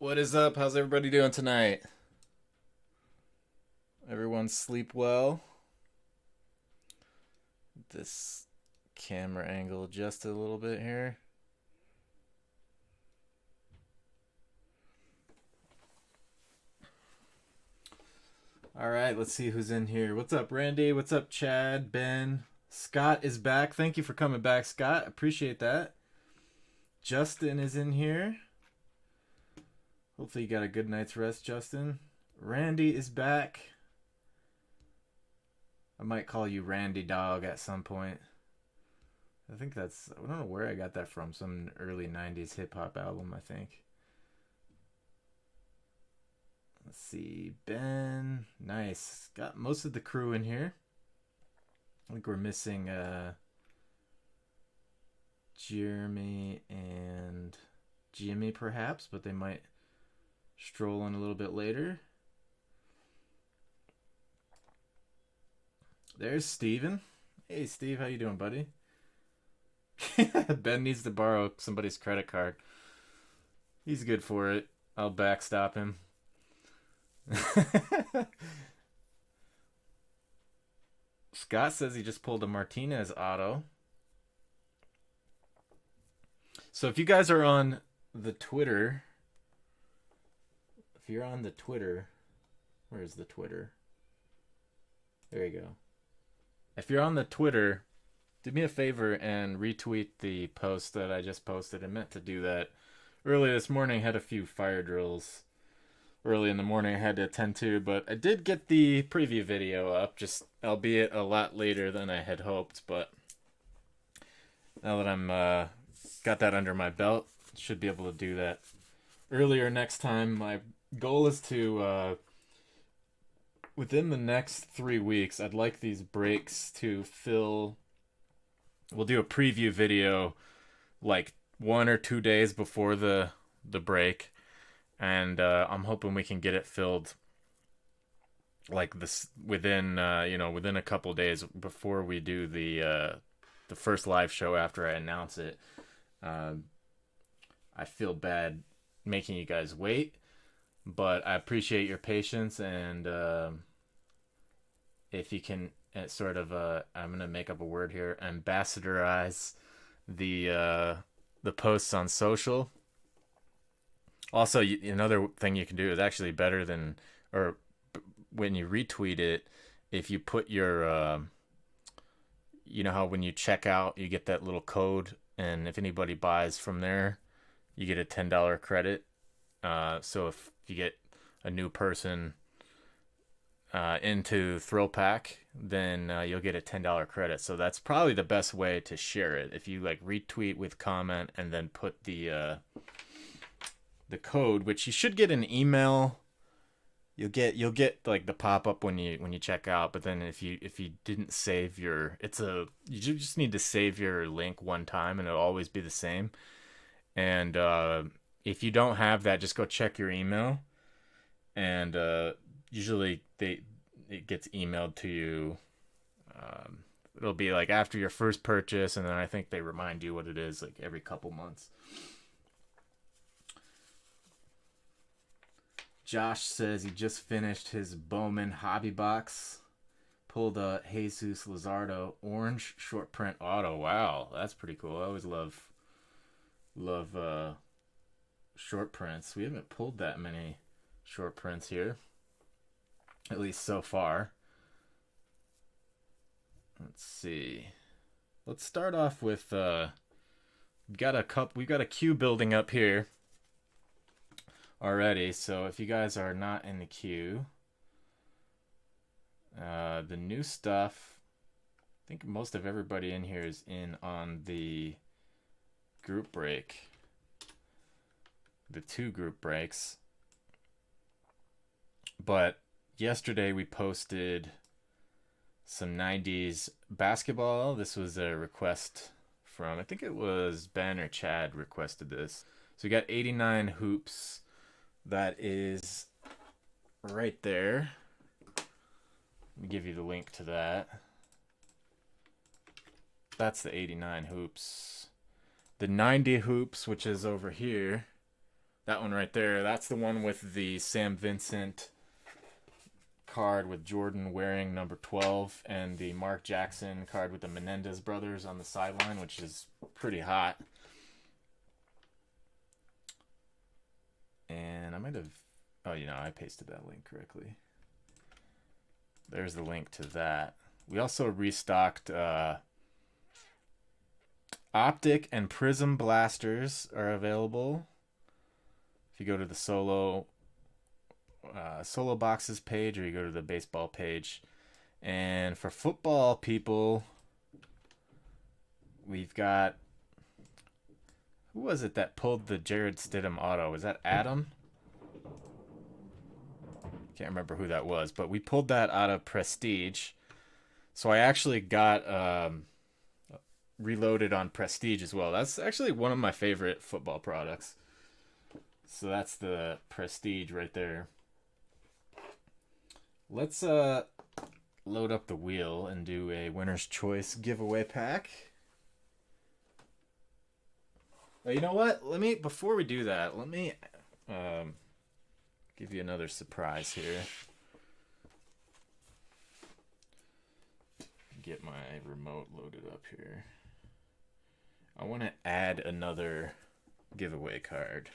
What is up? How's everybody doing tonight? Everyone sleep well? This camera angle adjusted a little bit here. All right, let's see who's in here. What's up, Randy? What's up, Chad? Ben? Scott is back. Thank you for coming back, Scott. Appreciate that. Justin is in here. Hopefully you got a good night's rest, Justin. Randy is back. I might call you Randy Dog at some point. I think I don't know where I got that from. Some early 90s hip hop album, I think. Let's see. Ben. Nice. Got most of the crew in here. I think we're missing Jeremy and Jimmy perhaps, but they might stroll in a little bit later. There's Steven. Hey Steve, how you doing, buddy? Ben needs to borrow somebody's credit card. He's good for it. I'll backstop him. Scott says he just pulled a Martinez auto. So if you guys are on the Twitter, if you're on the Twitter, where's the Twitter? There you go. If you're on the Twitter, do me a favor and retweet the post that I just posted. I meant to do that early this morning. Had a few fire drills early in the morning I had to attend to, but I did get the preview video up, just albeit a lot later than I had hoped. But now that I'm got that under my belt, should be able to do that earlier next time. My goal is to within the next 3 weeks, I'd like these breaks to fill. We'll do a preview video like 1 or 2 days before the break, and I'm hoping we can get it filled like this within within a couple days before we do the first live show after I announce it. I feel bad making you guys wait, but I appreciate your patience, and if you can sort of I'm gonna make up a word here, ambassadorize the posts on social. Also, another thing you can do is actually better than, or when you retweet it, if you put your you know how when you check out you get that little code, and if anybody buys from there you get a $10 credit. So if you get a new person into Thrillpack, then you'll get a $10 credit. So that's probably the best way to share it. If you like retweet with comment and then put the code, which you should get an email. You'll get like the pop up when you check out. But then if you didn't save you just need to save your link one time and it'll always be the same. And if you don't have that, just go check your email, and usually it gets emailed to you. It'll be like after your first purchase, and then I think they remind you what it is like every couple months. Josh says he just finished his Bowman hobby box. Pulled a Jesus Luzardo orange short print auto. Wow, that's pretty cool. I always love short prints. We haven't pulled that many short prints here, at least so far. Let's see. Let's start off with we've got a queue building up here already. So if you guys are not in the queue, the new stuff, I think most of everybody in here is in on the group break, the 2 group breaks. But yesterday we posted some 90s basketball. This was a request from, I think it was Ben or Chad requested this. So we got 89 hoops. That is right there. Let me give you the link to that. That's the 89 hoops. The 90 hoops, which is over here, That one right there. That's the one with the Sam Vincent card with Jordan wearing number 12 and the Mark Jackson card with the Menendez brothers on the sideline, which is pretty hot. And I might have... Oh, I pasted that link correctly. There's the link to that. We also restocked Optic and Prism blasters are available. If you go to the solo boxes page, or you go to the baseball page. And for football people, we've got... Who was it that pulled the Jared Stidham auto? Was that Adam? Can't remember who that was, but we pulled that out of Prestige. So I actually got reloaded on Prestige as well. That's actually one of my favorite football products. So that's the Prestige right there. Let's load up the wheel and do a winner's choice giveaway pack. You know what? Before we do that, let me give you another surprise here. Get my remote loaded up here. I want to add another giveaway card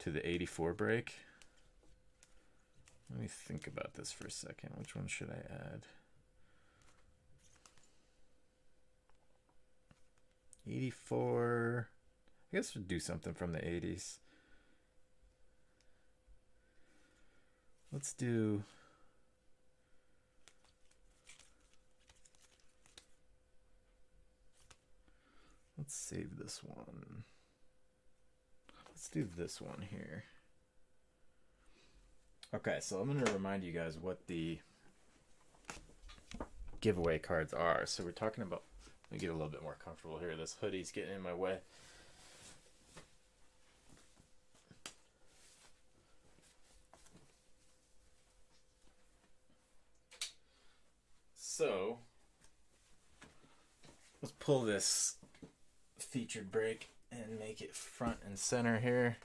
to the 84 break. Let me think about this for a second. Which one should I add? 84. I guess we'll do something from the 80s. Let's save this one. Let's do this one here. Okay, so I'm going to remind you guys what the giveaway cards are. So we're talking about... Let me get a little bit more comfortable here. This hoodie's getting in my way. So, let's pull this featured break and make it front and center here.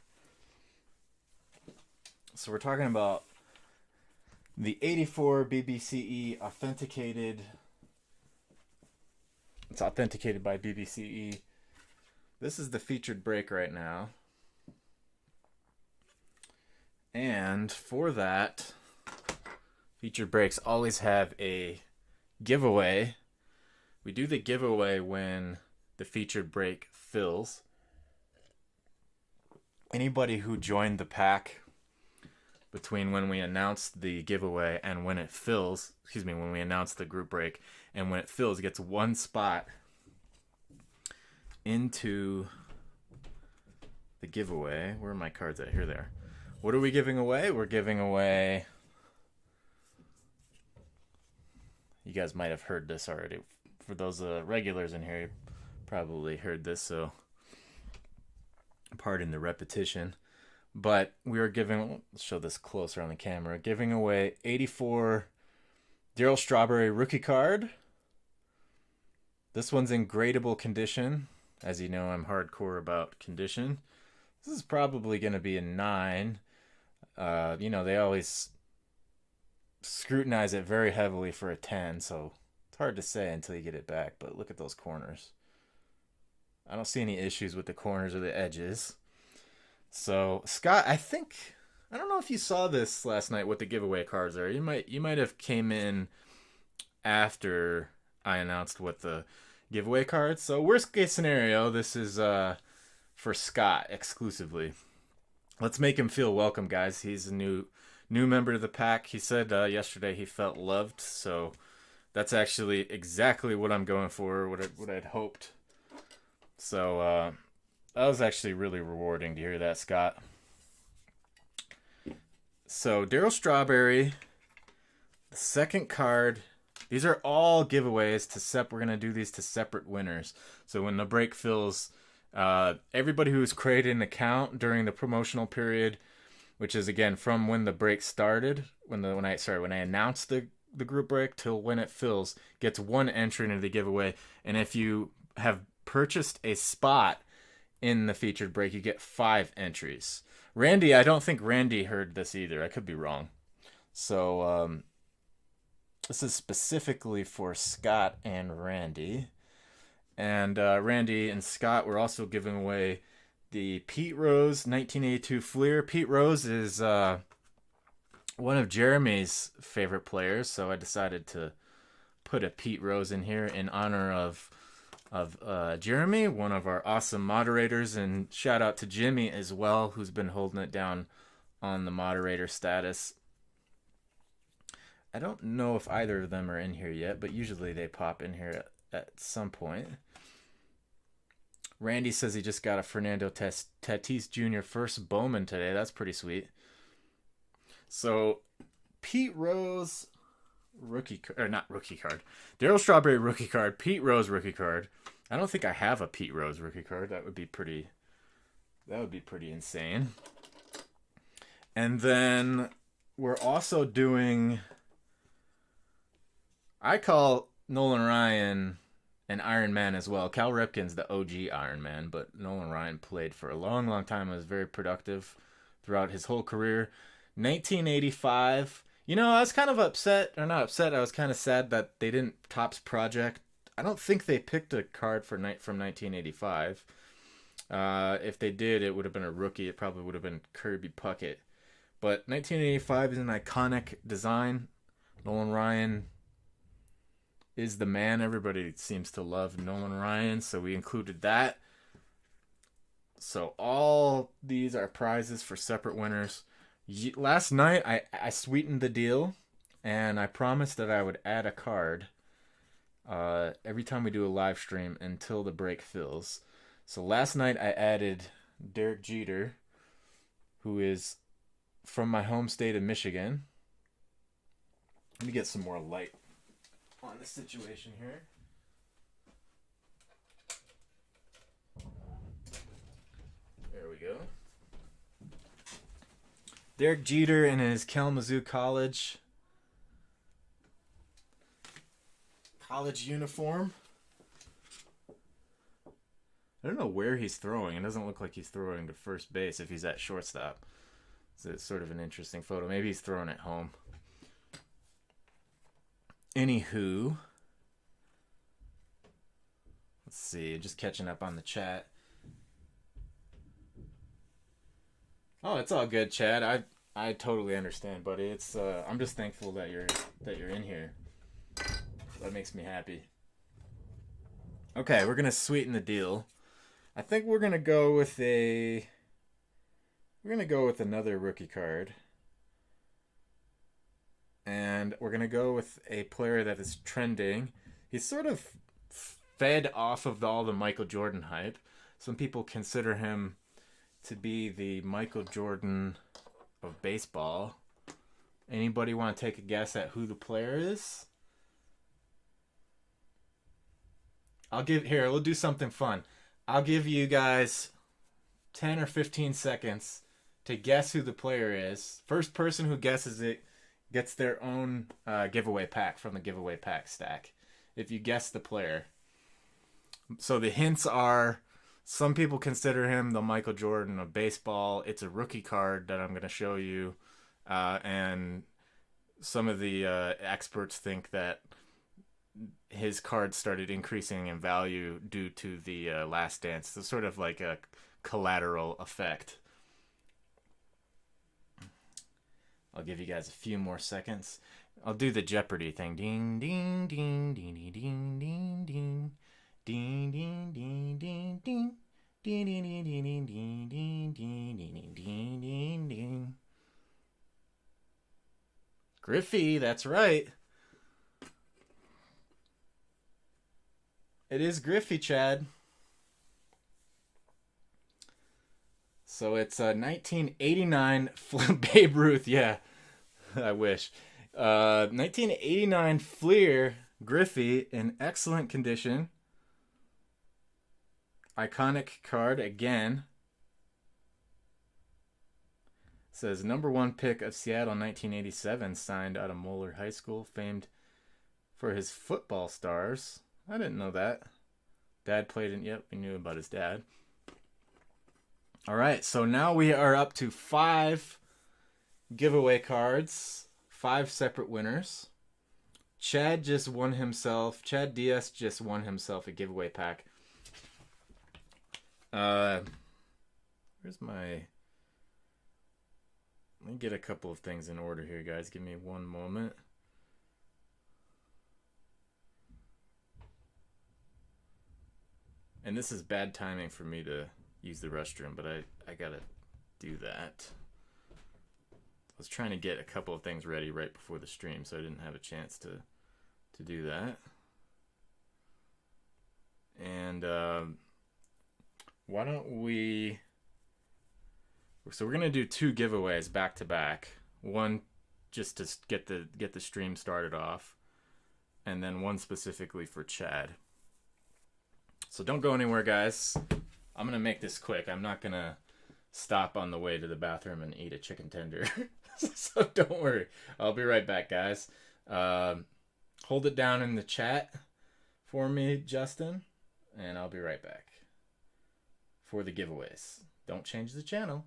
So we're talking about the 84 BBCE authenticated. It's authenticated by BBCE. This is the featured break right now. And for that, featured breaks always have a giveaway. We do the giveaway when the featured break fills. Anybody who joined the pack between when we announced the giveaway and when it fills, when we announce the group break and when it fills, gets one spot into the giveaway. Where are my cards at? Here they are. What are we giving away? We're giving away... You guys might have heard this already. For those regulars in here, you probably heard this, so pardon the repetition. But we are giving... Let's show this closer on the camera. Giving away 84 Darryl Strawberry rookie card. This one's in gradable condition. As you know, I'm hardcore about condition. This is probably going to be a 9. They always scrutinize it very heavily for a 10, so it's hard to say until you get it back. But look at those corners. I don't see any issues with the corners or the edges. So, Scott, I don't know if you saw this last night, what the giveaway cards are. You might have came in after I announced what the giveaway cards. So, worst case scenario, this is for Scott exclusively. Let's make him feel welcome, guys. He's a new member of the pack. He said yesterday he felt loved, so that's actually exactly what I'm going for, what I'd hoped. So, that was actually really rewarding to hear that, Scott. So, Darryl Strawberry, the second card. These are all giveaways we're going to do these to separate winners. So, when the break fills, everybody who's created an account during the promotional period, which is, again, from when the break started, when I announced the group break till when it fills, gets one entry into the giveaway. And if you have purchased a spot in the featured break, you get 5 entries. Randy, I don't think Randy heard this either. I could be wrong. So this is specifically for Scott and Randy. And Randy and Scott were also giving away the Pete Rose 1982 Fleer. Pete Rose is one of Jeremy's favorite players, so I decided to put a Pete Rose in here in honor of Jeremy, one of our awesome moderators, and shout out to Jimmy as well, who's been holding it down on the moderator status. I don't know if either of them are in here yet, but usually they pop in here at some point. Randy says he just got a Fernando Tatis Jr. first Bowman today. That's pretty sweet. So, Pete Rose not rookie card. Darryl Strawberry rookie card. Pete Rose rookie card. I don't think I have a Pete Rose rookie card. That would be pretty insane. And then we're also doing, I call Nolan Ryan an Iron Man as well. Cal Ripken's the OG Iron Man, but Nolan Ryan played for a long, long time and was very productive throughout his whole career. 1985. You know, I was kind of upset, or not upset, I was kind of sad that they didn't Topps Project. I don't think they picked a card from 1985. If they did, it would have been a rookie. It probably would have been Kirby Puckett. But 1985 is an iconic design. Nolan Ryan is the man. Everybody seems to love Nolan Ryan, so we included that. So all these are prizes for separate winners. Last night, I sweetened the deal, and I promised that I would add a card every time we do a live stream until the break fills. So last night, I added Derek Jeter, who is from my home state of Michigan. Let me get some more light on the situation here. There we go. Derek Jeter in his Kalamazoo College uniform. I don't know where he's throwing. It doesn't look like he's throwing to first base if he's at shortstop. So it's sort of an interesting photo. Maybe he's throwing it home. Anywho, let's see. Just catching up on the chat. Oh, it's all good, Chad. I totally understand, buddy. It's I'm just thankful that you're in here. That makes me happy. Okay, we're gonna sweeten the deal. I think we're gonna go with another rookie card. And we're going to go with a player that is trending. He's sort of fed off of all the Michael Jordan hype. Some people consider him to be the Michael Jordan of baseball. Anybody want to take a guess at who the player is? We'll do something fun. I'll give you guys 10 or 15 seconds to guess who the player is. First person who guesses it gets their own giveaway pack from the giveaway pack stack, if you guess the player. So the hints are, some people consider him the Michael Jordan of baseball. It's a rookie card that I'm going to show you. And some of the experts think that his card started increasing in value due to the Last Dance. So sort of like a collateral effect. I'll give you guys a few more seconds. I'll do the Jeopardy thing. Ding, ding, ding, ding, ding, ding, ding, ding. Ding, ding, ding, ding, ding. Ding, ding, ding, ding, ding, ding, ding, ding, ding, ding, ding, ding. Griffey, that's right. It is Griffey, Chad. So it's 1989 Babe Ruth. Yeah, I wish. 1989 Fleer Griffey in excellent condition. Iconic card again. Says number 1 pick of Seattle 1987, signed out of Moeller High School, famed for his football stars. I didn't know that. Dad played in. Yep, we knew about his dad. All right, so now we are up to 5 giveaway cards, 5 separate winners. Chad just won himself. Chad DS just won himself a giveaway pack. Where's my... Let me get a couple of things in order here, guys. Give me one moment. And this is bad timing for me to use the restroom, but I gotta do that. I was trying to get a couple of things ready right before the stream, so I didn't have a chance to do that. And why don't we... So we're gonna do 2 giveaways back to back. One just to get the stream started off, and then one specifically for Chad. So don't go anywhere, guys. I'm gonna make this quick. I'm not gonna stop on the way to the bathroom and eat a chicken tender. So don't worry. I'll be right back, guys. Hold it down in the chat for me, Justin, and I'll be right back for the giveaways. Don't change the channel.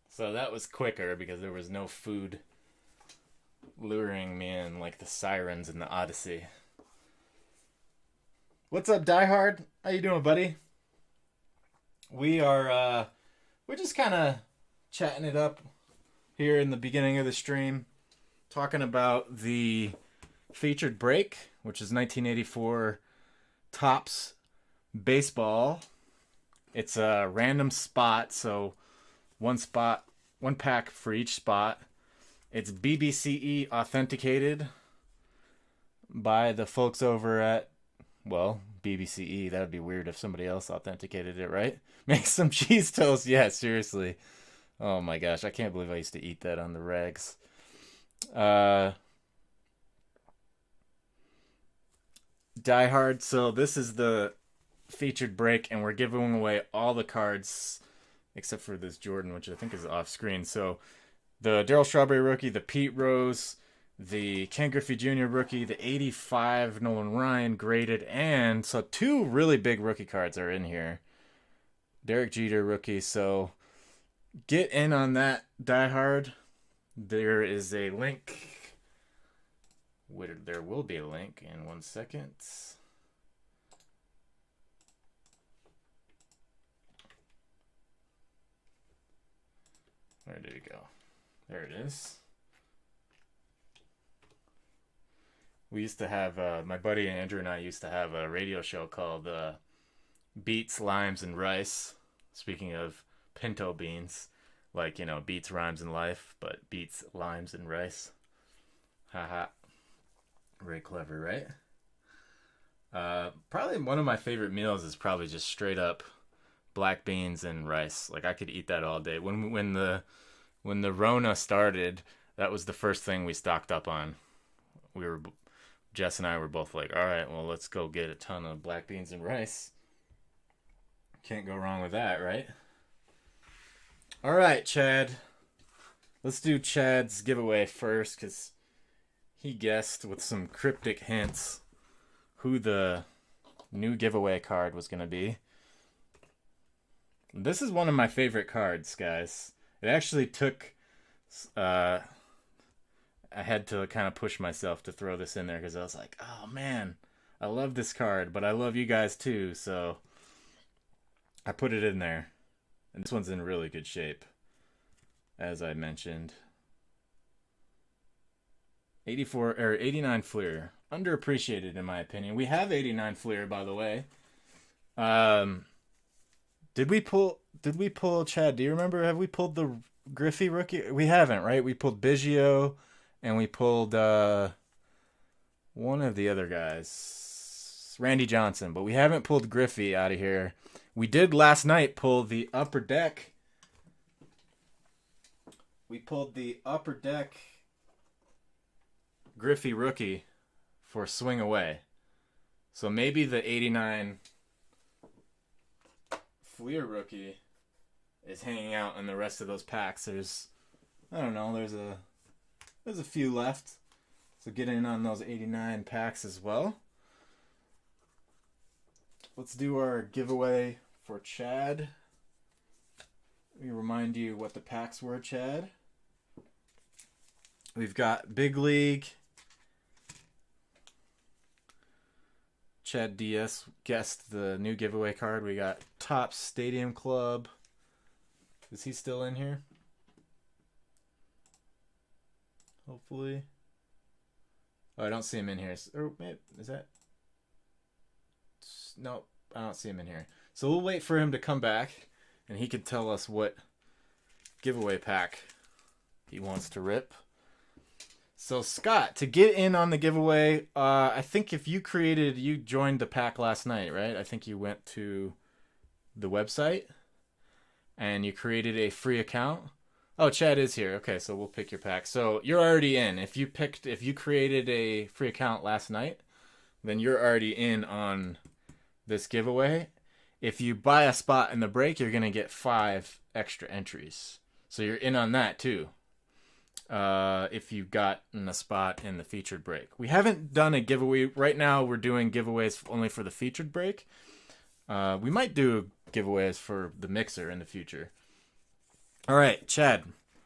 So that was quicker because there was no food luring me in like the sirens in the Odyssey. What's up, Die Hard? How you doing, buddy? We're just kind of chatting it up here in the beginning of the stream, talking about the featured break, which is 1984 Topps baseball. It's a random spot, so one pack for each spot. It's BBCE authenticated by the folks over at, well, BBCE. That would be weird if somebody else authenticated it, right? Make some cheese toast. Yeah, seriously. Oh my gosh, I can't believe I used to eat that on the regs. Die Hard. So this is the featured break, and we're giving away all the cards except for this Jordan, which I think is off screen. So the Darryl Strawberry rookie, the Pete Rose, the Ken Griffey Jr. rookie, the 85 Nolan Ryan graded, and so 2 really big rookie cards are in here. Derek Jeter rookie. So get in on that, Die Hard. There is a link. There will be a link in 1 second. Where did it go? There it is. We used to have, my buddy Andrew and I used to have a radio show called Beets, Limes, and Rice. Speaking of pinto beans, like, you know, beets, rhymes, and life, but beets, limes, and rice. Haha. Very clever, right? Probably one of my favorite meals is probably just straight up black beans and rice. Like, I could eat that all day. When the Rona started, that was the first thing we stocked up on. Jess and I were both like, all right, well, let's go get a ton of black beans and rice. Can't go wrong with that, right? All right, Chad. Let's do Chad's giveaway first, because he guessed with some cryptic hints who the new giveaway card was going to be. This is one of my favorite cards, guys. It actually took... I had to kind of push myself to throw this in there, because I was like, oh, man, I love this card, but I love you guys too, so I put it in there. And this one's in really good shape, as I mentioned. 89 Fleer. Underappreciated in my opinion. We have 89 Fleer, by the way. Did we pull Chad? Do you remember? Have we pulled the Griffey rookie? We haven't, right? We pulled Biggio and we pulled one of the other guys, Randy Johnson, but we haven't pulled Griffey out of here. We did last night pull the Upper Deck. We pulled the Upper Deck Griffey rookie for Swing Away. So maybe the 89 Fleer rookie is hanging out in the rest of those packs. There's, I don't know, there's a few left. So get in on those 89 packs as well. Let's do our giveaway for Chad. Let me remind you what the packs were, Chad. We've got Big League. Chad DS guessed the new giveaway card. We got Topps Stadium Club. Is he still in here? Hopefully. Oh, I don't see him in here. Or maybe, is that? No, I don't see him in here. So we'll wait for him to come back, and he can tell us what giveaway pack he wants to rip. So Scott, to get in on the giveaway, I think if you joined the pack last night, right? I think you went to the website and you created a free account. Oh, Chad is here. Okay, so we'll pick your pack. So you're already in. If you created a free account last night, then you're already in on this giveaway. If you buy a spot in the break, you're going to get 5 extra entries. So you're in on that too. If you got in a spot in the featured break. We haven't done a giveaway. Right now we're doing giveaways only for the featured break. We might do giveaways for the mixer in the future. All right, Chad,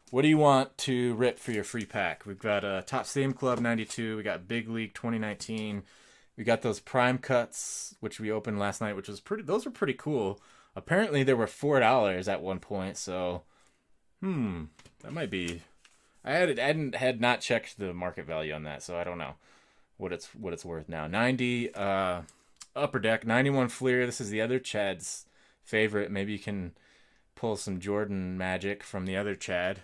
what do you want to rip for your free pack? We've got Topps Stadium Club 92. We got Big League 2019. We got those prime cuts, which we opened last night, which was those were pretty cool. Apparently they were $4 at one point, so that might be. I had not checked the market value on that, so I don't know what it's worth now. 90 Upper Deck, 91 Fleer. This is the other Chad's favorite. Maybe you can pull some Jordan magic from the other Chad.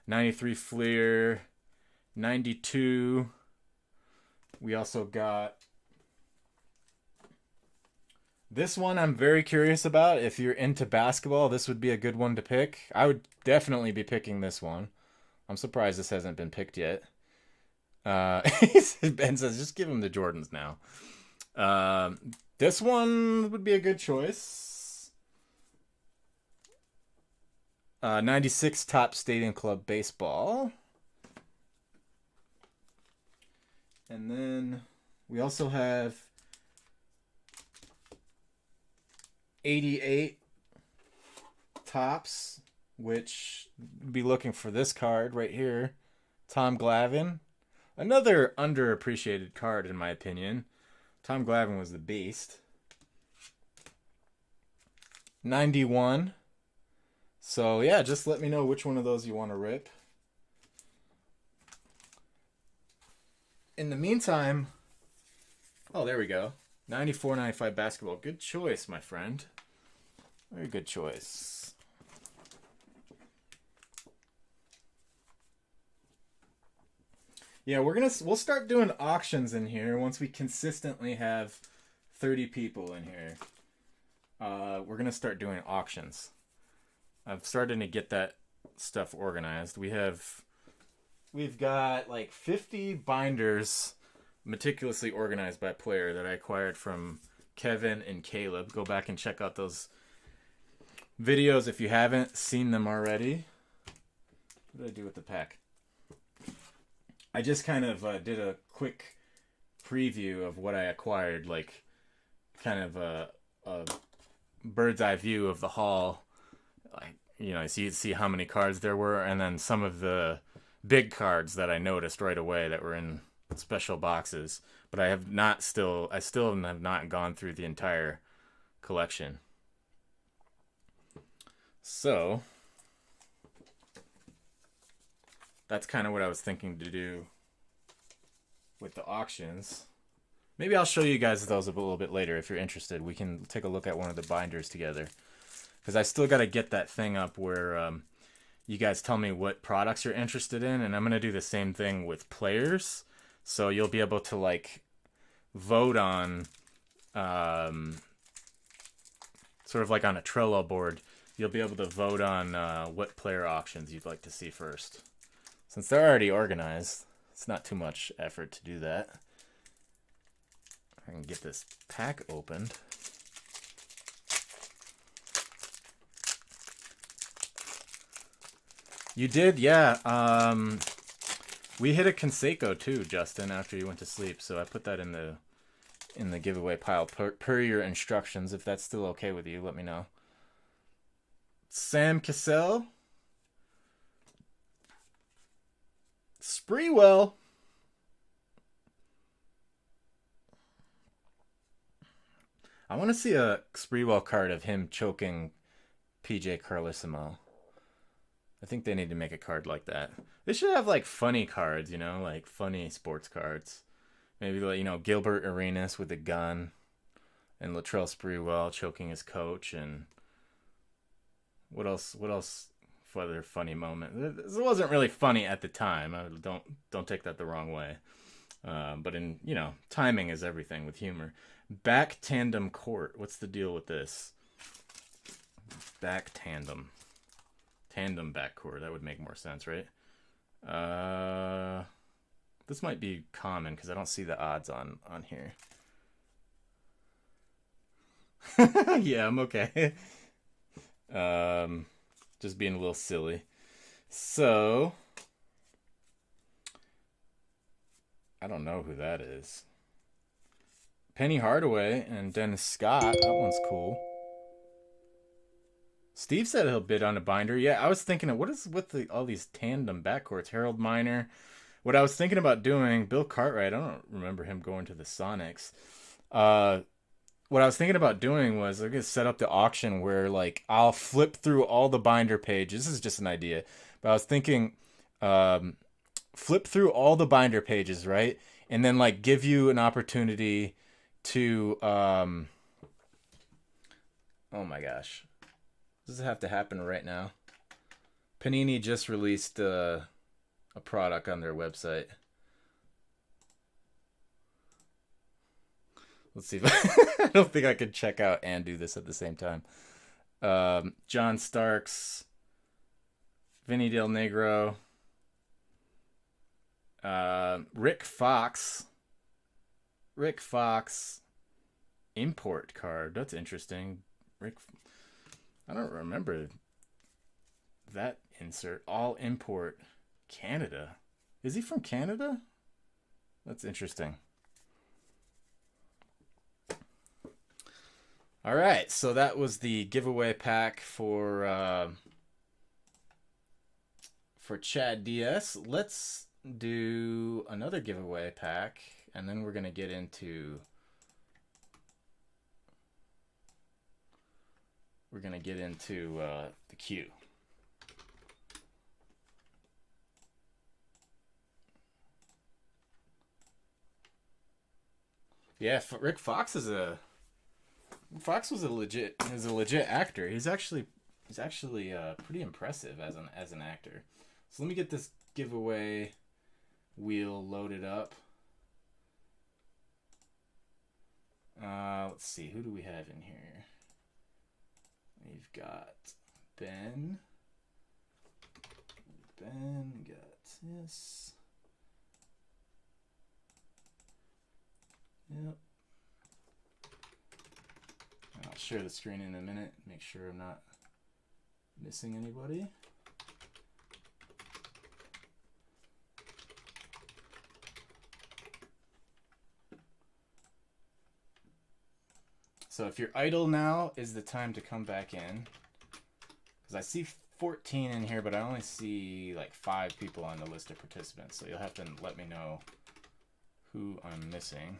93 Fleer, 92. We also got this one. I'm very curious about. If you're into basketball, this would be a good one to pick. I would definitely be picking this one. I'm surprised this hasn't been picked yet. Ben says, just give him the Jordans now. This one would be a good choice. 96 Topps Stadium Club Baseball. And then we also have 88 Topps, which be looking for this card right here. Tom Glavine. Another underappreciated card in my opinion. Tom Glavine was the beast. 91. So yeah, just let me know which one of those you want to rip. In the meantime, oh, there we go. 94-95 basketball. Good choice, my friend. Very good choice. Yeah, we'll start doing auctions in here once we consistently have 30 people in here. We're gonna start doing auctions. I'm starting to get that stuff organized. We have we've got like 50 binders meticulously organized by player that I acquired from Kevin and Caleb. Go back and check out those videos if you haven't seen them already. What did I do with the pack? I just kind of did a quick preview of what I acquired, like kind of a bird's eye view of the haul. Like, you know, so you'd see how many cards there were, and then some of the big cards that I noticed right away that were in special boxes. But I still have not gone through the entire collection. So that's kind of what I was thinking to do with the auctions. Maybe I'll show you guys those a little bit later if you're interested. We can take a look at one of the binders together. Because I still got to get that thing up where you guys tell me what products you're interested in. And I'm going to do the same thing with players. So you'll be able to like vote on, sort of like on a Trello board. You'll be able to vote on what player auctions you'd like to see first. Since they're already organized, it's not too much effort to do that. I can get this pack opened. You did, yeah. We hit a Conseco too, Justin, after you went to sleep. So I put that in the giveaway pile per your instructions. If that's still okay with you, let me know. Sam Cassell. Spreewell. I want to see a Spreewell card of him choking PJ Carlissimo. I think they need to make a card like that. They should have like funny cards, you know, like funny sports cards. Maybe like, you know, Gilbert Arenas with a gun and Latrell Sprewell choking his coach, and what else for other funny moment. This wasn't really funny at the time. Don't take that the wrong way. But in, you know, timing is everything with humor. Back tandem court. What's the deal with this? Back tandem. Tandem backcourt. That would make more sense, right? This might be common because I don't see the odds on here. Yeah, I'm okay. Just being a little silly. So, I don't know who that is. Penny Hardaway and Dennis Scott. That one's cool. Steve said he'll bid on a binder. Yeah, I was thinking of what is with all these tandem backcourts. Harold Miner. What I was thinking about doing, Bill Cartwright, I don't remember him going to the Sonics. What I was thinking about doing was I'm going to set up the auction where like I'll flip through all the binder pages. This is just an idea. But I was thinking flip through all the binder pages, right? And then like give you an opportunity to oh my gosh. Does it have to happen right now? Panini just released a product on their website. Let's see if I don't think I could check out and do this at the same time. John Starks, Vinny Del Negro, Rick Fox, import card. That's interesting. I don't remember that insert. All import Canada. Is he from Canada? That's interesting. All right, so that was the giveaway pack for Chad DS. Let's do another giveaway pack, and then we're gonna get into the queue. Yeah, Rick Fox was a legit actor. He's actually pretty impressive as an actor. So let me get this giveaway wheel loaded up. Let's see, who do we have in here? We've got Ben. Ben got this. Yep. I'll share the screen in a minute. Make sure I'm not missing anybody. So if you're idle now is the time to come back in. Because I see 14 in here, but I only see like 5 people on the list of participants. So you'll have to let me know who I'm missing.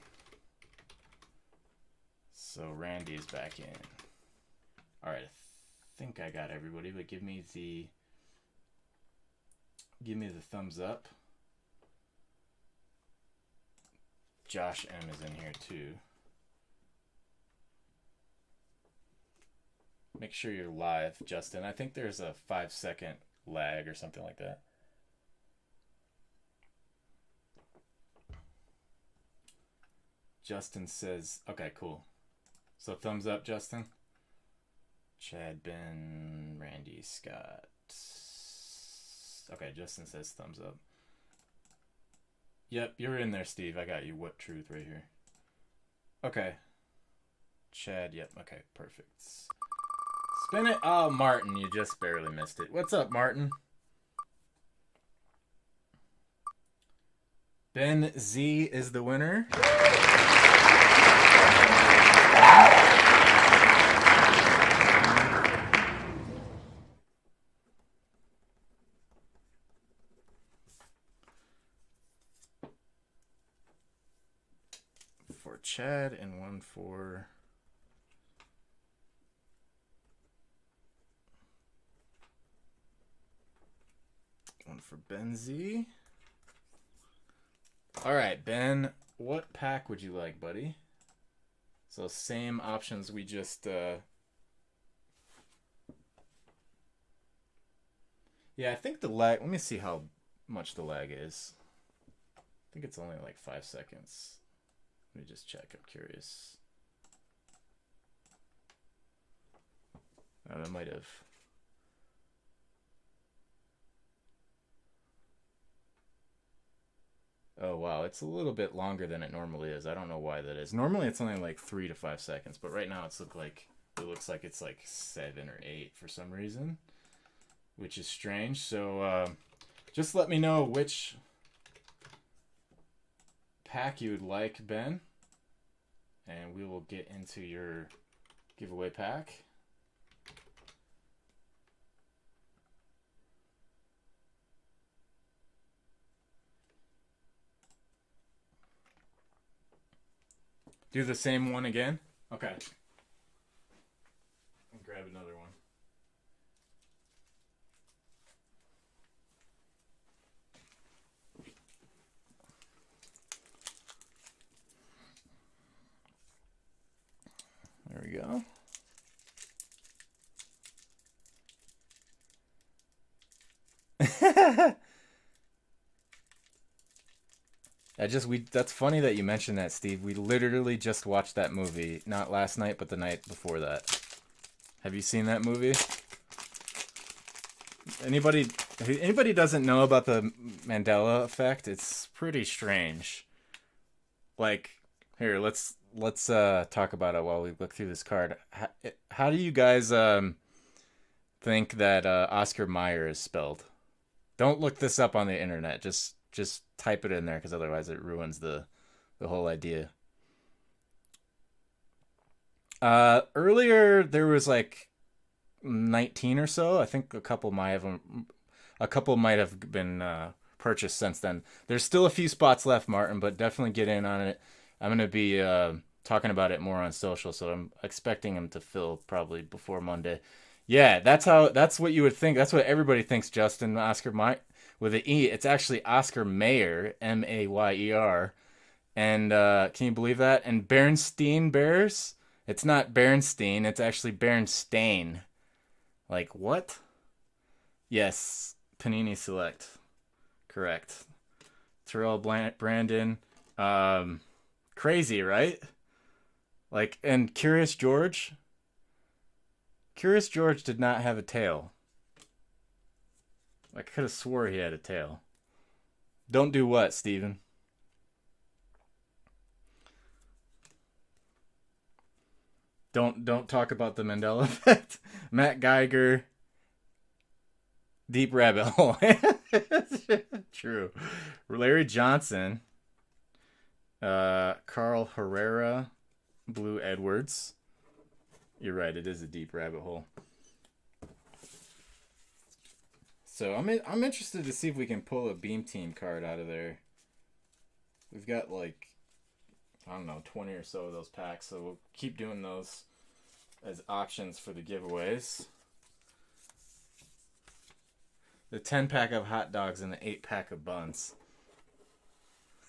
So Randy's back in. All right, I think I got everybody, but give me the thumbs up. Josh M is in here too. Make sure you're live, Justin. I think there's a 5-second lag or something like that. Justin says, okay, cool. So thumbs up, Justin. Chad, Ben, Randy, Scott. Okay, Justin says thumbs up. Yep, you're in there, Steve. I got you. What truth right here. Okay. Chad, yep. Okay, perfect. Spin it. Oh, Martin, you just barely missed it. What's up, Martin? Ben Z is the winner. For Chad and one for Ben Z. All right, Ben, what pack would you like, buddy? So same options we just yeah, I think the lag, let me see how much the lag is. I think it's only like 5 seconds. Let me just check, I'm curious. Oh, that might have. Oh, wow, it's a little bit longer than it normally is. I don't know why that is. Normally it's only like 3 to 5 seconds, but right now it looks like it's like 7 or 8 for some reason, which is strange. So just let me know which pack you would like, Ben, and we will get into your giveaway pack. Do the same one again? Okay. I'll grab another one. There we go. That's funny that you mentioned that, Steve. We literally just watched that movie, not last night, but the night before that. Have you seen that movie? Anybody doesn't know about the Mandela effect? It's pretty strange. Like, here, let's talk about it while we look through this card. How do you guys think that Oscar Mayer is spelled? Don't look this up on the internet. Just type it in there, because otherwise it ruins the whole idea. Earlier there was like 19 or so. I think a couple might have been purchased since then. There's still a few spots left, Martin, but definitely get in on it. I'm gonna be talking about it more on social, so I'm expecting them to fill probably before Monday. Yeah, that's what you would think. That's what everybody thinks, Justin. Oscar Mayer with an E. It's actually Oscar Mayer, Mayer. And can you believe that? And Bernstein Bears, it's not Bernstein, it's actually Bernstein. Like, what? Yes, Panini Select. Correct. Terrell Brandon. Crazy, right? Like, and Curious George. Curious George did not have a tail. I could have swore he had a tail. Don't do what, Steven? Don't talk about the Mandela effect. Matt Geiger, deep rabbit hole. True. Larry Johnson, Carl Herrera, Blue Edwards. You're right, it is a deep rabbit hole. So I'm interested to see if we can pull a Beam Team card out of there. We've got like, I don't know, 20 or so of those packs, so we'll keep doing those as options for the giveaways. The 10-pack of hot dogs and the 8-pack of buns.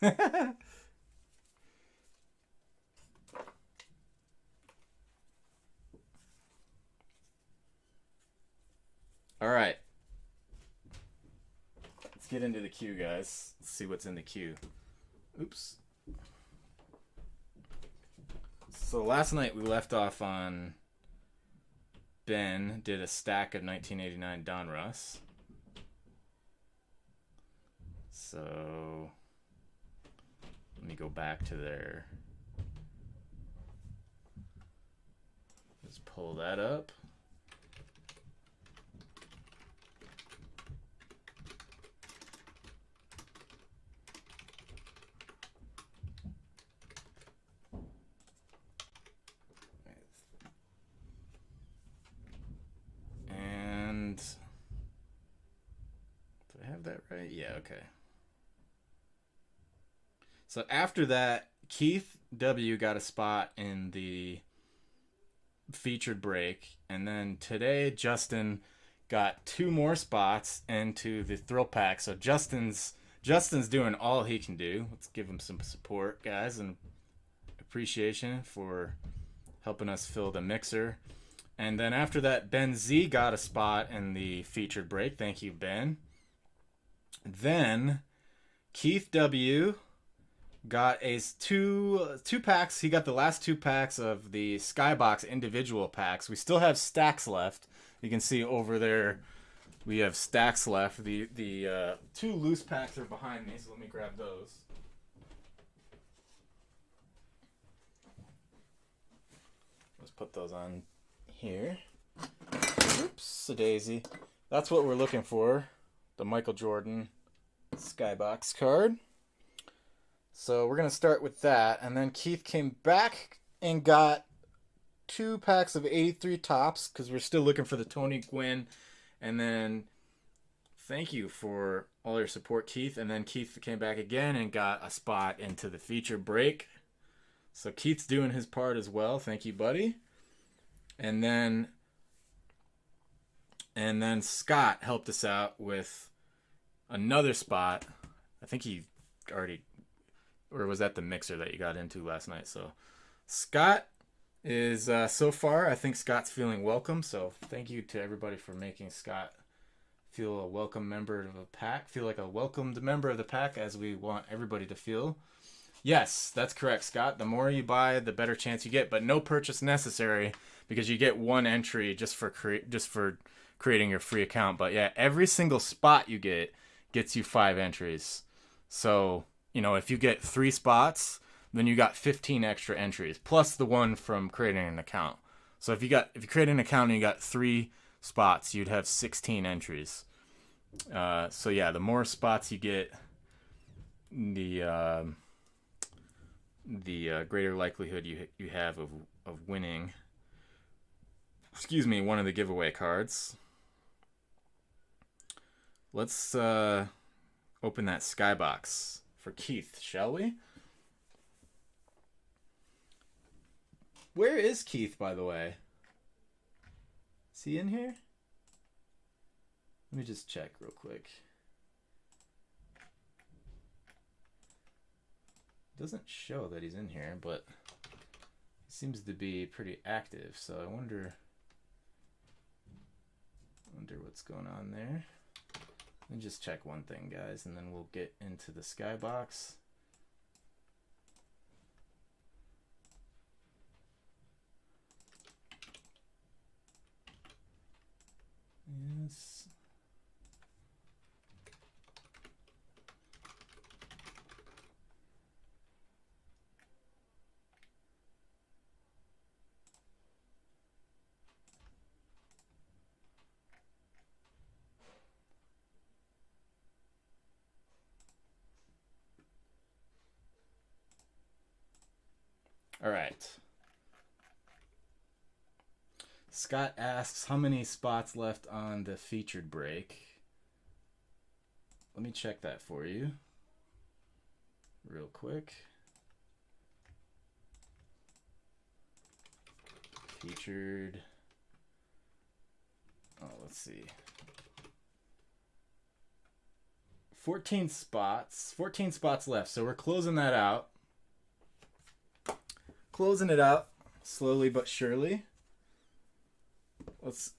All right. Let's get into the queue, guys. Let's see what's in the queue. Oops. So last night we left off on Ben did a stack of 1989 Donruss. So let me go back to there. Let's pull that up. And do I have that right? Yeah, okay. So after that, Keith W. got a spot in the featured break. And then today, Justin got 2 more spots into the Thrillpack. So Justin's doing all he can do. Let's give him some support, guys, and appreciation for helping us fill the mixer. And then after that, Ben Z got a spot in the featured break. Thank you, Ben. Then Keith W. got two packs. He got the last 2 packs of the Skybox individual packs. We still have stacks left. You can see over there we have stacks left. The 2 loose packs are behind me, so let me grab those. Let's put those on here. Oops, a daisy. That's what we're looking for. The Michael Jordan Skybox card. So we're going to start with that. And then Keith came back and got 2 packs of 83 tops because we're still looking for the Tony Gwynn. And then thank you for all your support, Keith. And then Keith came back again and got a spot into the feature break. So Keith's doing his part as well. Thank you, buddy. And then Scott helped us out with another spot. I think he already, or was that the mixer that you got into last night? So Scott is, so far, I think Scott's feeling welcome. So thank you to everybody for making Scott feel a welcome member of a pack, feel like a welcomed member of the pack, as we want everybody to feel. Yes, that's correct, Scott. The more you buy, the better chance you get, but no purchase necessary because you get 1 entry just for creating your free account. But yeah, every single spot you get gets you 5 entries. So, you know, if you get 3 spots, then you got 15 extra entries plus the 1 from creating an account. So if you create an account and you got 3 spots, you'd have 16 entries. So yeah, the more spots you get, the greater likelihood you have of winning. One of the giveaway cards. Let's open that Skybox for Keith, shall we? Where is Keith, by the way? Is he in here? Let me just check real quick. Doesn't show that he's in here, but he seems to be pretty active, so I wonder what's going on there. Let me just check one thing, guys, and then we'll get into the Skybox. Yes. All right. Scott asks, how many spots left on the featured break? Let me check that for you real quick. Featured. Oh, let's see. 14 spots. 14 spots left. So we're closing that out. Closing it out slowly but surely. Let's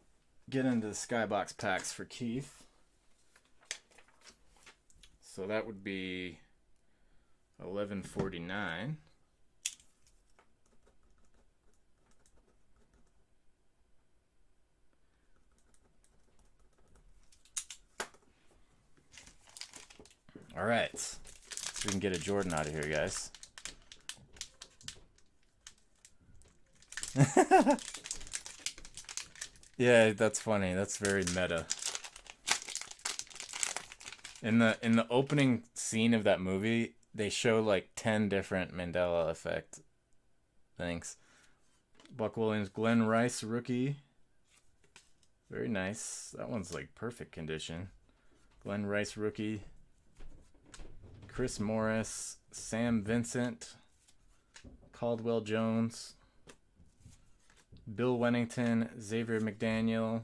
get into the Skybox packs for Keith. So that would be $11.49. All right, so we can get a Jordan out of here, guys. Yeah, that's funny. That's very meta. In the opening scene of that movie, they show like 10 different Mandela effect things. Buck Williams, Glenn Rice, rookie. Very nice. That one's like perfect condition. Glenn Rice, rookie. Chris Morris, Sam Vincent, Caldwell Jones, Bill Wennington, Xavier McDaniel,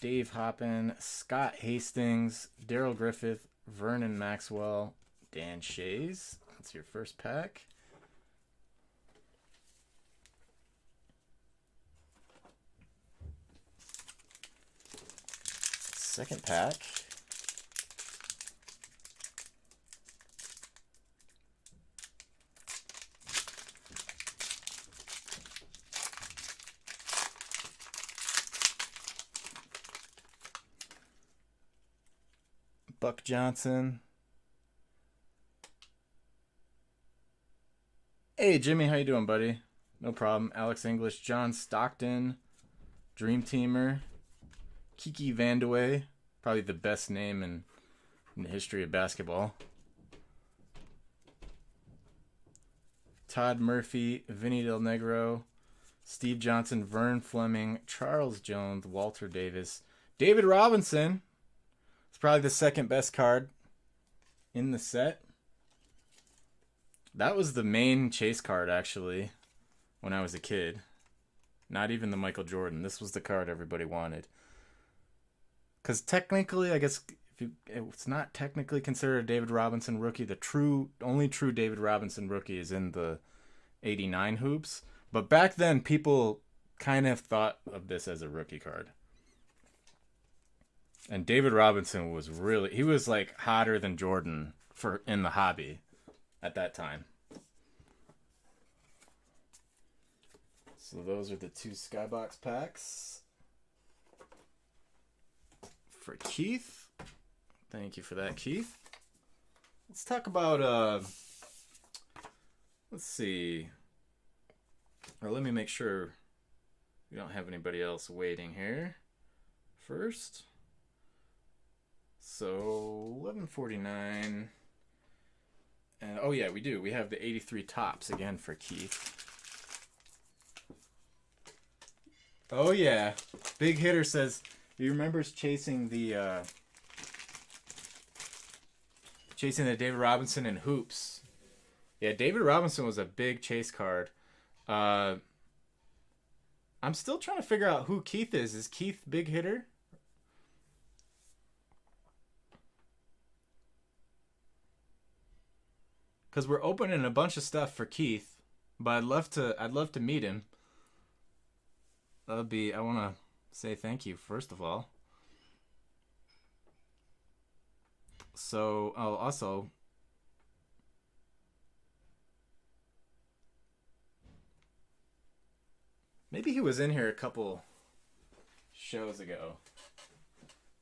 Dave Hoppin, Scott Hastings, Daryl Griffith, Vernon Maxwell, Dan Shays. That's your first pack. Second pack. Buck Johnson. Hey Jimmy, how you doing, buddy? No problem. Alex English, John Stockton, Dream Teamer, Kiki Vandeweghe, probably the best name in the history of basketball. Todd Murphy, Vinny Del Negro, Steve Johnson, Vern Fleming, Charles Jones, Walter Davis, David Robinson. It's probably the second best card in the set. That was the main chase card, actually, when I was a kid. Not even the Michael Jordan. This was the card everybody wanted. Because technically, I guess, it's not technically considered a David Robinson rookie. The only true David Robinson rookie is in the 89 hoops. But back then, people kind of thought of this as a rookie card. And David Robinson was he was like hotter than Jordan in the hobby at that time. So those are the two Skybox packs for Keith. Thank you for that, Keith. Let's talk about let's see. Or let me make sure we don't have anybody else waiting here first. So $11.49, and oh yeah, we do. We have the 83 tops again for Keith. Oh yeah, Big Hitter says he remembers chasing the David Robinson in hoops. Yeah, David Robinson was a big chase card. I'm still trying to figure out who Keith is. Is Keith Big Hitter? Because we're opening a bunch of stuff for Keith, but I'd love to meet him. I want to say thank you, first of all. So, also, maybe he was in here a couple shows ago.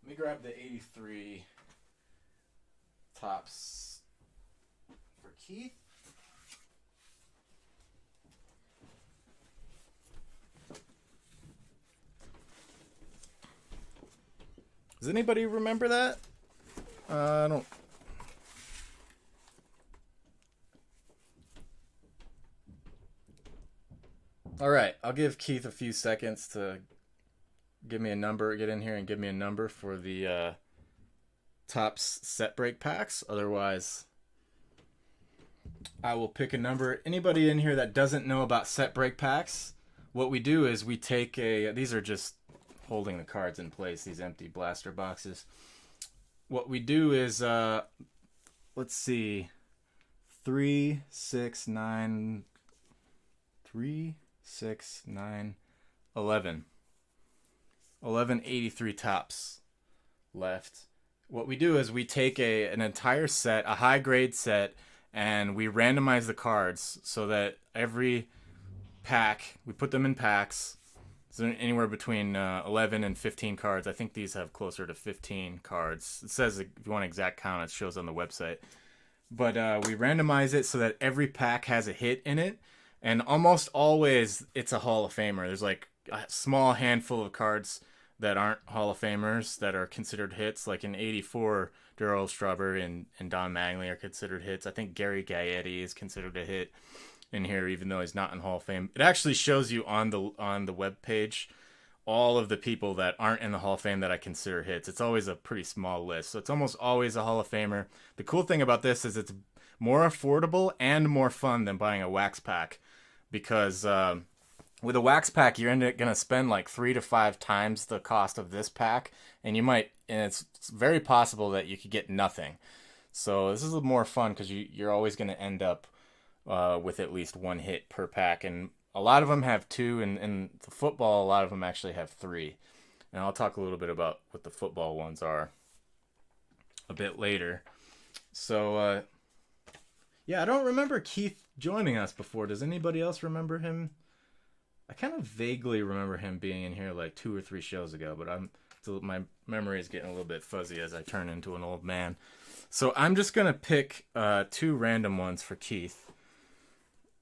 Let me grab the 83 tops for Keith. Does anybody remember that? I don't. All right, I'll give Keith a few seconds to give me a number. Get in here and give me a number for the Topps set break packs. Otherwise, I will pick a number. Anybody in here that doesn't know about set break packs, what we do is we take a... These are just holding the cards in place, these empty blaster boxes. What we do is, let's see, 3, 6, 9, 3, 6, 9, 11. 1183 Topps left. What we do is we take an entire set, a high grade set, and we randomize the cards so that every pack, we put them in packs. So anywhere between 11 and 15 cards. I think these have closer to 15 cards. It says if you want an exact count, it shows on the website. But we randomize it so that every pack has a hit in it. And almost always it's a Hall of Famer. There's like a small handful of cards that aren't Hall of Famers that are considered hits. Like in 84, Darryl Strawberry and Don Mattingly are considered hits. I think Gary Gaetti is considered a hit in here, even though he's not in Hall of Fame. It actually shows you on the web page all of the people that aren't in the Hall of Fame that I consider hits. It's always a pretty small list, so it's almost always a Hall of Famer. The cool thing about this is it's more affordable and more fun than buying a wax pack, because with a wax pack you're going to spend like 3 to 5 times the cost of this pack, and it's very possible that you could get nothing. So this is more fun because you're always going to end up with at least one hit per pack, and a lot of them have 2, and in the football a lot of them actually have 3, and I'll talk a little bit about what the football ones are a bit later. So yeah, I don't remember Keith joining us before. Does anybody else remember him? I kind of vaguely remember him being in here like 2 or 3 shows ago, but my memory is getting a little bit fuzzy as I turn into an old man. So I'm just gonna pick 2 random ones for Keith.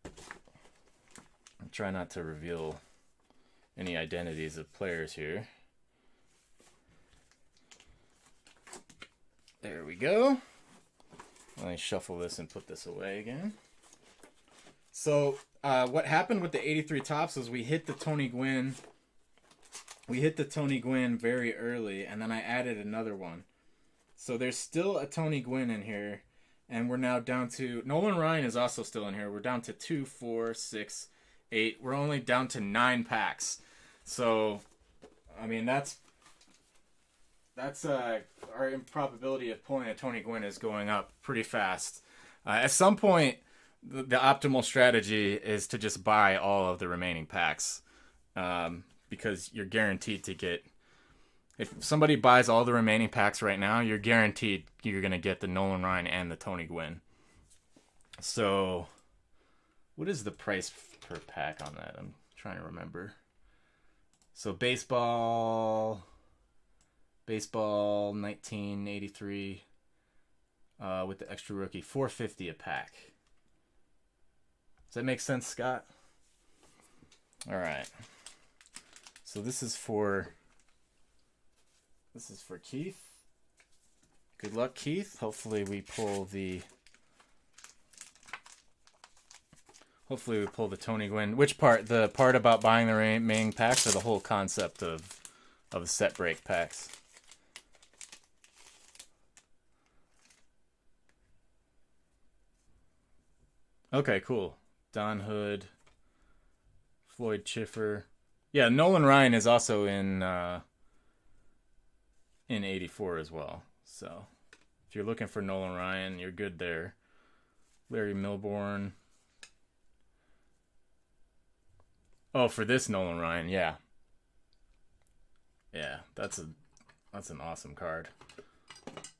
I'll try not to reveal any identities of players here. There we go. Let me shuffle this and put this away again. So what happened with the 83 Topps is we hit the Tony Gwynn. We hit the Tony Gwynn very early, and then I added another one. So there's still a Tony Gwynn in here, and we're now down to... Nolan Ryan is also still in here. We're down to 2, 4, 6, 8. We're only down to 9 packs. So, I mean, that's our improbability of pulling a Tony Gwynn is going up pretty fast. At some point, the optimal strategy is to just buy all of the remaining packs, because you're guaranteed to get... If somebody buys all the remaining packs right now, you're guaranteed you're going to get the Nolan Ryan and the Tony Gwynn. So, what is the price per pack on that? I'm trying to remember. So, baseball 1983 with the extra rookie, $4.50 a pack. Does that make sense, Scott? All right. So this is for Keith. Good luck, Keith. Hopefully we pull the Tony Gwynn. Which part? The part about buying the remaining packs, or the whole concept of the set break packs? Okay, cool. Don Hood, Floyd Schiffer. Yeah, Nolan Ryan is also in 84 as well. So if you're looking for Nolan Ryan, you're good there. Larry Milbourne. Oh, for this Nolan Ryan, yeah. Yeah, that's an awesome card.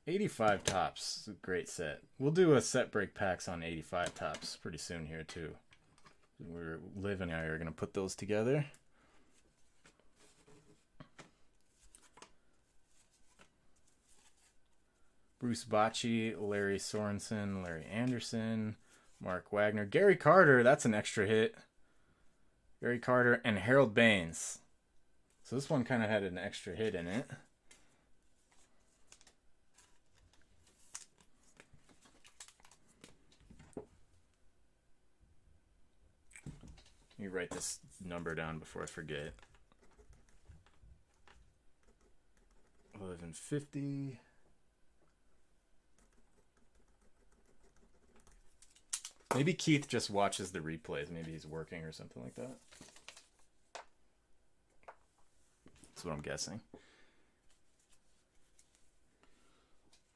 85 Topps, a great set. We'll do a set break packs on 85 Topps pretty soon here too. Liv and I are gonna put those together. Bruce Bochy, Larry Sorensen, Larry Anderson, Mark Wagner, Gary Carter, that's an extra hit. Gary Carter and Harold Baines. So this one kind of had an extra hit in it. Let me write this number down before I forget. 1150. Maybe Keith just watches the replays. Maybe he's working or something like that. That's what I'm guessing.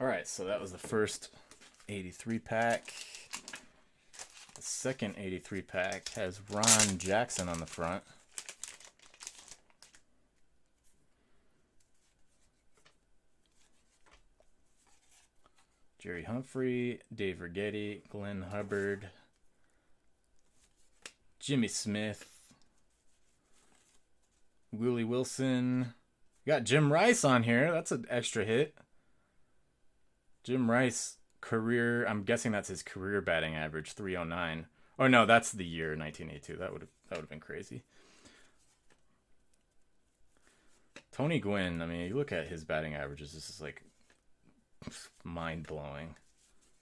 All right, so that was the first 83 pack. The second 83 pack has Ron Jackson on the front. Jerry Humphrey, Dave Rigetti, Glenn Hubbard, Jimmy Smith, Willie Wilson. We got Jim Rice on here. That's an extra hit. Jim Rice, career, I'm guessing that's his career batting average, 309. Oh no, that's the year 1982. That would have been crazy. Tony Gwynn, I mean, you look at his batting averages, this is like mind-blowing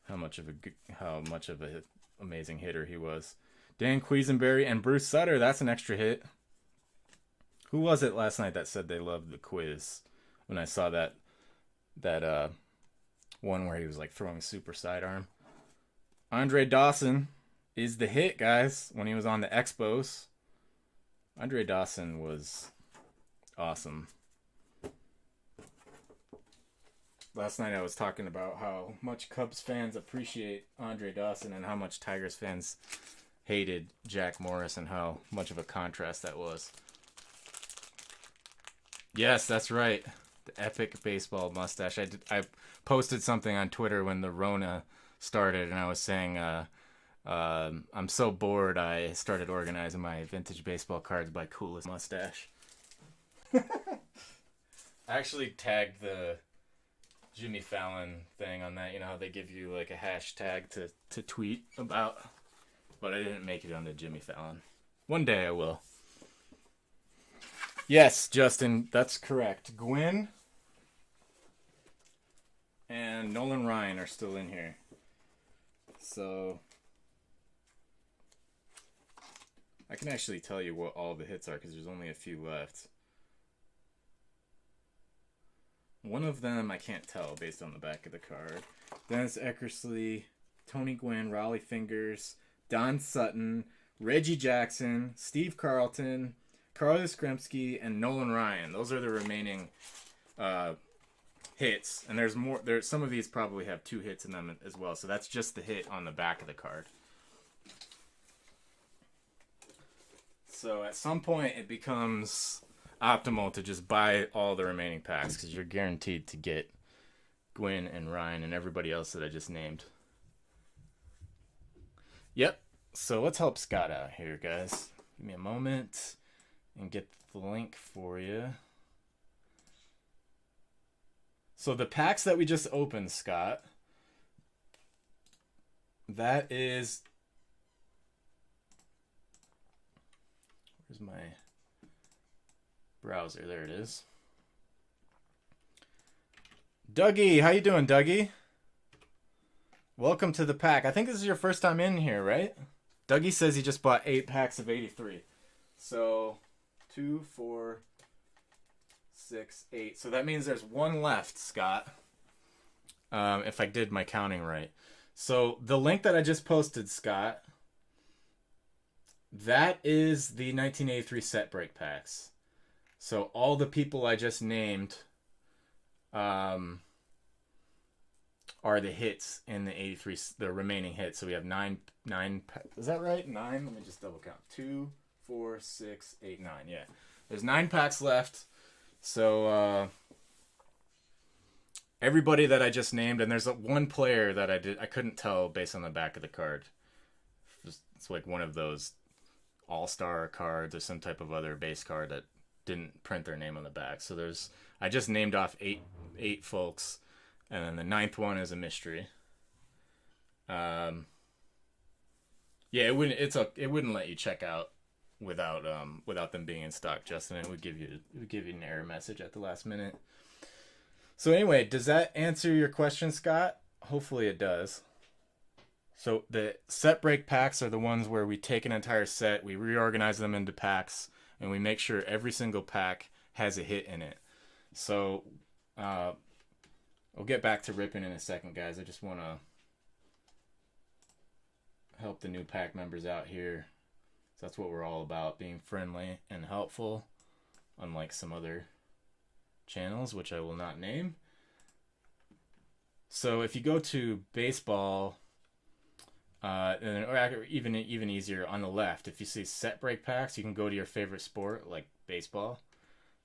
how much of a amazing hitter he was. Dan Quisenberry and Bruce Sutter, that's an extra hit. Who was it last night that said they loved the quiz when I saw that one where he was like throwing super sidearm? Andre Dawson is the hit, guys, when he was on the Expos. Andre Dawson was awesome. Last night I was talking about how much Cubs fans appreciate Andre Dawson and how much Tigers fans hated Jack Morris and how much of a contrast that was. Yes, that's right. The epic baseball mustache. I posted something on Twitter when the Rona started, and I was saying I'm so bored I started organizing my vintage baseball cards by coolest mustache. I actually tagged the Jimmy Fallon thing on that. You know how they give you like a hashtag to tweet about, but I didn't make it onto Jimmy Fallon. One day I will. Yes, Justin, that's correct. Gwynn and Nolan Ryan are still in here. So I can actually tell you what all the hits are because there's only a few left. One of them I can't tell based on the back of the card. Dennis Eckersley, Tony Gwynn, Raleigh Fingers, Don Sutton, Reggie Jackson, Steve Carlton, Carlos Kremsky, and Nolan Ryan. Those are the remaining hits. And there's more. Some of these probably have 2 hits in them as well. So that's just the hit on the back of the card. So at some point it becomes optimal to just buy all the remaining packs because you're guaranteed to get Gwynn and Ryan and everybody else that I just named. Yep. So let's help Scott out here, guys. Give me a moment and get the link for you. So the packs that we just opened, Scott, that is... Where's my browser? There it is. Dougie, how you doing, Dougie? Welcome to the pack. I think this is your first time in here, right? Dougie says he just bought 8 packs of 83. So 2, 4, 6, 8. So that means there's 1 left, Scott. If I did my counting right. So the link that I just posted, Scott, that is the 1983 set break packs. So all the people I just named are the hits in the 83, the remaining hits. So we have 9, is that right? 9? Let me just double count. 2, 4, 6, 8, 9. Yeah. There's 9 packs left. So everybody that I just named, and there's one player that I couldn't tell based on the back of the card. It's like one of those all-star cards or some type of other base card that didn't print their name on the back. So I just named off eight folks, and then the 9th one is a mystery. Yeah, it wouldn't let you check out without them being in stock, Justin. It would give you an error message at the last minute. So anyway, does that answer your question, Scott? Hopefully it does. So the set break packs are the ones where we take an entire set, we reorganize them into packs, and we make sure every single pack has a hit in it. So uh, I'll get back to ripping in a second, guys. I just want to help the new pack members out here. So that's what we're all about, being friendly and helpful, unlike some other channels, which I will not name. So if you go to baseball, or even easier on the left, if you see set break packs, you can go to your favorite sport like baseball.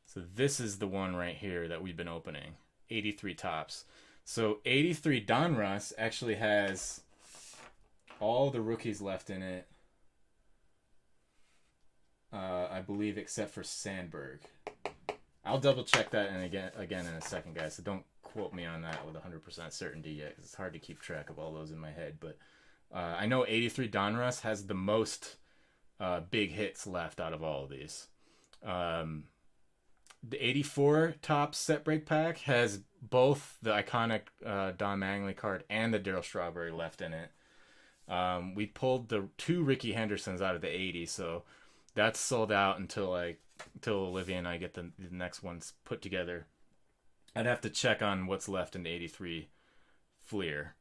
So this is the one right here that we've been opening, 83 tops. So 83 Donruss actually has all the rookies left in it, I believe, except for Sandberg. I'll double check that and again in a second, guys. So don't quote me on that with 100% certainty yet, because it's hard to keep track of all those in my head. But I know 83 Donruss has the most big hits left out of all of these. The 84 top set break pack has both the iconic Don Mattingly card and the Darryl Strawberry left in it. We pulled the 2 Ricky Hendersons out of the 80, so that's sold out until Olivia and I get the next ones put together. I'd have to check on what's left in the 83 Fleer.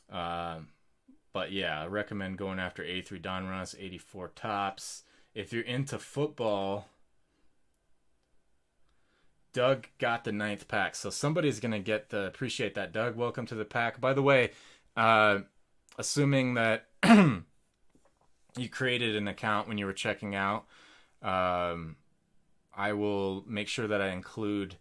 But yeah, I recommend going after 83 Donruss, 84 tops. If you're into football, Doug got the 9th pack, so somebody's gonna appreciate that. Doug, welcome to the pack. By the way, assuming that you created an account when you were checking out, I will make sure that I include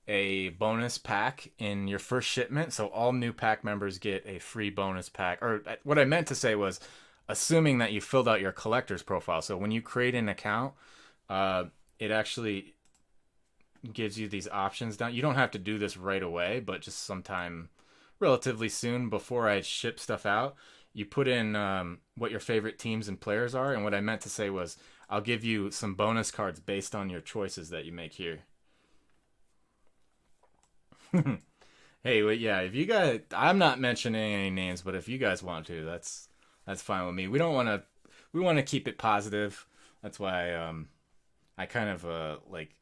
a bonus pack in your first shipment. So all new pack members get a free bonus pack. Or what I meant to say was, assuming that you filled out your collector's profile. So when you create an account, it actually gives you these options down. You don't have to do this right away, but just sometime relatively soon before I ship stuff out, you put in what your favorite teams and players are. And what I meant to say was, I'll give you some bonus cards based on your choices that you make here. Hey, well, yeah, if you guys, I'm not mentioning any names, but if you guys want to, that's fine with me. We want to keep it positive. That's why I kind of like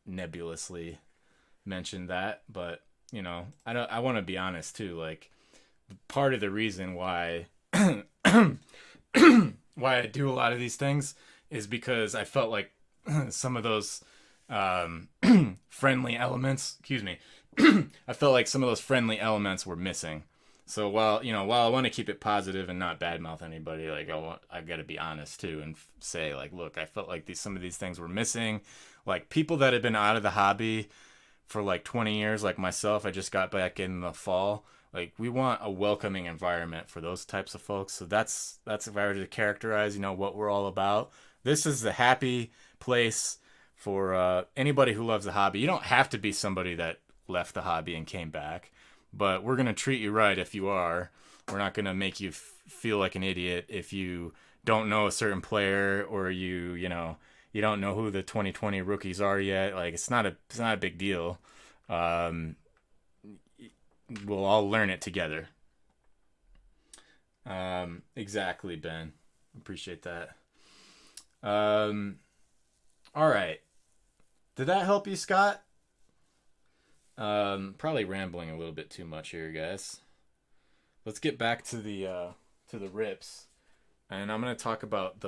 nebulously mentioned that, but I want to be honest too. Like, part of the reason why why I do a lot of these things is because I felt like some of those friendly elements, excuse me, I felt like some of those friendly elements were missing. So while I want to keep it positive and not badmouth anybody, like I've got to be honest too and say, like, look, I felt like some of these things were missing. Like, people that have been out of the hobby for like 20 years, like myself, I just got back in the fall. Like, we want a welcoming environment for those types of folks. So that's if I were to characterize, what we're all about. This is the happy place for anybody who loves the hobby. You don't have to be somebody that left the hobby and came back, but we're going to treat you right if you are. We're not going to make you feel like an idiot if you don't know a certain player, or you don't know who the 2020 rookies are yet. Like, it's not a big deal. We'll all learn it together. Exactly, Ben. Appreciate that. All right. Did that help you, Scott? Probably rambling a little bit too much here, guys. Let's get back to the rips, and I'm gonna talk about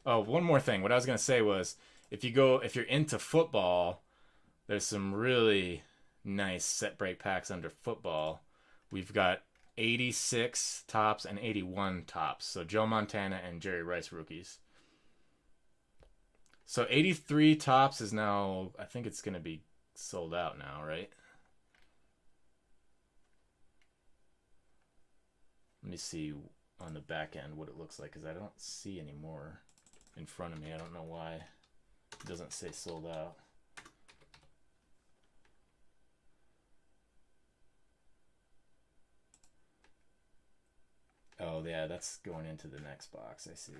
one more thing. What I was gonna say was, if you're into football, there's some really nice set break packs under football. We've got 86 tops and 81 tops. So Joe Montana and Jerry Rice rookies. So 83 tops is now, I think it's gonna be sold out now, right? Let me see on the back end what it looks like, because I don't see any more in front of me. I don't know why it doesn't say sold out. Oh, yeah, that's going into the next box. I see.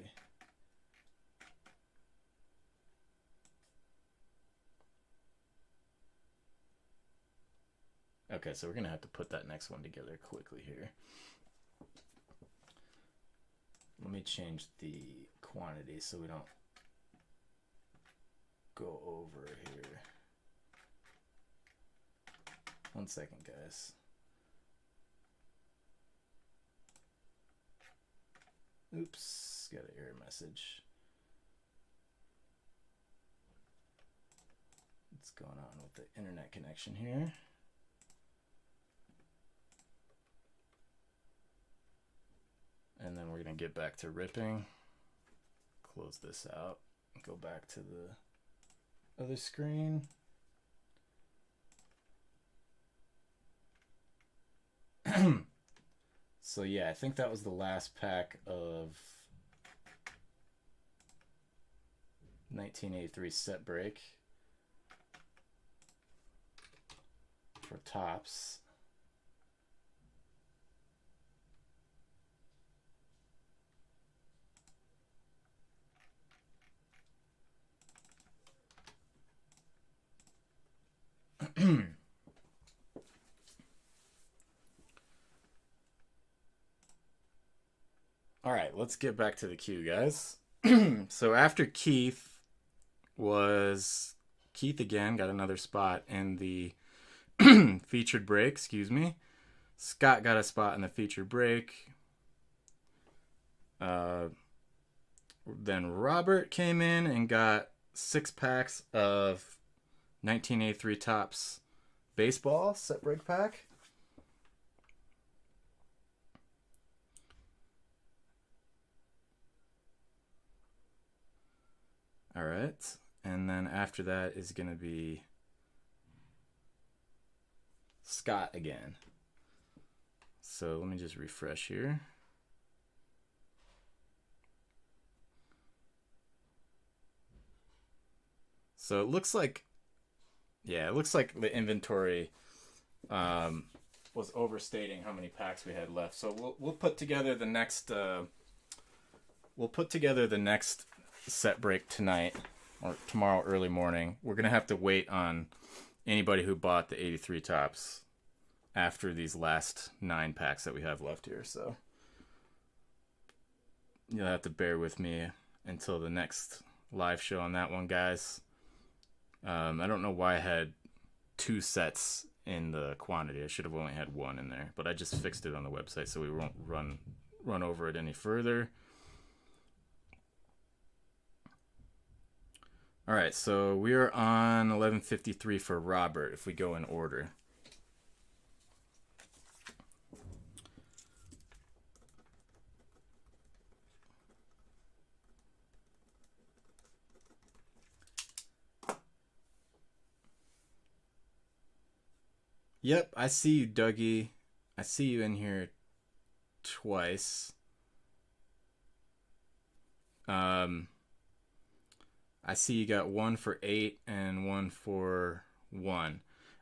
Okay, so we're going to have to put that next one together quickly here. Let me change the quantity so we don't go over here. 1 second, guys. Oops, got an error message. What's going on with the internet connection here? And then we're going to get back to ripping. Close this out. Go back to the other screen. So yeah, I think that was the last pack of 1983 set break for tops. All right, let's get back to the queue, guys. So after Keith again got another spot in the featured break, excuse me. Scott got a spot in the featured break. Then Robert came in and got 6 packs of 1983 Topps baseball set break pack. All right. And then after that is going to be Scott again. So let me just refresh here. So it looks like, yeah, it looks like the inventory was overstating how many packs we had left. So we'll put together the next set break tonight or tomorrow early morning. We're gonna have to wait on anybody who bought the 83 Topps after these last 9 packs that we have left here. So you'll have to bear with me until the next live show on that one, guys. I don't know why I had 2 sets in the quantity. I should have only had 1 in there, but I just fixed it on the website so we won't run over it any further. All right, so we are on 1153 for Robert if we go in order. Yep, I see you, Dougie. I see you in here twice. I see you got 1 for 8 and 1 for 1.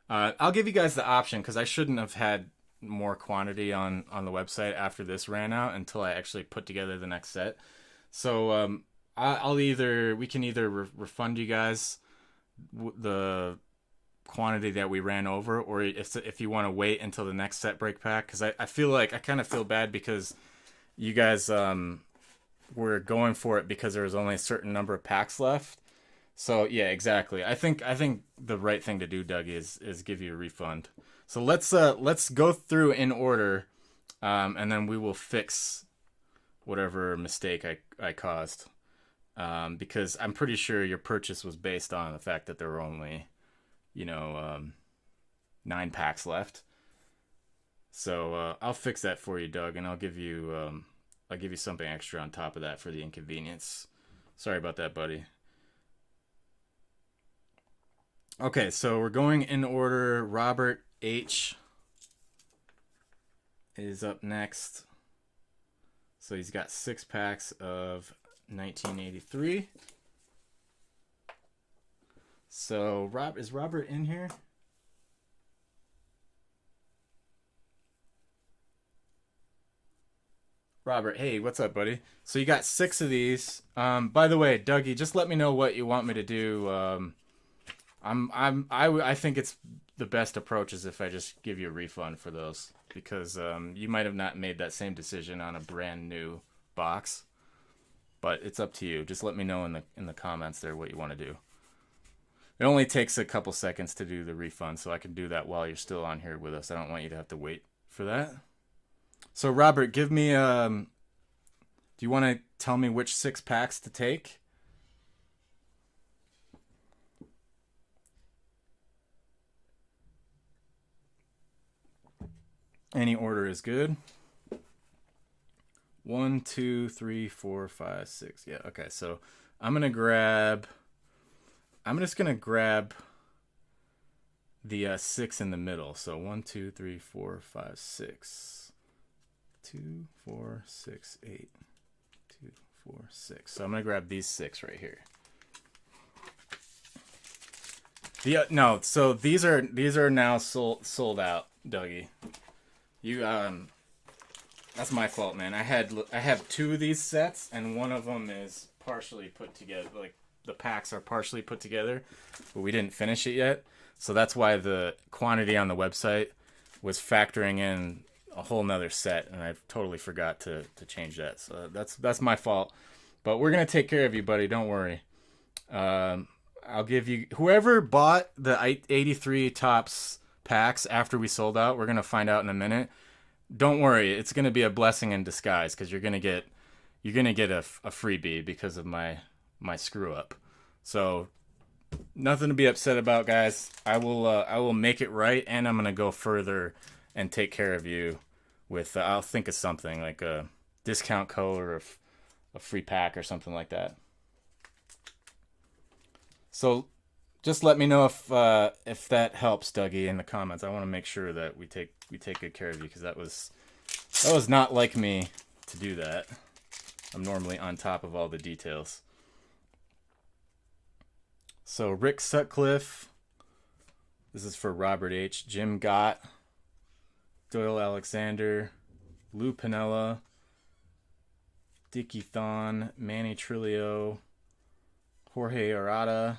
I'll give you guys the option because I shouldn't have had more quantity on the website after this ran out until I actually put together the next set. So we can either refund you guys the quantity that we ran over, or if you want to wait until the next set break pack, because I feel like I kind of feel bad because you guys were going for it because there was only a certain number of packs left. So yeah, exactly. I think the right thing to do, Dougie, is give you a refund. So let's go through in order, and then we will fix whatever mistake I caused, because I'm pretty sure your purchase was based on the fact that there were only 9 packs left. So I'll fix that for you, Doug, and I'll give you something extra on top of that for the inconvenience. Sorry about that, buddy. Okay, so we're going in order. Robert H is up next. So he's got 6 packs of 1983. So is Robert in here? Robert, hey, what's up, buddy? So you got 6 of these. By the way, Dougie, just let me know what you want me to do. I think it's the best approach is if I just give you a refund for those, because you might have not made that same decision on a brand new box. But it's up to you. Just let me know in the comments there what you want to do. It only takes a couple seconds to do the refund, so I can do that while you're still on here with us. I don't want you to have to wait for that. So Robert, give me do you want to tell me which 6 packs to take? Any order is good. 1, 2, 3, 4, 5, 6. Yeah, okay. So I'm just gonna grab the 6 in the middle. So 1, 2, 3, 4, 5, 6. 2, 4, 6, 8. 2, 4, 6. So I'm gonna grab these 6 right here. No, so these are now sold out, Dougie. You that's my fault, man. I have 2 of these sets, and one of them is partially put together. Like the packs are partially put together, but we didn't finish it yet. So that's why the quantity on the website was factoring in a whole nother set, and I totally forgot to change that. So that's my fault. But we're gonna take care of you, buddy. Don't worry. I'll give you whoever bought the 83 Topps packs after we sold out. We're gonna find out in a minute. Don't worry, it's gonna be a blessing in disguise because you're gonna get a freebie because of my screw up. So nothing to be upset about, guys. I will make it right, and I'm gonna go further and take care of you with I'll think of something like a discount code or a free pack or something like that. So just let me know if that helps, Dougie, in the comments. I want to make sure that we take good care of you because that was not like me to do that. I'm normally on top of all the details. So Rick Sutcliffe, this is for Robert H. Jim Gott, Doyle Alexander, Lou Piniella, Dickie Thon, Manny Trillo, Jorge Arata,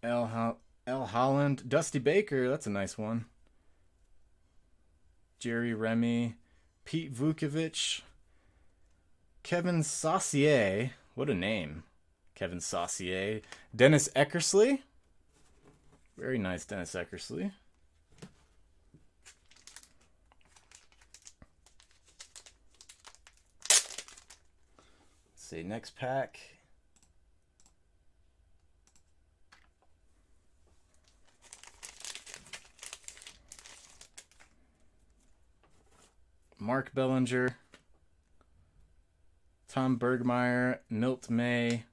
L. Holland, Dusty Baker, that's a nice one. Jerry Remy, Pete Vukovich, Kevin Saucier, what a name. Kevin Saucier, Dennis Eckersley, very nice Dennis Eckersley. Let's see, next pack. Mark Bellinger, Tom Bergmeyer, Milt May,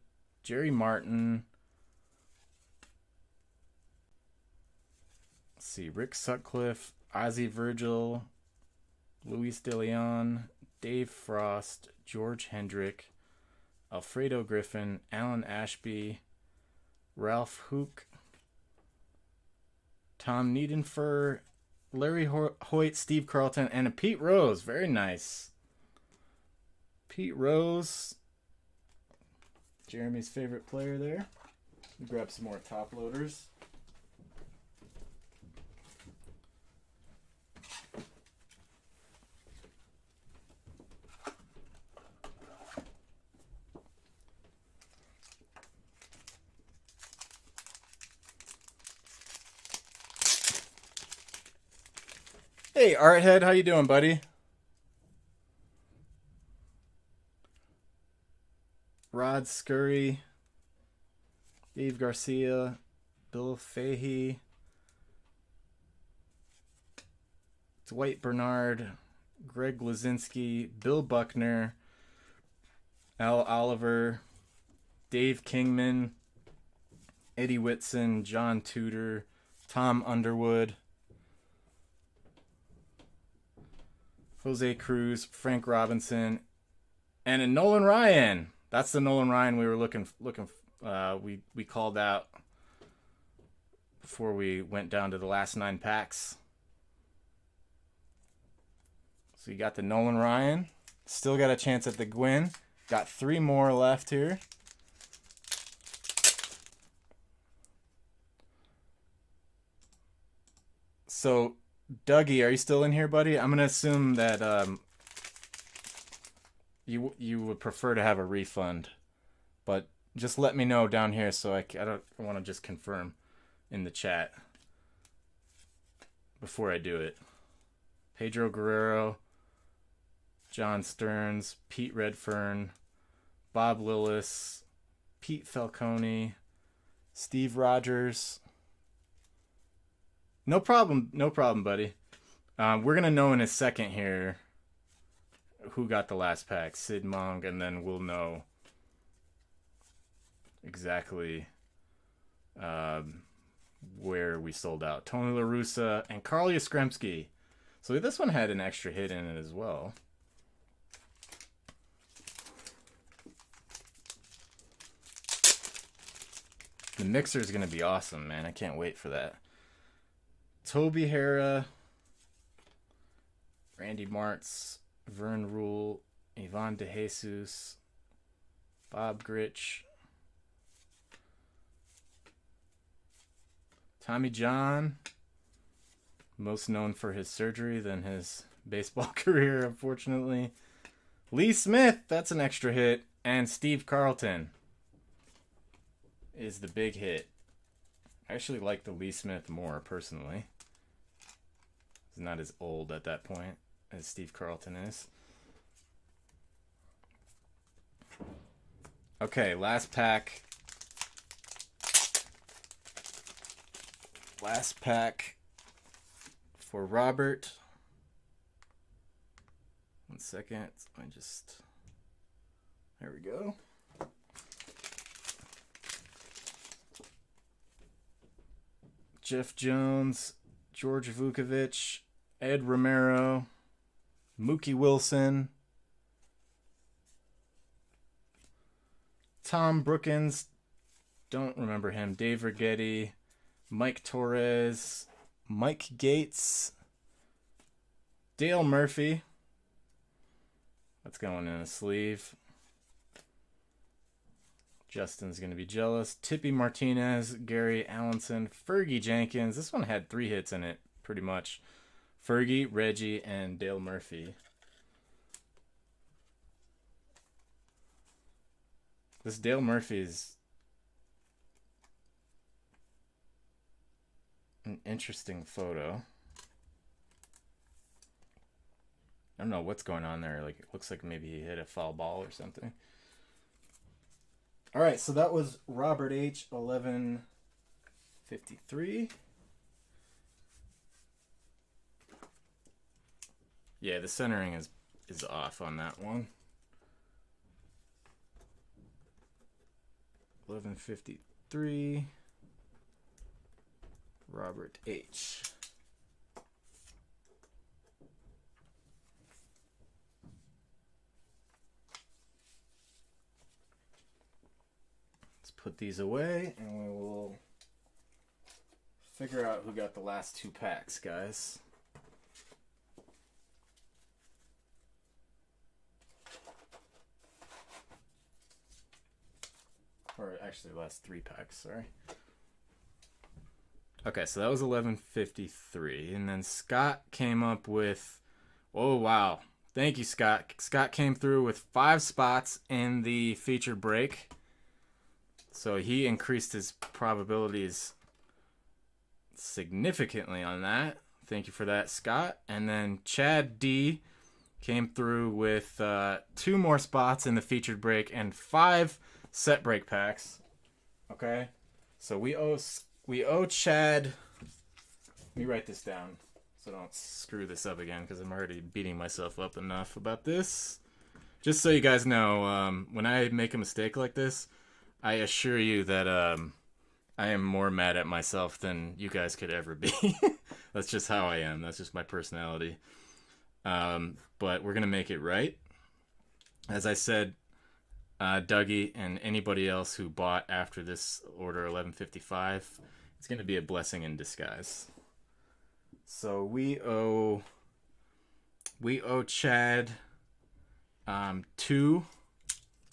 Jerry Martin. Let's see, Rick Sutcliffe, Ozzie Virgil, Luis De Leon, Dave Frost, George Hendrick, Alfredo Griffin, Alan Ashby, Ralph Hook, Tom Niedenfer, Larry Hoyt, Steve Carlton, and a Pete Rose. Very nice. Pete Rose, Jeremy's favorite player there. Grab some more top loaders. Hey, Arthead, how you doing, buddy? Rod Scurry, Dave Garcia, Bill Fahey, Dwight Bernard, Greg Lazinski, Bill Buckner, Al Oliver, Dave Kingman, Eddie Whitson, John Tudor, Tom Underwood, Jose Cruz, Frank Robinson, and a Nolan Ryan. That's the Nolan Ryan we were looking. We called out before we went down to the last 9 packs. So you got the Nolan Ryan. Still got a chance at the Gwyn. Got 3 more left here. So Dougie, are you still in here, buddy? I'm gonna assume that you would prefer to have a refund, but just let me know down here so I don't want to just confirm in the chat before I do it. Pedro Guerrero, John Stearns, Pete Redfern, Bob Lillis, Pete Falcone, Steve Rogers. No problem, buddy. We're gonna know in a second here who got the last pack, Sid Monk, and then we'll know exactly where we sold out. Tony La Russa and Carl Yastrzemski. So this one had an extra hit in it as well. The mixer is going to be awesome, man. I can't wait for that. Toby Hara, Randy Martz, Vern Rule, Ivan DeJesus, Bob Gritch, Tommy John, most known for his surgery than his baseball career, unfortunately. Lee Smith, that's an extra hit. And Steve Carlton is the big hit. I actually like the Lee Smith more, personally. He's not as old at that point as Steve Carlton is. Okay, last pack. Last pack for Robert. 1 second. There we go. Jeff Jones, George Vukovic, Ed Romero, Mookie Wilson, Tom Brookins, don't remember him, Dave Righetti, Mike Torres, Mike Gates, Dale Murphy, that's going in a sleeve. Justin's going to be jealous. Tippy Martinez, Gary Allenson, Fergie Jenkins. This one had 3 hits in it, pretty much. Fergie, Reggie, and Dale Murphy. This Dale Murphy is an interesting photo. I don't know what's going on there. Like, it looks like maybe he hit a foul ball or something. All right, so that was Robert H. 1153. Yeah, the centering is off on that one. 1153. Robert H. Put these away, and we will figure out who got the last 2 packs, guys. Or actually, the last 3 packs, sorry. Okay, so that was 1153, and then Scott came up with, oh wow, thank you, Scott. Scott came through with 5 spots in the featured break. So he increased his probabilities significantly on that. Thank you for that, Scott. And then Chad D came through with 2 more spots in the featured break and 5 set break packs. Okay, so we owe Chad. Let me write this down so I don't screw this up again, because I'm already beating myself up enough about this. Just so you guys know, when I make a mistake like this, I assure you that I am more mad at myself than you guys could ever be. That's just how I am. That's just my personality. But we're going to make it right. As I said, Dougie and anybody else who bought after this order 1155, it's going to be a blessing in disguise. So we owe Chad 2.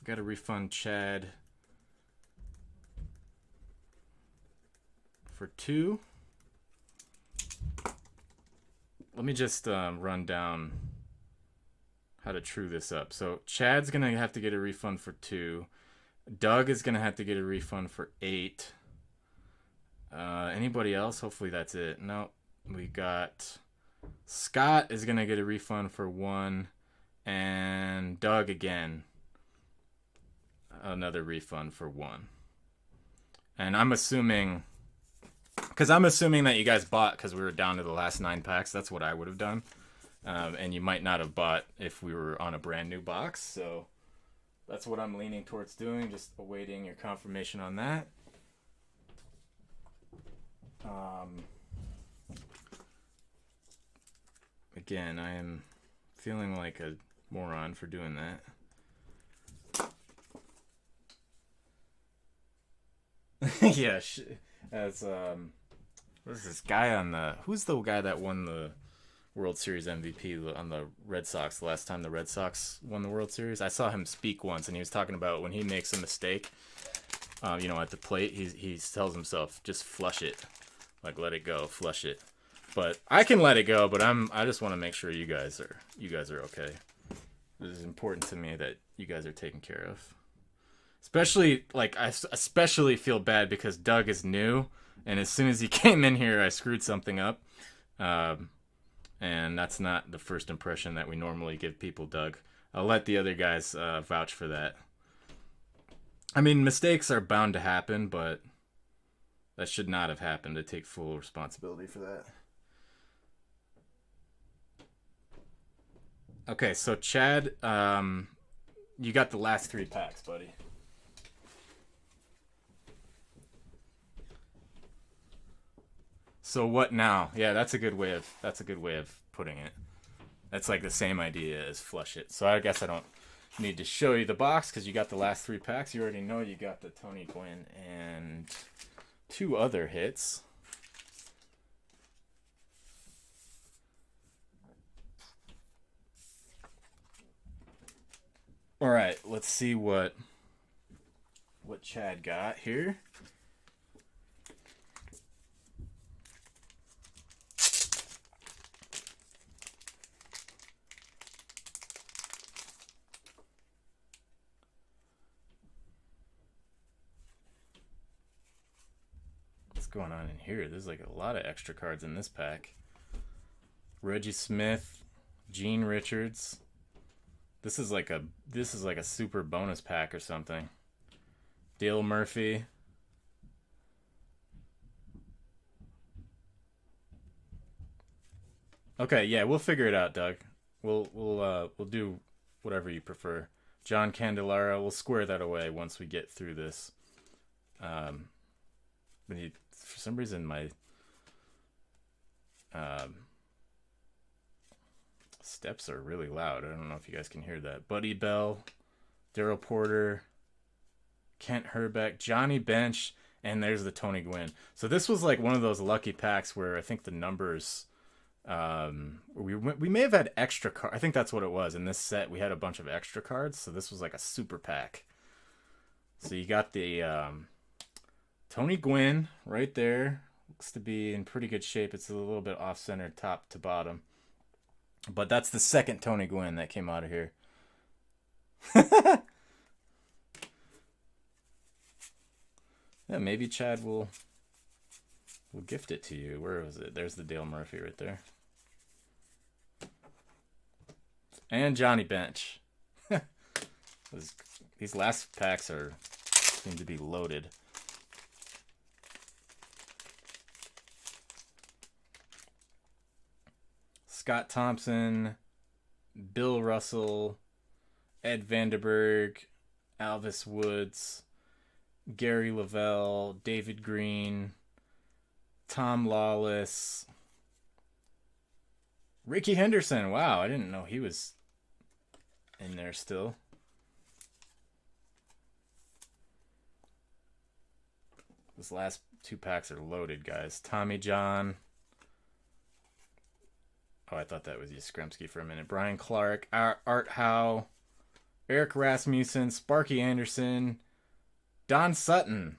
Got to refund Chad for 2. let me just run down how to true this up. So Chad's going to have to get a refund for 2. Doug is going to have to get a refund for 8. Anybody else? Hopefully that's it. No, we got Scott is going to get a refund for 1. And Doug again, another refund for 1. And I'm assuming, because that you guys bought because we were down to the last 9 packs. That's what I would have done. And you might not have bought if we were on a brand new box. So that's what I'm leaning towards doing. Just awaiting your confirmation on that. Again, I am feeling like a moron for doing that. Yeah, as what is this guy on the? Who's the guy that won the World Series MVP on the Red Sox the last time the Red Sox won the World Series? I saw him speak once, and he was talking about when he makes a mistake, at the plate, he tells himself just flush it, like let it go, flush it. But I can let it go, but I just want to make sure you guys are okay. It is important to me that you guys are taken care of. Especially, I especially feel bad because Doug is new, and as soon as he came in here, I screwed something up. And that's not the first impression that we normally give people, Doug. I'll let the other guys vouch for that. I mean, mistakes are bound to happen, but that should not have happened. To take full responsibility for that. Okay, so Chad, you got the last 3 packs, buddy. So what now? Yeah, that's a good way of putting it. That's like the same idea as flush it. So I guess I don't need to show you the box because you got the last 3 packs. You already know you got the Tony Gwynn and 2 other hits. All right, let's see what Chad got here. What's going on in here? There's like a lot of extra cards in this pack. Reggie Smith, Gene Richards. This is like a super bonus pack or something. Dale Murphy. Okay, yeah, we'll figure it out, Doug. We'll do whatever you prefer. John Candelara, we'll square that away once we get through this. But for some reason my steps are really loud. I don't know if you guys can hear that. Buddy Bell, Darryl Porter, Kent Herbeck, Johnny Bench, and there's the Tony Gwynn. So this was like one of those lucky packs where I think the numbers, we may have had extra cards. I think that's what it was. In this set, we had a bunch of extra cards. So this was like a super pack. So you got the Tony Gwynn right there. Looks to be in pretty good shape. It's a little bit off-center top to bottom. But that's the second Tony Gwynn that came out of here. Yeah, maybe Chad will gift it to you. Where was it? There's the Dale Murphy right there. And Johnny Bench. These last packs seem to be loaded. Scott Thompson, Bill Russell, Ed Vandenberg, Alvis Woods, Gary Lavelle, David Green, Tom Lawless, Ricky Henderson. Wow, I didn't know he was in there still. These last 2 packs are loaded, guys. Tommy John. Oh, I thought that was Yastrzemski for a minute. Brian Clark, Art Howe, Eric Rasmussen, Sparky Anderson, Don Sutton,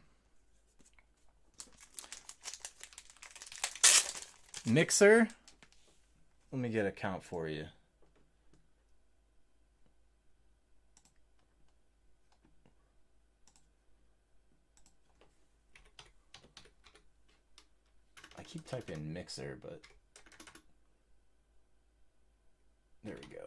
Mixer, Let me get a count for you. I keep typing mixer, but there we go.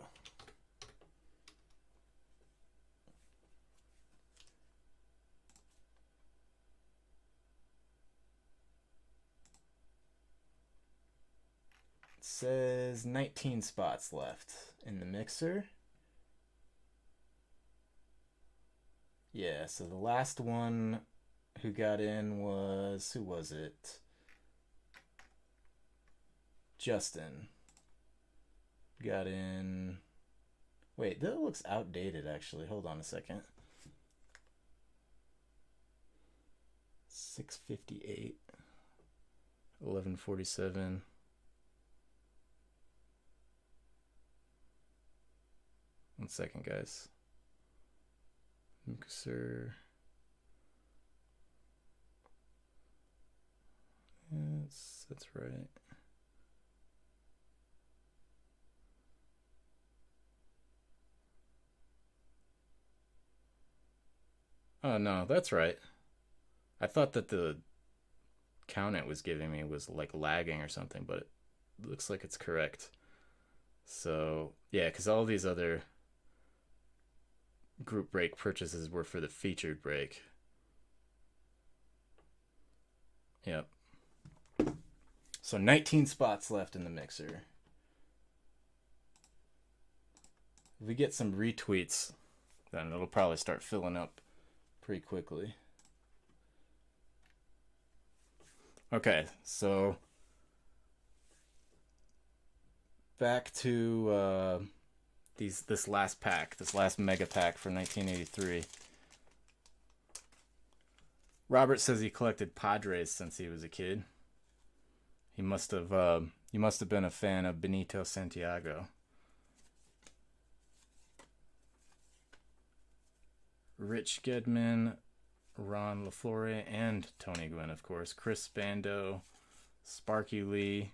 It says 19 spots left in the mixer. Yeah, so the last one who got in was, who was it? Justin got in. Wait, that looks outdated actually. Hold on a second. 658, 1147. One second, guys. Mixer. Yes, that's right. Oh no, that's right. I thought that the count it was giving me was like lagging or something, but it looks like it's correct. So yeah, because all these other group break purchases were for the featured break. Yep. So 19 spots left in the mixer. If we get some retweets, then it'll probably start filling up pretty quickly. Okay, so back to this last pack, this last mega pack for 1983. Robert says he collected Padres since he was a kid. He must have been a fan of Benito Santiago. Rich Gedman, Ron LaFleur, and Tony Gwynn, of course. Chris Bando, Sparky Lee,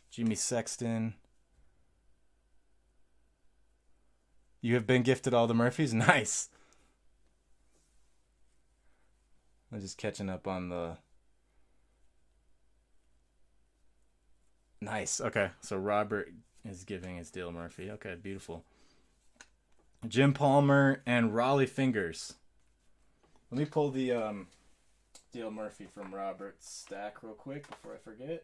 Jimmy Sexton. You have been gifted all the Murphys? Nice. I'm just catching up on the... Nice. Okay, so Robert is giving his Dale Murphy. Okay, beautiful. Jim Palmer and Raleigh Fingers. Let me pull the Dale Murphy from Robert's stack real quick before I forget.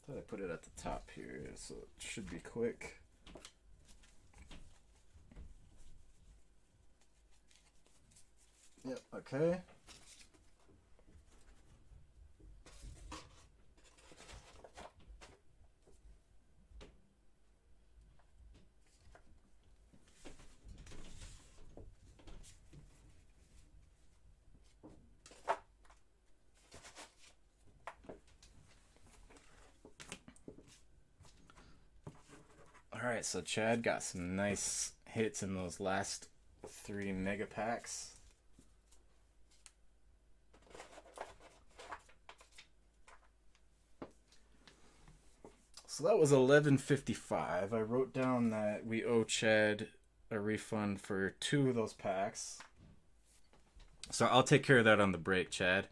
I thought I put it at the top here, so it should be quick. Yep, okay. Alright, so Chad got some nice hits in those last 3 mega packs. So that was $11.55. I wrote down that we owe Chad a refund for 2 of those packs. So I'll take care of that on the break, Chad.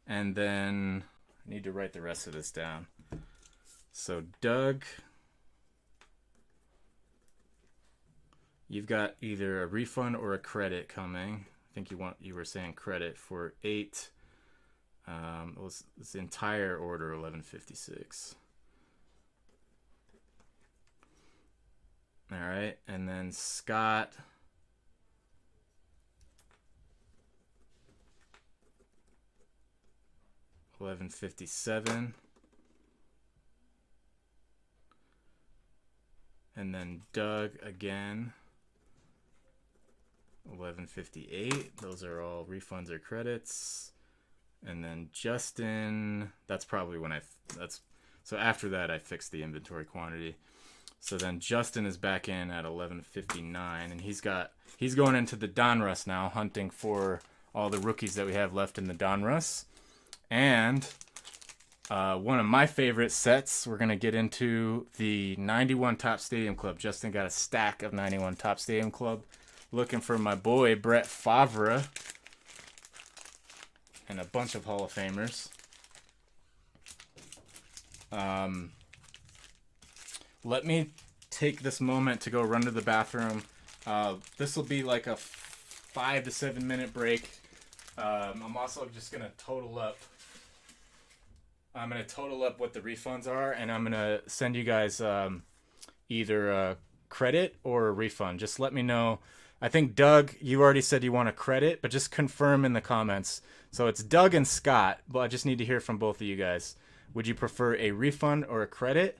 And then I need to write the rest of this down. So Doug, you've got either a refund or a credit coming. I think you were saying credit for 8. It was this entire order, $11.56. All right, and then Scott, $11.57, and then Doug again, $11.58. Those are all refunds or credits. And then Justin, that's probably when so after that I fixed the inventory quantity. So then Justin is back in at 11:59, and he's going into the Donruss now, hunting for all the rookies that we have left in the Donruss. And one of my favorite sets, we're gonna get into the 91 Top Stadium Club. Justin got a stack of 91 Top Stadium Club, looking for my boy Brett Favre and a bunch of Hall of Famers. Let me take this moment to go run to the bathroom. This will be like a 5 to 7 minute break. I'm also just gonna total up. I'm gonna total up what the refunds are, and I'm gonna send you guys either a credit or a refund. Just let me know. I think Doug, you already said you want a credit, but just confirm in the comments. So it's Doug and Scott, but I just need to hear from both of you guys. Would you prefer a refund or a credit?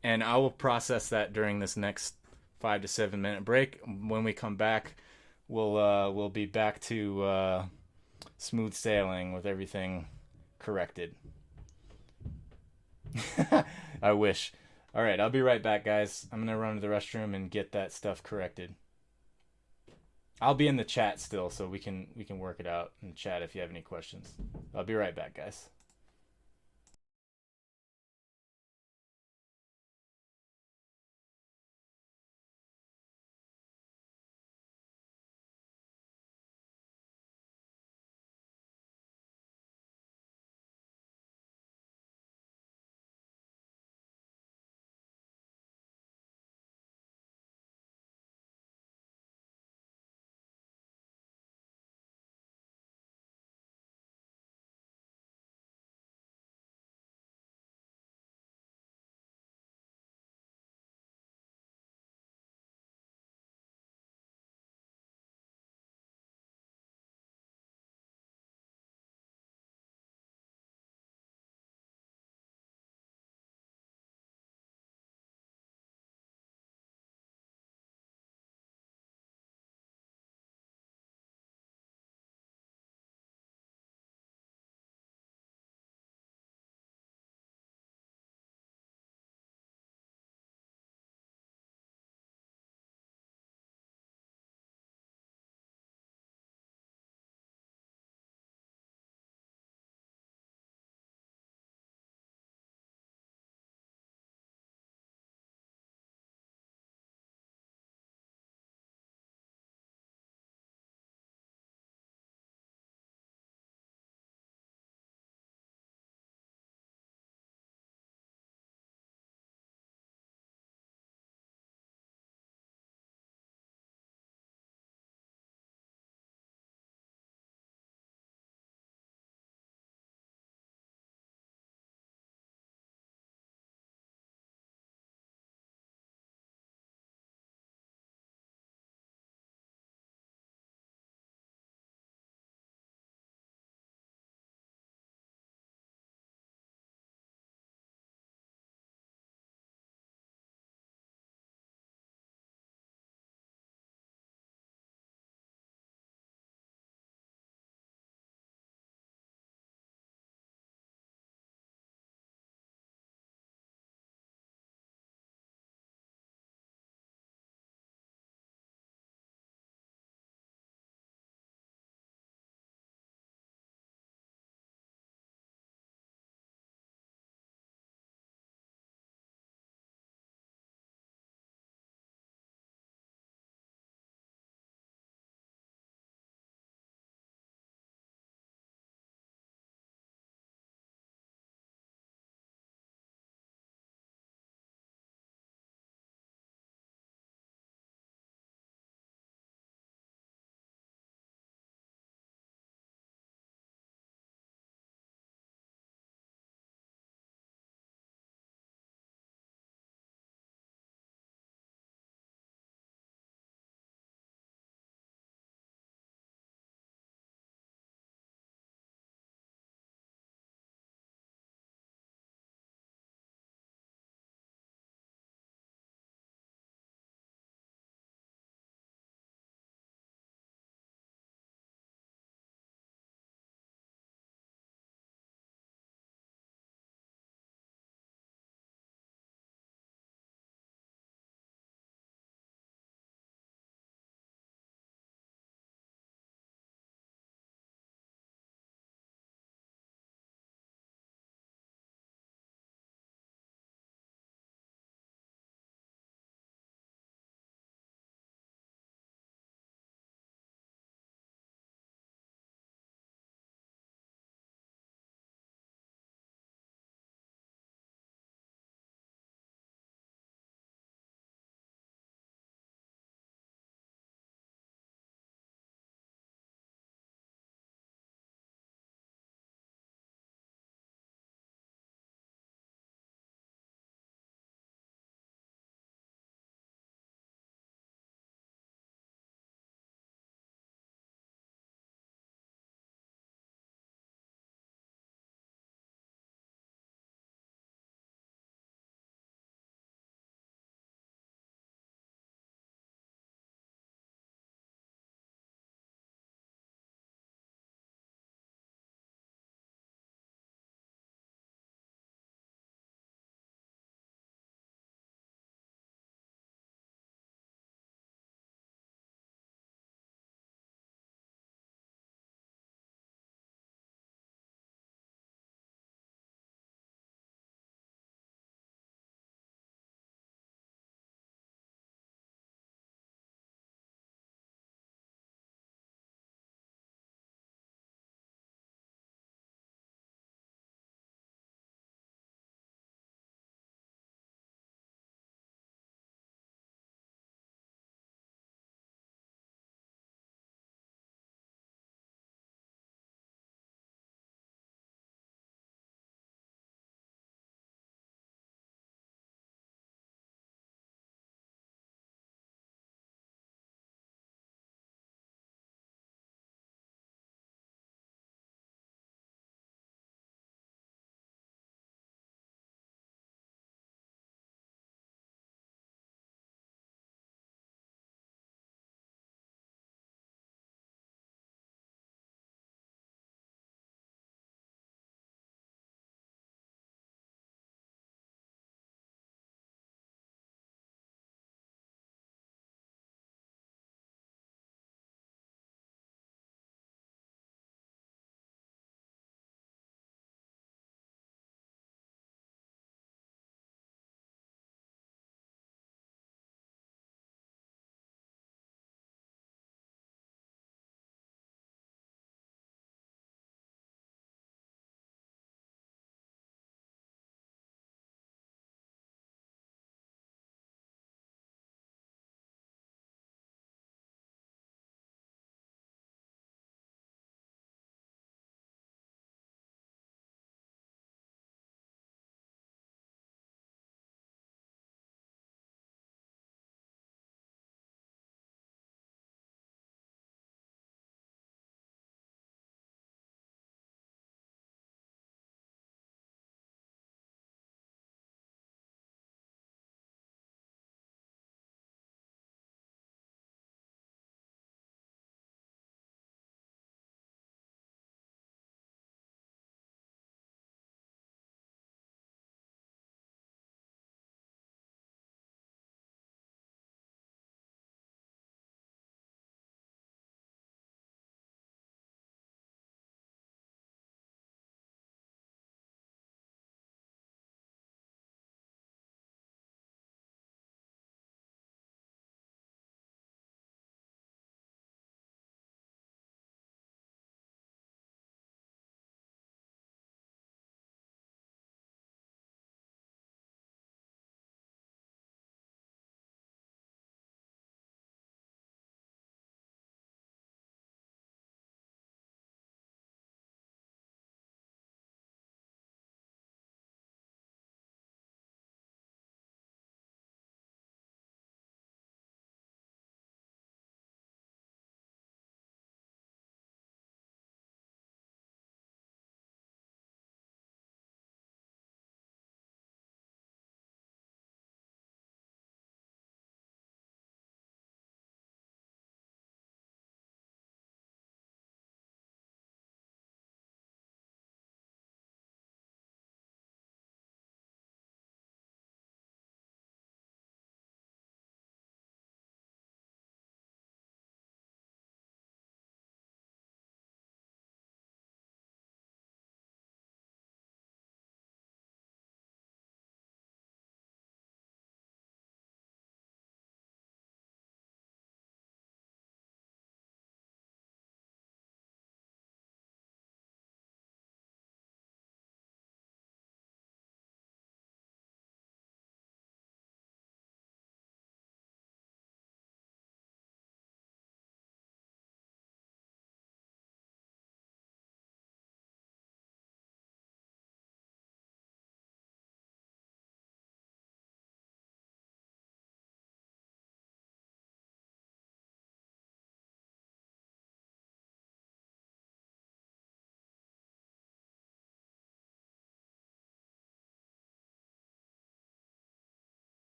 And I will process that during this next 5 to 7 minute break. When we come back, we'll be back to smooth sailing with everything corrected. I wish. All right, I'll be right back, guys. I'm gonna run to the restroom and get that stuff corrected. I'll be in the chat still, so we can work it out in chat if you have any questions. I'll be right back, guys.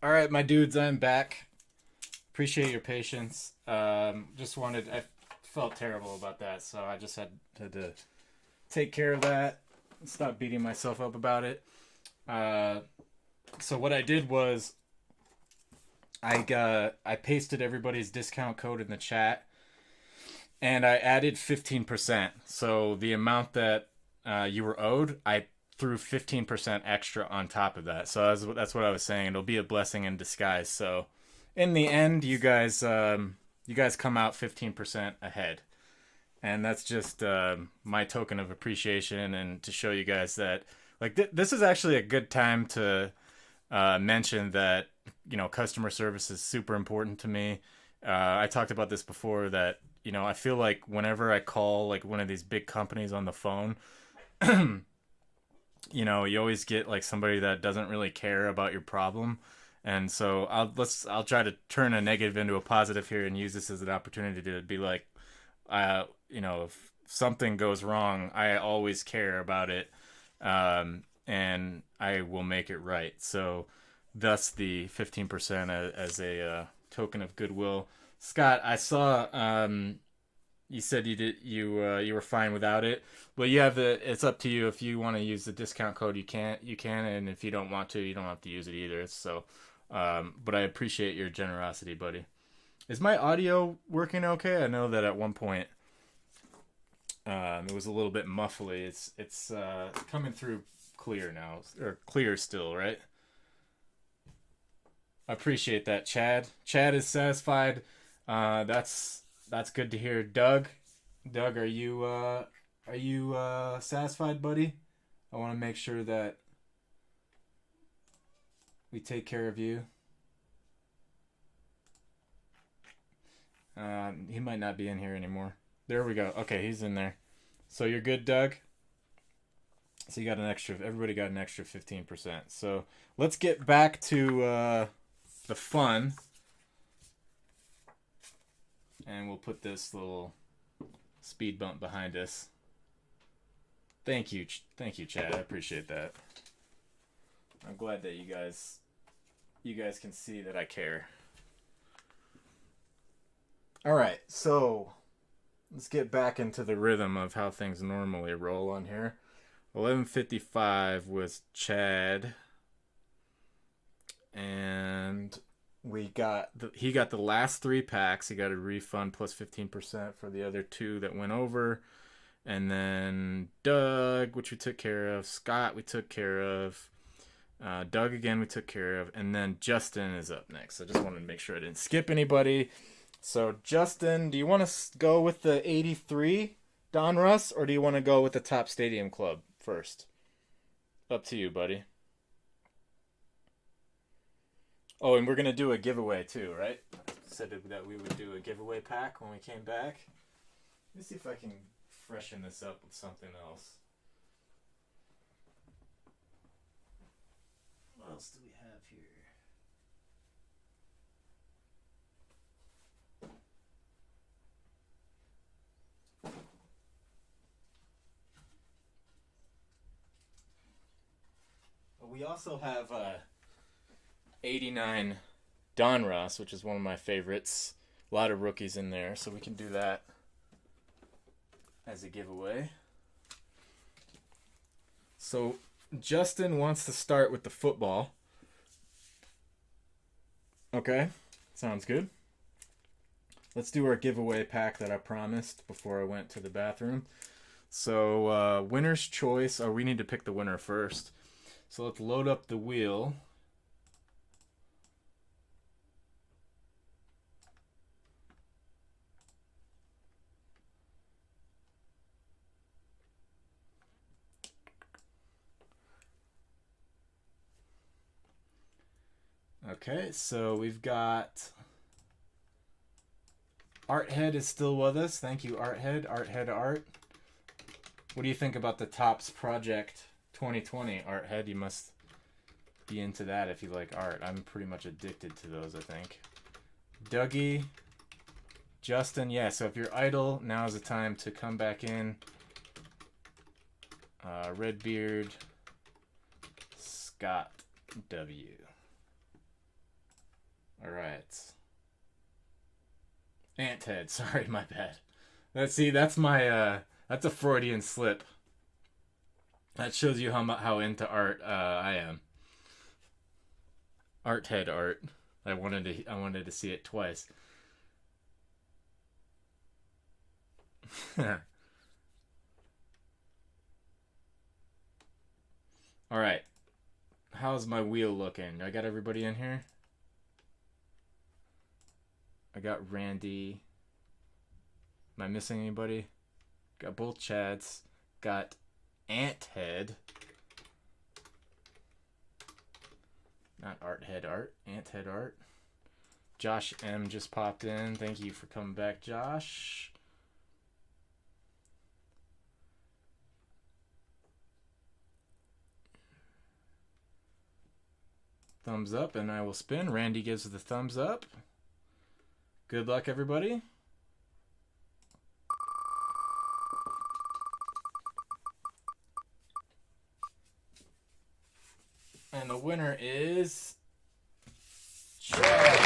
All right, my dudes, I'm back. Appreciate your patience. I felt terrible about that, so I just had to take care of that. Stop beating myself up about it. Uh, so what I did was I pasted everybody's discount code in the chat, and I added 15%. So the amount that you were owed, I threw 15% extra on top of that. So that's what I was saying. It'll be a blessing in disguise. So in the end, you guys come out 15% ahead, and that's just my token of appreciation and to show you guys that like this is actually a good time to mention that customer service is super important to me. I talked about this before that I feel like whenever I call like one of these big companies on the phone, you always get like somebody that doesn't really care about your problem. And so I'll try to turn a negative into a positive here and use this as an opportunity to be like, if something goes wrong, I always care about it, and I will make it right. So, thus the 15% as a token of goodwill. Scott, I saw you said you were fine without it. Well, it's up to you if you want to use the discount code. You can, and if you don't want to, you don't have to use it either. So, but I appreciate your generosity, buddy. Is my audio working okay? I know that at one point it was a little bit muffly. It's coming through clear now, or clear still, right? I appreciate that, Chad. Chad is satisfied. That's good to hear. Doug, are you satisfied, buddy? I want to make sure that we take care of you. He might not be in here anymore. There we go. Okay, he's in there. So you're good, Doug? So you got everybody got an extra 15%. So let's get back to the fun. And we'll put this little speed bump behind us. Thank you, Chad. I appreciate that. I'm glad that you guys can see that I care. All right, so let's get back into the rhythm of how things normally roll on here. 11:55 was Chad, and he got the last 3 packs. He got a refund plus 15% for the other 2 that went over. And then Doug, which we took care of. Scott, we took care of. Doug again, we took care of. And then Justin is up next. I just wanted to make sure I didn't skip anybody. So Justin, do you want to go with the 83 Donruss, or do you want to go with the Top Stadium Club first? Up to you, buddy. Oh, and we're going to do a giveaway too, right? Said that we would do a giveaway pack when we came back. Let me see if I can freshen this up with something else. What else do we have here? We also have 89 Donruss, which is one of my favorites. A lot of rookies in there, so we can do that as a giveaway. So Justin wants to start with the football. Okay, sounds good. Let's do our giveaway pack that I promised before I went to the bathroom. So winner's choice. Oh, we need to pick the winner first. So let's load up the wheel. Okay, so we've got Arthead is still with us. Thank you, Arthead. Arthead Art. What do you think about the Topps Project 2020, Arthead? You must be into that if you like art. I'm pretty much addicted to those, I think. Dougie. Justin, yeah, so if you're idle, now's the time to come back in. Redbeard. Scott W. All right. Ant head. Sorry, my bad. That's my that's a Freudian slip. That shows you how into art I am. Art head art. I wanted to see it twice. All right. How's my wheel looking? I got everybody in here? I got Randy. Am I missing anybody? Got both Chads. Got Ant Head. Not Art Head Art. Ant Head Art. Josh M just popped in. Thank you for coming back, Josh. Thumbs up and I will spin. Randy gives the thumbs up. Good luck, everybody. And the winner is Chad.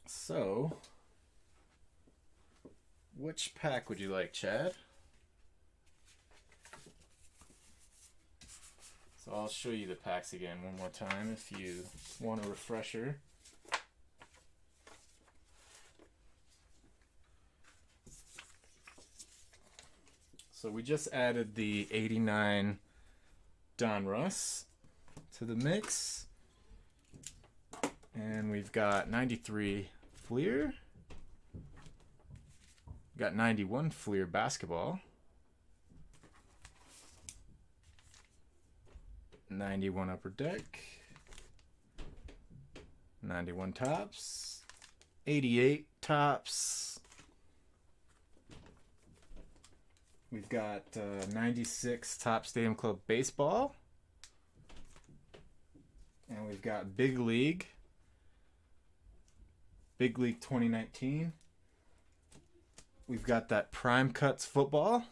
So, which pack would you like, Chad? So I'll show you the packs again one more time if you want a refresher. So we just added the 89 Donruss to the mix. And we've got 93 Fleer. We've got 91 Fleer basketball. 91 Upper Deck. 91 Tops. 88 Tops. We've got 96 Top Stadium Club Baseball. And we've got Big League. Big League 2019. We've got that Prime Cuts Football.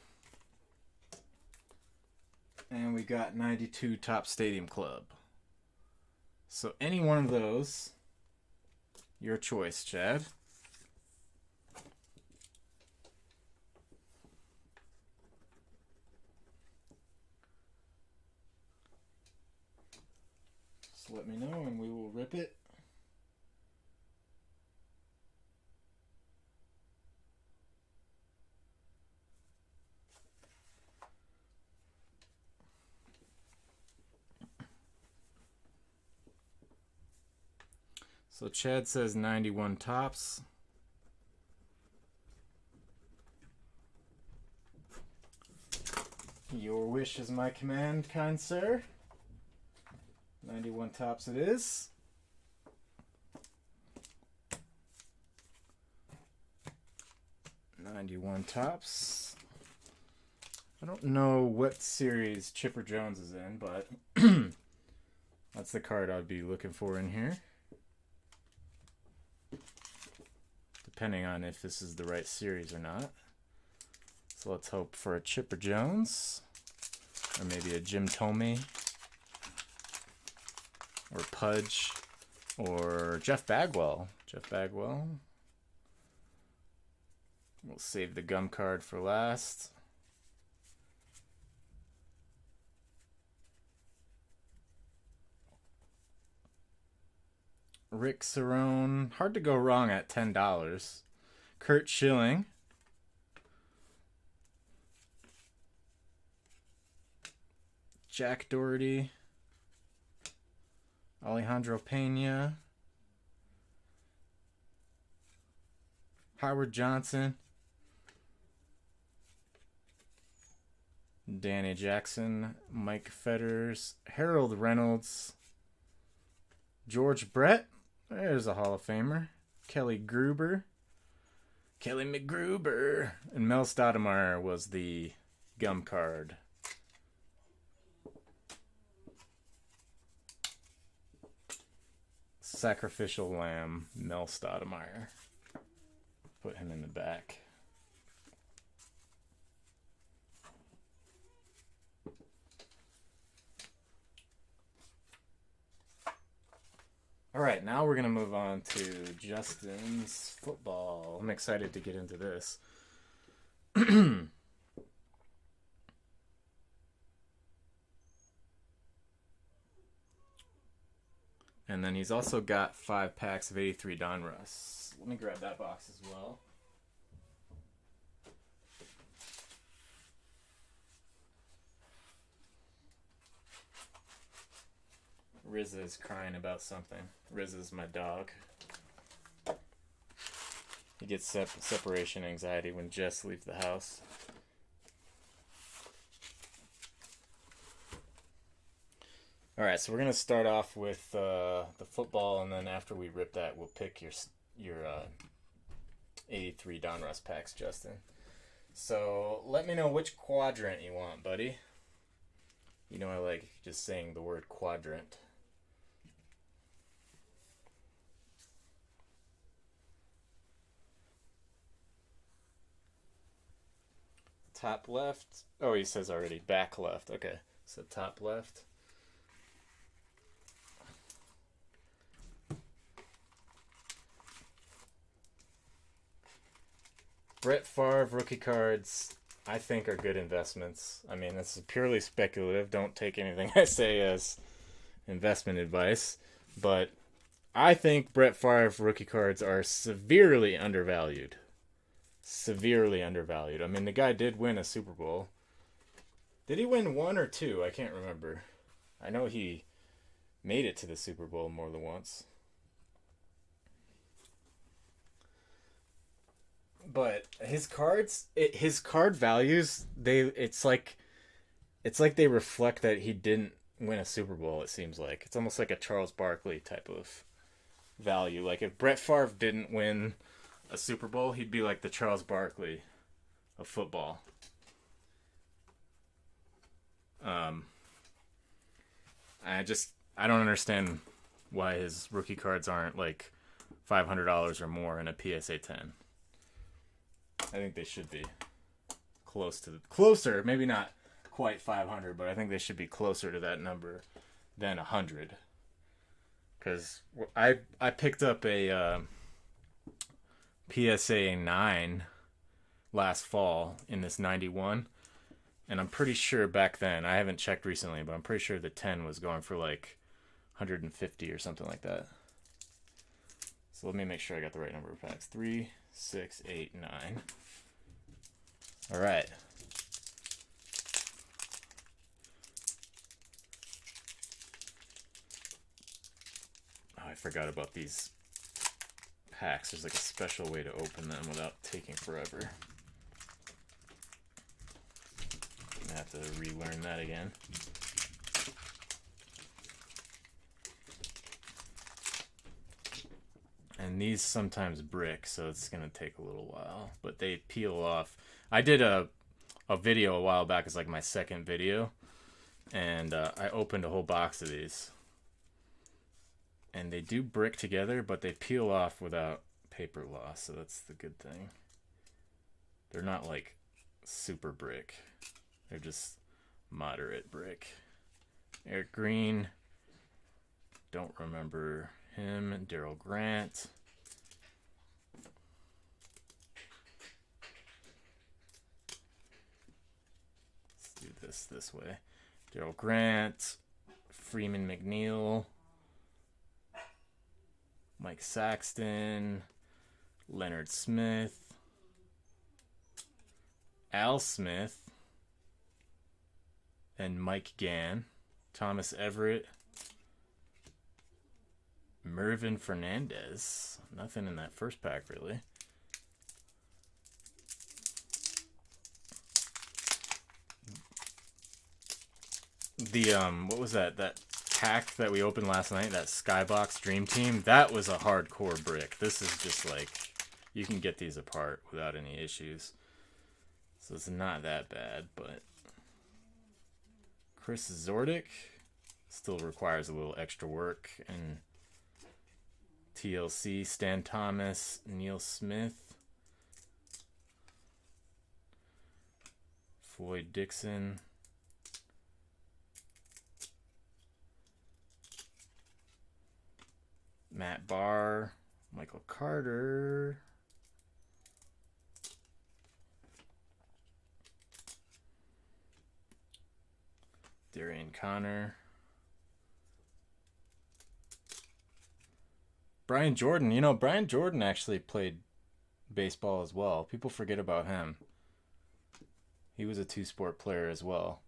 And we got 92 Top Stadium Club. So any one of those, your choice, Chad. Just let me know and we will rip it. So Chad says 91 Tops. Your wish is my command, kind sir. 91 Tops it is. .91 Tops. I don't know what series Chipper Jones is in, but that's the card I'd be looking for in here. Depending on if this is the right series or not. So let's hope for a Chipper Jones. Or maybe a Jim Tomey. Or Pudge. Or Jeff Bagwell. Jeff Bagwell. We'll save the gum card for last. Rick Cerrone. Hard to go wrong at $10. Kurt Schilling. Jack Doherty. Alejandro Pena. Howard Johnson. Danny Jackson. Mike Fetters. Harold Reynolds. George Brett. There's a Hall of Famer. Kelly Gruber. Kelly McGruber. And Mel Stoudemire was the gum card. Sacrificial Lamb, Mel Stoudemire. Put him in the back. All right, now we're going to move on to Justin's football. I'm excited to get into this. And then he's also got 5 packs of 83 Donruss. Let me grab that box as well. Rizza is crying about something. Rizza's my dog. He gets separation anxiety when Jess leaves the house. All right, so we're gonna start off with the football, and then after we rip that, we'll pick your 83 Donruss packs, Justin. So let me know which quadrant you want, buddy. You know I like just saying the word quadrant. Top left. Oh, he says already back left. Okay, so top left. Brett Favre rookie cards, I think, are good investments. I mean, this is purely speculative. Don't take anything I say as investment advice. But I think Brett Favre rookie cards are severely undervalued. Severely undervalued. I mean, the guy did win a Super Bowl. Did he win 1 or 2? I can't remember. I know he made it to the Super Bowl more than once. But his cards, his card values, it's like they reflect that he didn't win a Super Bowl. It seems like it's almost like a Charles Barkley type of value. Like if Brett Favre didn't win a Super Bowl, he'd be like the Charles Barkley of football. I don't understand why his rookie cards aren't like $500 or more in a PSA 10. I think they should be closer, maybe not quite 500, but I think they should be closer to that number than 100. Because I picked up a PSA 9 last fall in this 91, and I'm pretty sure back then, I haven't checked recently, but I'm pretty sure the 10 was going for like 150 or something like that. So let me make sure I got the right number of packs. 3, 6, 8, 9. All right. Oh, I forgot about these packs. There's like a special way to open them without taking forever. I'm gonna have to relearn that again. And these sometimes brick, so it's gonna take a little while, but they peel off. I did a video a while back. It's like my second video, and I opened a whole box of these, and they do brick together, but they peel off without paper loss, so that's the good thing. They're not like super brick, they're just moderate brick. Eric Green, don't remember him. Daryl Grant. Let's do this way. Daryl Grant, Freeman McNeil, Mike Saxton, Leonard Smith, Al Smith, and Mike Gann, Thomas Everett, Mervin Fernandez. Nothing in that first pack, really. The what was that? That pack that we opened last night, that Skybox Dream Team, that was a hardcore brick. This is just like, you can get these apart without any issues. So it's not that bad, but Chris Zordick still requires a little extra work. And TLC, Stan Thomas, Neil Smith, Floyd Dixon, Matt Barr, Michael Carter. Darian Connor. Brian Jordan. You know, Brian Jordan actually played baseball as well. People forget about him. He was a two-sport player as well.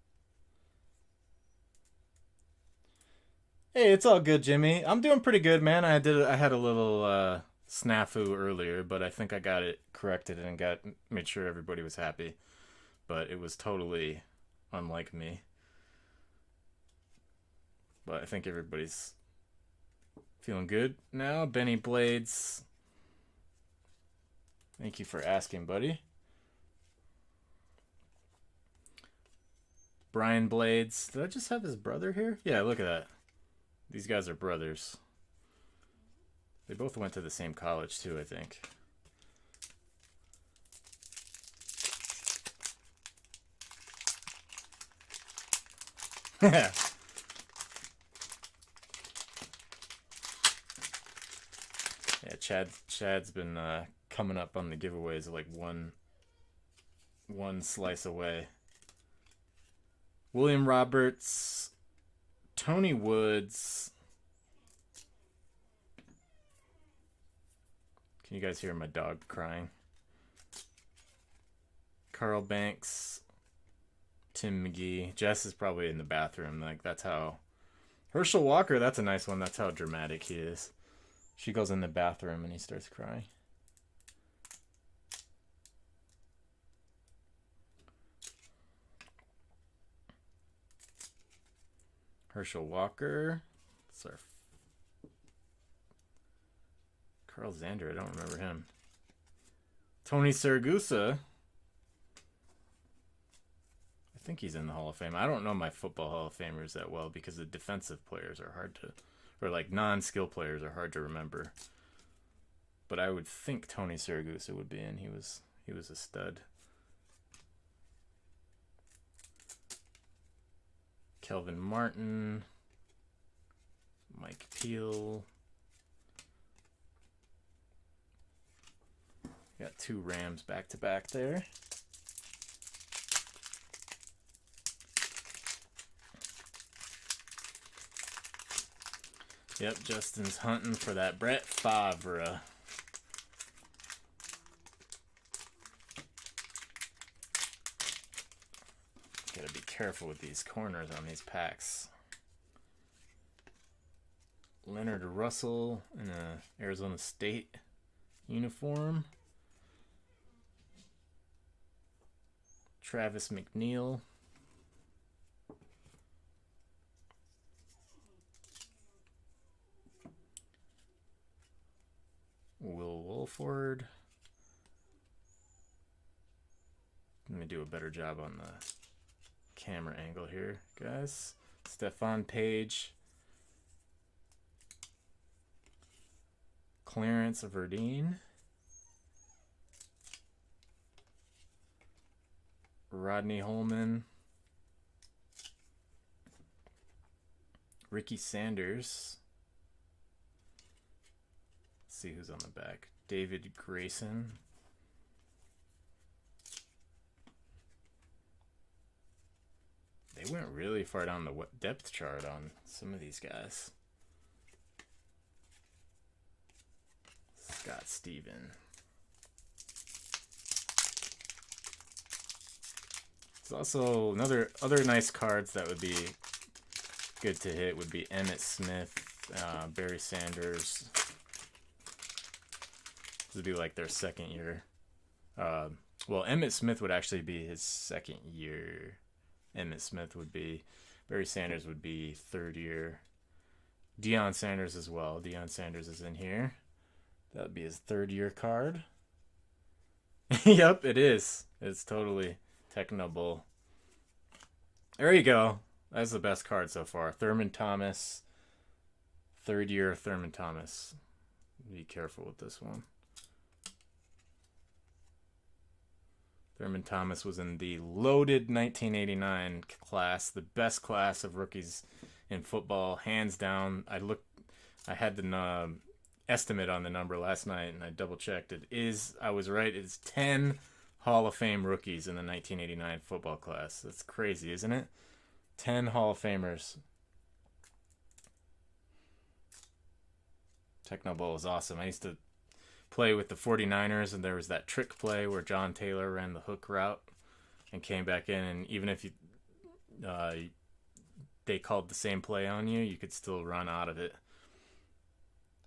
Hey, it's all good, Jimmy. I'm doing pretty good, man. I had a little snafu earlier, but I think I got it corrected and made sure everybody was happy. But it was totally unlike me. But I think everybody's feeling good now. Benny Blades. Thank you for asking, buddy. Brian Blades. Did I just have his brother here? Yeah, look at that. These guys are brothers. They both went to the same college, too, I think. Yeah. Yeah, Chad's been coming up on the giveaways like one slice away. William Roberts, Tony Woods. Can you guys hear my dog crying? Carl Banks, Tim McGee. Jess is probably in the bathroom. Like, that's how. Herschel Walker, that's a nice one. That's how dramatic he is. She goes in the bathroom and he starts crying. Herschel Walker. That's Carl Zander, I don't remember him. Tony Siragusa. I think he's in the Hall of Fame. I don't know my football Hall of Famers that well because the defensive players are hard to, or like non-skill players are hard to remember. But I would think Tony Siragusa would be in. He was a stud. Kelvin Martin. Mike Peel. Got two Rams back to back there. Yep, Justin's hunting for that Brett Favre. Gotta be careful with these corners on these packs. Leonard Russell in a Arizona State uniform. Travis McNeil. Will Wolford. Let me do a better job on the camera angle here, guys. Stephon Page. Clarence Verdine. Rodney Holman. Ricky Sanders. Let's see who's on the back. David Grayson. They went really far down the depth chart on some of these guys. Scott Steven. There's also other nice cards that would be good to hit would be Emmitt Smith, Barry Sanders. This would be like their second year. Well, Emmitt Smith would actually be his second year. Emmitt Smith would be. Barry Sanders would be third year. Deion Sanders as well. Deion Sanders is in here. That would be his third year card. Yep, it is. It's totally Technobull. There you go. That's the best card so far. Thurman Thomas. Third year Thurman Thomas. Be careful with this one. Thurman Thomas was in the loaded 1989 class, the best class of rookies in football, hands down. I had the estimate on the number last night, and I double checked. I was right. It's 10 Hall of Fame rookies in the 1989 football class. That's crazy, isn't it? 10 Hall of Famers. Techno Bowl is awesome. I used to play with the 49ers, and there was that trick play where John Taylor ran the hook route and came back in, and even if they called the same play on you, you could still run out of it.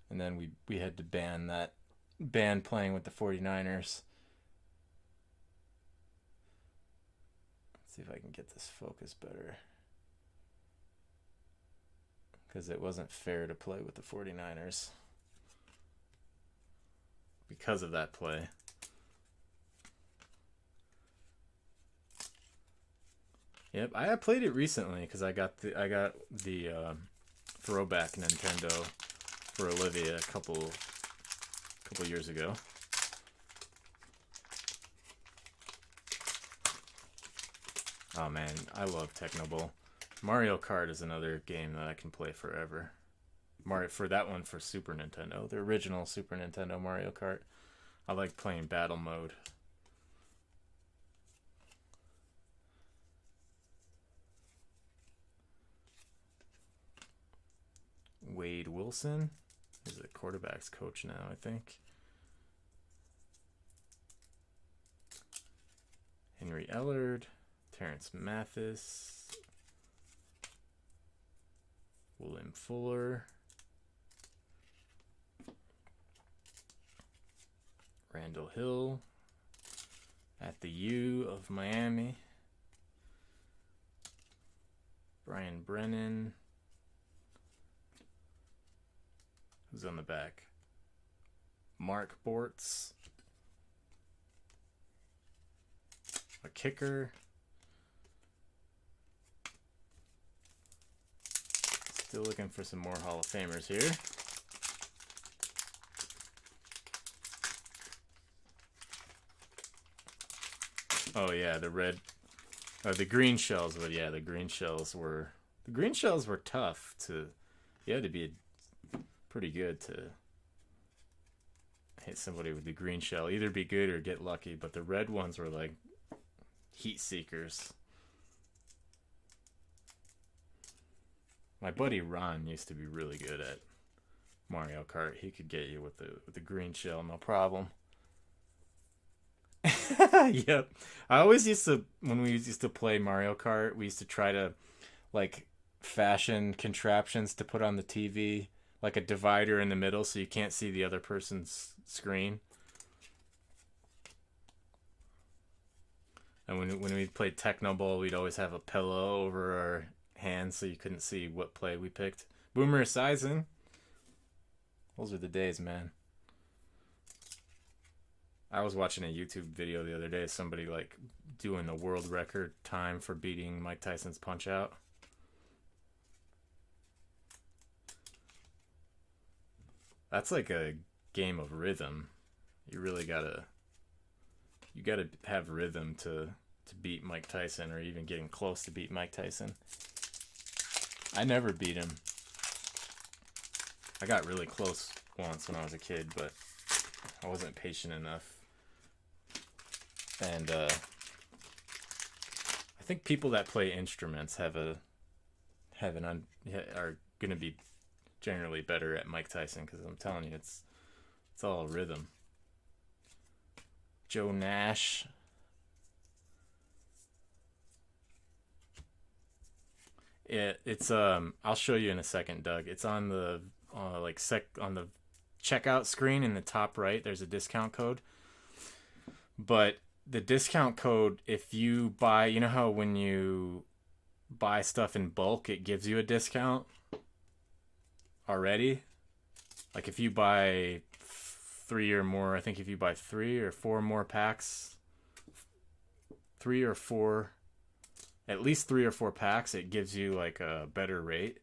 And then we had to ban playing with the 49ers. Let's see if I can get this focus better, because it wasn't fair to play with the 49ers because of that play. Yep, I played it recently because I got the throwback Nintendo for Olivia a couple years ago. Oh man, I love Techno Bowl. Mario Kart is another game that I can play forever. For Super Nintendo, the original Super Nintendo Mario Kart. I like playing battle mode. Wade Wilson is the quarterback's coach now, I think. Henry Ellard, Terrence Mathis, William Fuller, Randall Hill at the U of Miami, Brian Brennan. Who's on the back? Mark Bortz. A kicker. Still looking for some more Hall of Famers here. Oh yeah, the green shells. But yeah, the green shells were tough to. You had to be pretty good to hit somebody with the green shell. Either be good or get lucky. But the red ones were like heat seekers. My buddy Ron used to be really good at Mario Kart. He could get you with the green shell, no problem. Yep. I always when we used to play Mario Kart, we used to try to like fashion contraptions to put on the TV, like a divider in the middle so you can't see the other person's screen. And when we played Techno Bowl, we'd always have a pillow over our hands so you couldn't see what play we picked. Boomer Esiason. Those are the days, man. I was watching a YouTube video the other day of somebody like doing the world record time for beating Mike Tyson's Punch Out. That's like a game of rhythm. You really gotta have rhythm to beat Mike Tyson, or even getting close to beat Mike Tyson. I never beat him. I got really close once when I was a kid, but I wasn't patient enough. And I think people that play instruments are gonna be generally better at Mike Tyson, because I'm telling you, it's all rhythm. Joe Nash. It's I'll show you in a second, Doug. It's on the on the checkout screen in the top right. There's a discount code. But the discount code, if you buy, you know how when you buy stuff in bulk, it gives you a discount already? Like if you buy 3 or more, I think if you buy 3 or 4 more packs, 3 or 4, at least 3 or 4 packs, it gives you like a better rate.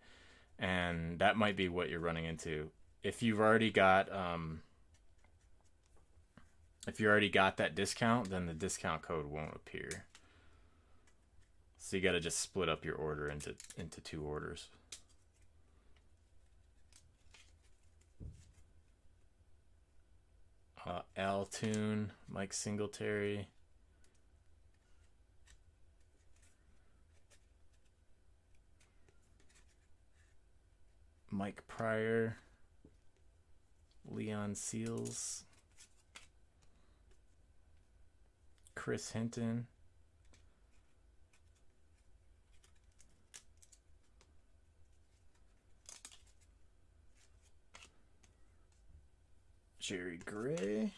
And that might be what you're running into. If you've already got that discount, then the discount code won't appear. So you got to just split up your order into 2 orders. Al Toon, Mike Singletary. Mike Pryor. Leon Seals. Chris Hinton. Jerry Gray.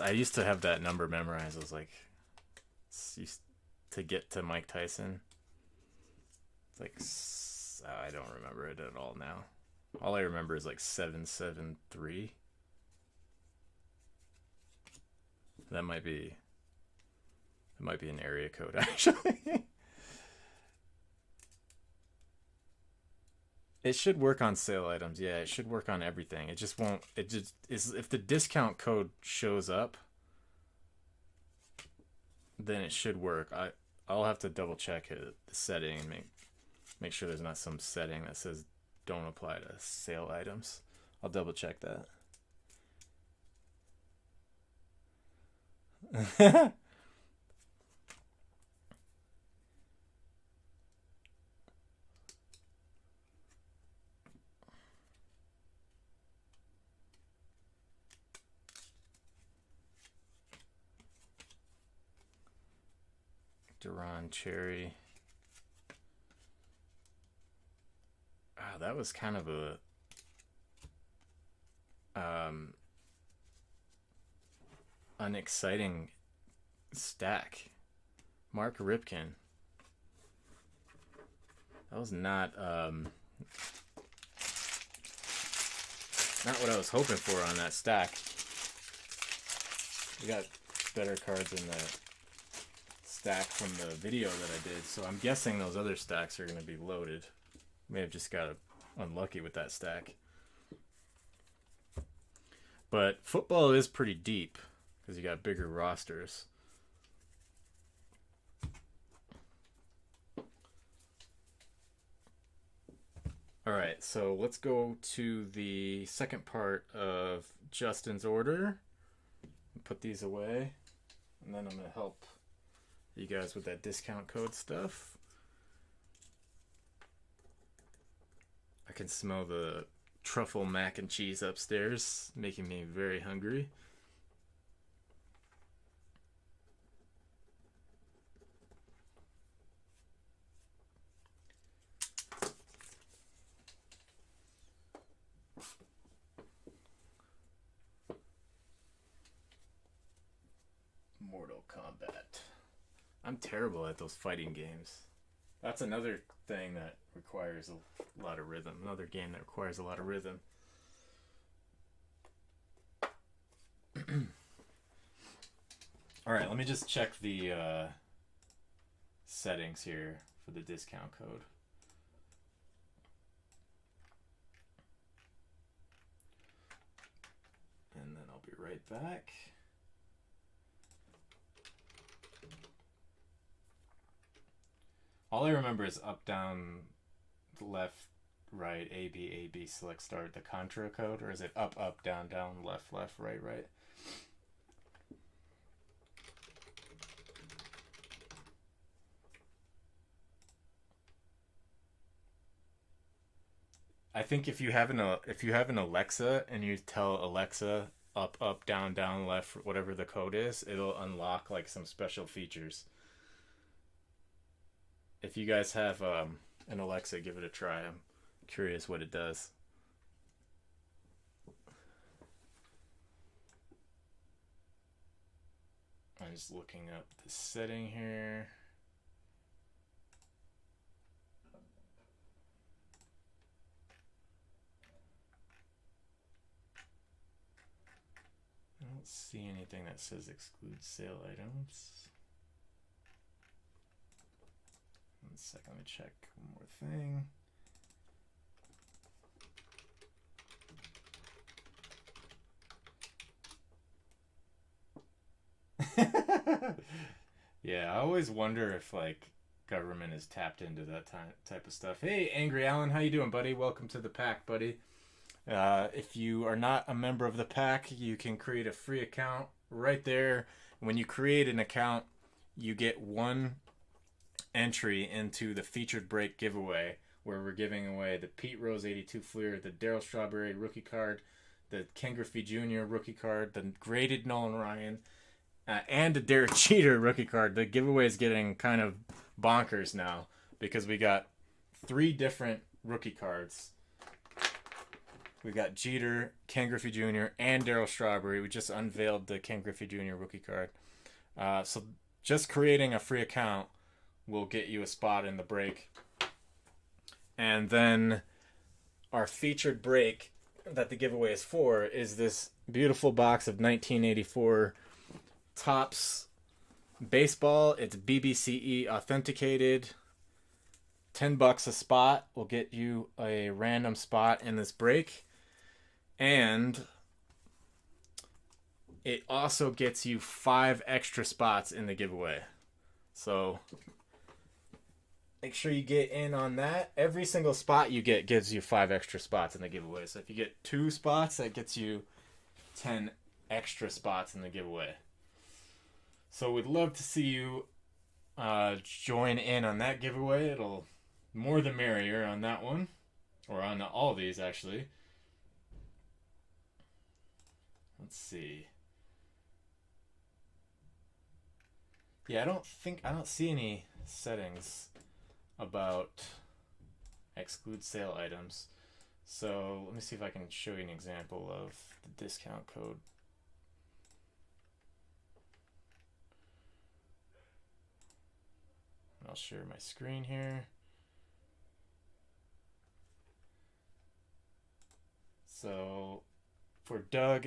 I used to have that number memorized. I was like, used to get to Mike Tyson. It's like, I don't remember it at all now. All I remember is like 773. That might be an area code, actually. It should work on sale items. Yeah, it should work on everything. It just won't. It just is. If the discount code shows up, then it should work. I'll have to double check the setting and make sure there's not some setting that says don't apply to sale items. I'll double check that. Duran Cherry. Wow, that was kind of a unexciting stack. Mark Ripken. That was not what I was hoping for on that stack. We got better cards in the stack from the video that I did, so I'm guessing those other stacks are going to be loaded. May have just got unlucky with that stack. But football is pretty deep because you got bigger rosters. All right, so let's go to the second part of Justin's order. Put these away, and then I'm going to help you guys with that discount code stuff. I can smell the truffle mac and cheese upstairs, making me very hungry. Mortal Kombat. I'm terrible at those fighting games. That's another thing that requires a lot of rhythm. Another game that requires a lot of rhythm. Alright, let me just check the settings here for the discount code. And then I'll be right back. All I remember is up, down, left, right, A, B, select, start, the contra code, or is it up, down, left, right, right? I think if you have an Alexa and you tell Alexa up, down, left, whatever the code is, it'll unlock like some special features. If you guys have an Alexa, give it a try. I'm curious what it does. I'm just looking up the setting here. I don't see anything that says exclude sale items. One second, let me check one more thing. Yeah, I always wonder if like government is tapped into that type of stuff. Hey, Angry Alan, how you doing, buddy? Welcome to the pack, buddy. If you are not a member of the pack, you can create a free account right there. When you create an account, you get one entry into the featured break giveaway, where we're giving away the Pete Rose 82 Fleer, the Darryl Strawberry rookie card, the Ken Griffey Jr. rookie card, the graded Nolan Ryan, and a Derek Jeter rookie card. The giveaway is getting kind of bonkers now because we got 3 different rookie cards. We got Jeter, Ken Griffey Jr., and Darryl Strawberry. We just unveiled the Ken Griffey Jr. rookie card. So just creating a free account will get you a spot in the break. And then our featured break that the giveaway is for is this beautiful box of 1984 Topps baseball. It's BBCE authenticated. $10 a spot will get you a random spot in this break. And it also gets you 5 extra spots in the giveaway. So make sure you get in on that. Every single spot you get gives you 5 extra spots in the giveaway. So if you get 2 spots, that gets you 10 extra spots in the giveaway. So we'd love to see you join in on that giveaway. It'll more the merrier on that one, or on all these actually. Let's see. Yeah, I don't see any settings about exclude sale items. So let me see if I can show you an example of the discount code. I'll share my screen here. So for Doug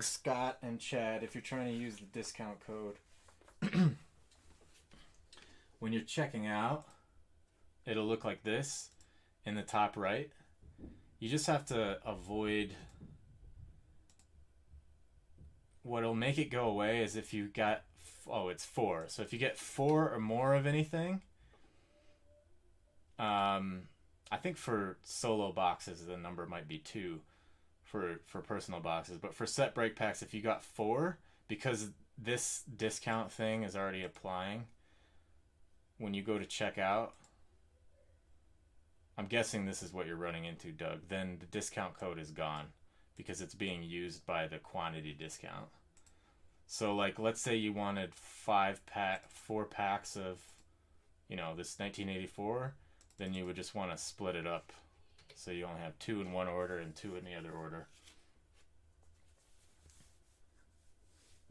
Scott, and Chad, if you're trying to use the discount code, when you're checking out, it'll look like this in the top right. You just have to avoid, what'll make it go away is if you got, it's 4. So if you get 4 or more of anything, I think for solo boxes the number might be 2 for personal boxes, but for set break packs, if you got 4, because this discount thing is already applying when you go to check out, I'm guessing this is what you're running into, Doug, then the discount code is gone because it's being used by the quantity discount. So like, let's say you wanted 4 packs of, this 1984, then you would just want to split it up. So you only have 2 in one order and 2 in the other order.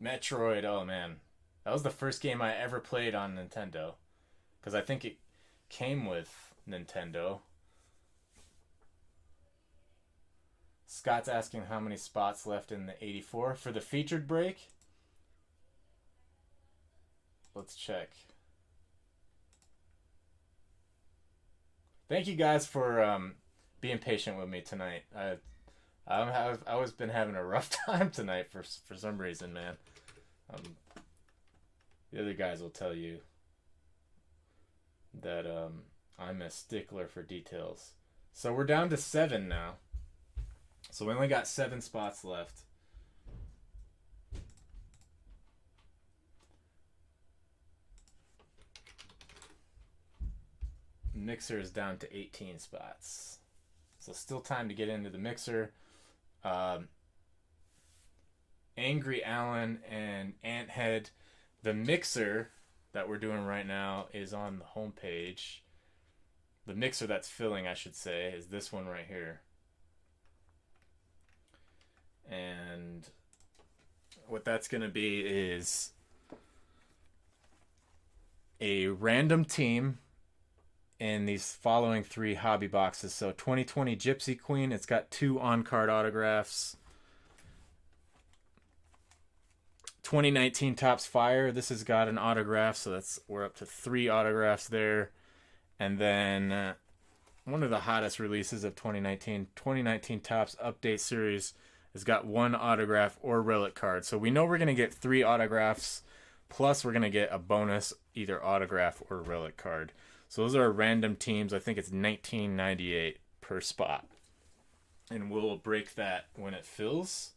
Metroid, oh man. That was the first game I ever played on Nintendo. Because I think it came with Nintendo. Scott's asking how many spots left in the 84. For the featured break, let's check. Thank you guys for being patient with me tonight. I've been having a rough time tonight for some reason, man. The other guys will tell you that I'm a stickler for details. So we're down to 7 now. So we only got 7 spots left. Mixer is down to 18 spots. So still time to get into the mixer. Angry Alan and Anthead. The mixer that we're doing right now is on the home page. The mixer that's filling, I should say, is this one right here. And what that's going to be is a random team in these following 3 hobby boxes. So 2020 Gypsy Queen, it's got 2 on-card autographs. 2019 Topps Fire, this has got an autograph, so we're up to 3 autographs there. And then one of the hottest releases of 2019 Topps Update Series has got 1 autograph or relic card. So we know we're going to get 3 autographs, plus we're going to get a bonus either autograph or relic card. So those are random teams. I think it's $19.98 per spot. And we'll break that when it fills.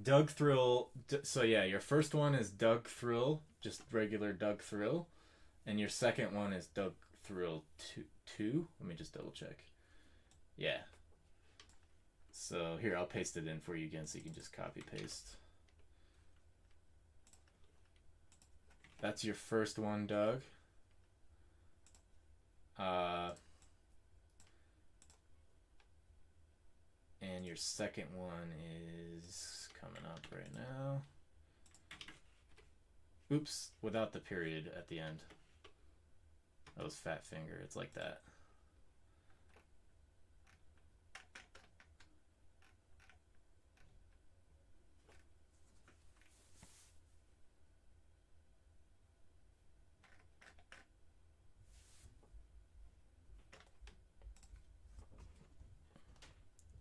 Doug Thrill. So yeah, your first one is Doug Thrill, just regular Doug Thrill. And your second one is Doug Thrill 2. Let me just double check. Yeah. So here, I'll paste it in for you again so you can just copy paste. That's your first one, Doug. And your second one is coming up right now. Oops, without the period at the end. That was fat finger. It's like that.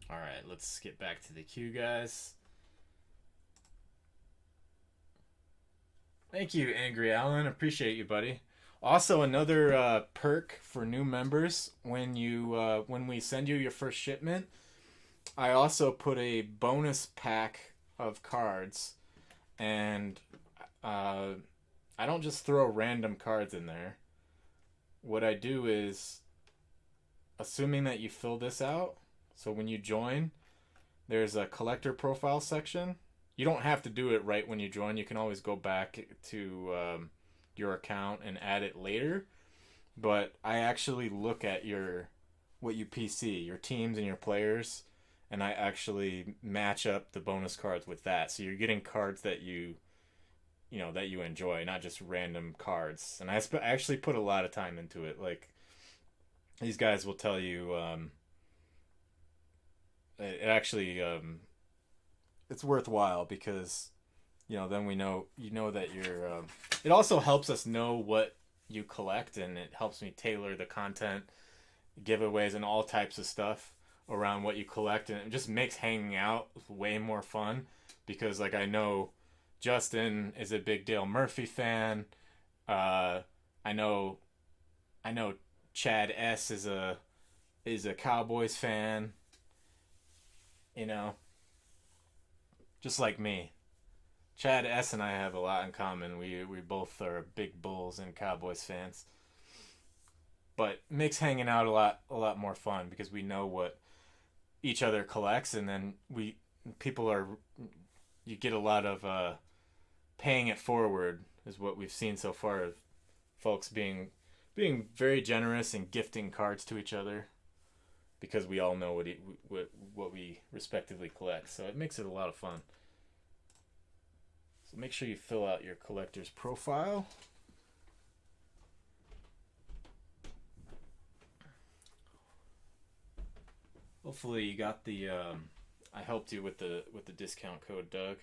All right, let's get back to the queue, guys. Thank you, Angry Alan. Appreciate you, buddy. Also, another perk for new members when we send you your first shipment, I also put a bonus pack of cards, and I don't just throw random cards in there. What I do is, assuming that you fill this out, so when you join, there's a collector profile section. You don't have to do it right when you join. You can always go back to your account and add it later. But I actually look at what you PC, your teams and your players, and I actually match up the bonus cards with that. So you're getting cards that you enjoy, not just random cards. And I actually put a lot of time into it. Like, these guys will tell you, it actually, it's worthwhile because, then we know, that you're, it also helps us know what you collect, and it helps me tailor the content, giveaways, and all types of stuff around what you collect. And it just makes hanging out way more fun because, like, I know Justin is a big Dale Murphy fan. I know Chad S is a Cowboys fan. Just like me. Chad S and I have a lot in common. We both are big Bulls and Cowboys fans. But it makes hanging out a lot more fun because we know what each other collects, and then you get a lot of paying it forward is what we've seen so far of folks being very generous and gifting cards to each other because we all know what we respectively collect. So it makes it a lot of fun. So make sure you fill out your collector's profile. Hopefully you got the I helped you with the discount code, Doug.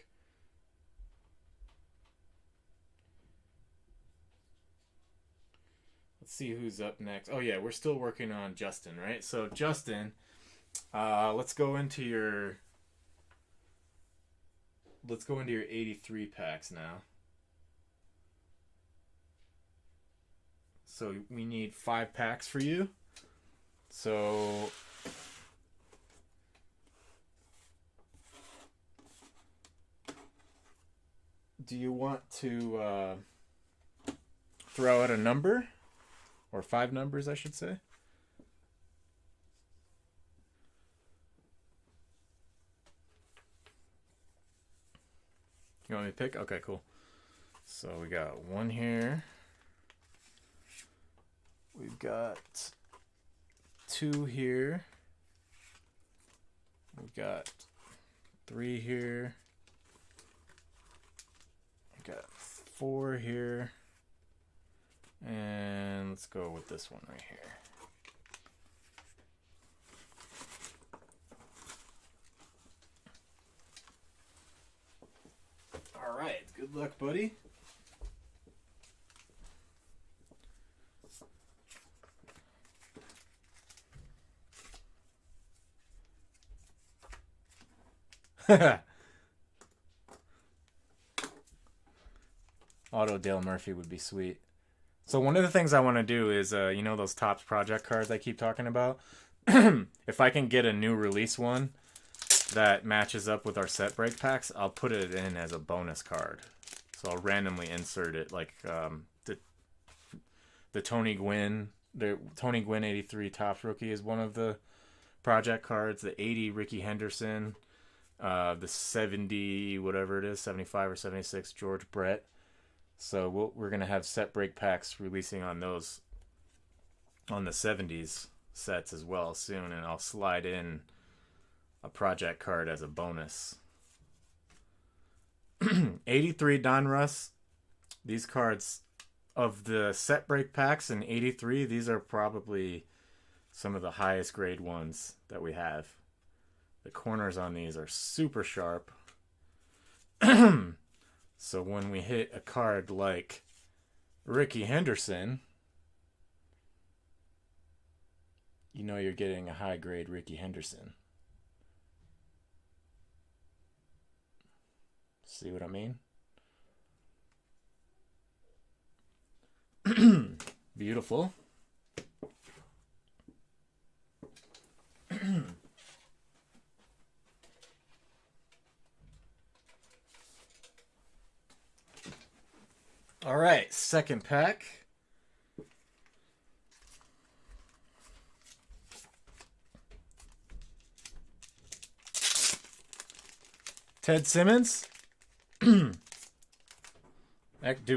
Let's see who's up next. Oh yeah, we're still working on Justin, right? So Justin, let's go into your 83 packs now. So we need 5 packs for you. So do you want to throw out a number? Or 5 numbers, I should say. You want me to pick? Okay, cool. So we got 1 here. We've got 2 here. We've got 3 here. We've got 4 here. And let's go with this one right here. All right, good luck, buddy. Auto Dale Murphy would be sweet. So one of the things I want to do is, you know, those Topps project cards I keep talking about. If I can get a new release one that matches up with our set break packs, I'll put it in as a bonus card. So I'll randomly insert it, like the Tony Gwynn 83 Topps rookie is one of the project cards. The 80 Ricky Henderson, the 70 whatever it is, 75 or 76 George Brett. So we're gonna have set break packs releasing on those, on the 70s sets as well soon, and I'll slide in a project card as a bonus. 83 Donruss. These cards of the set break packs in 83, these are probably some of the highest grade ones that we have. The corners on these are super sharp. So when we hit a card like Ricky Henderson, you know you're getting a high grade Ricky Henderson. See what I mean? Beautiful. All right, second pack. Ted Simmons. Did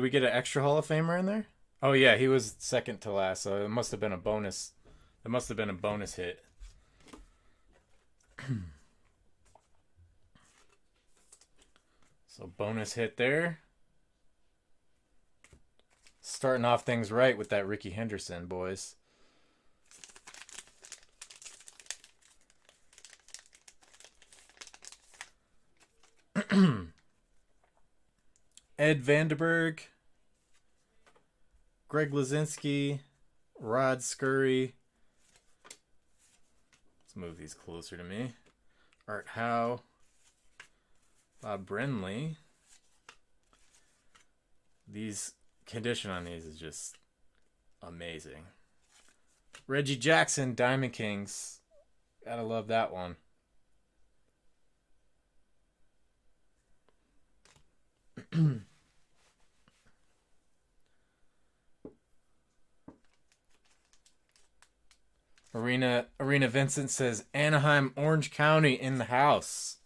we get an extra Hall of Famer in there? Oh yeah, he was second to last, so it must have been a bonus. It must have been a bonus hit. So bonus hit there. Starting off things right with that Ricky Henderson, boys. Ed Vandenberg, Greg Lazinski, Rod Scurry. Let's move these closer to me. Art Howe, Bob Brenly. These condition on these is just amazing. Reggie Jackson, Diamond Kings. Gotta love that one. Arena Vincent says Anaheim, Orange County in the house.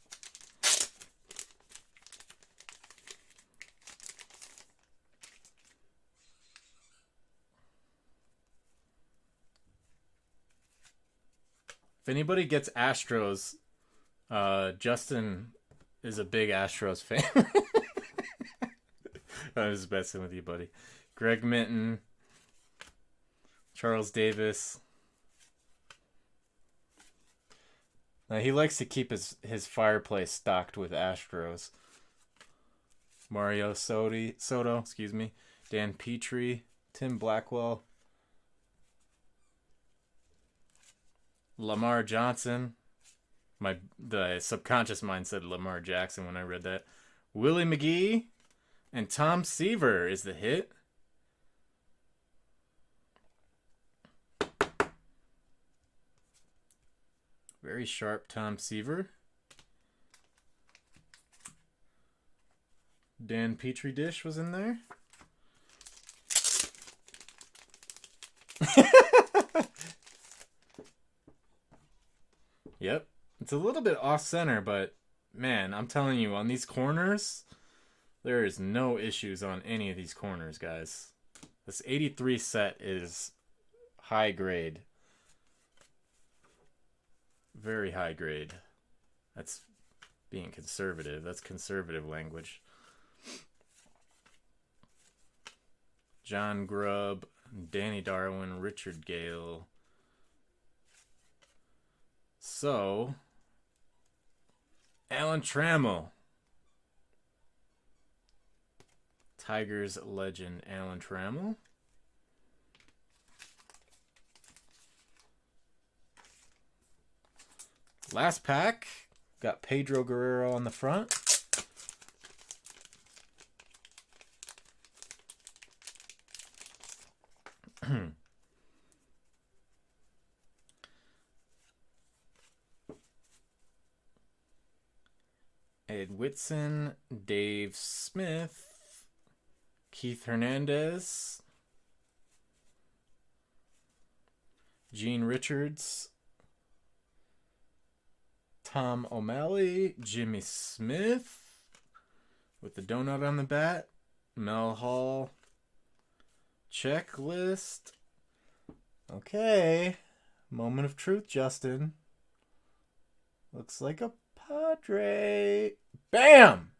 If anybody gets Astros, Justin is a big Astros fan. I was messing with you, buddy. Greg Minton, Charles Davis. Now, he likes to keep his fireplace stocked with Astros. Mario Soto, excuse me. Dan Petrie, Tim Blackwell. Lamar Johnson. The subconscious mind said Lamar Jackson when I read that. Willie McGee and Tom Seaver is the hit. Very sharp Tom Seaver. Dan Petrie Dish was in there. Yep. It's a little bit off center, but man, I'm telling you, on these corners, there is no issues on any of these corners, guys. This 83 set is high grade. Very high grade. That's being conservative. That's conservative language. John Grubb, Danny Darwin, Richard Gale. So, Alan Trammell. Tigers legend Alan Trammell. Last pack. Got Pedro Guerrero on the front. Ed Whitson, Dave Smith, Keith Hernandez, Gene Richards, Tom O'Malley, Jimmy Smith with the donut on the bat, Mel Hall, checklist. Okay, moment of truth, Justin. Looks like a Padre. Bam!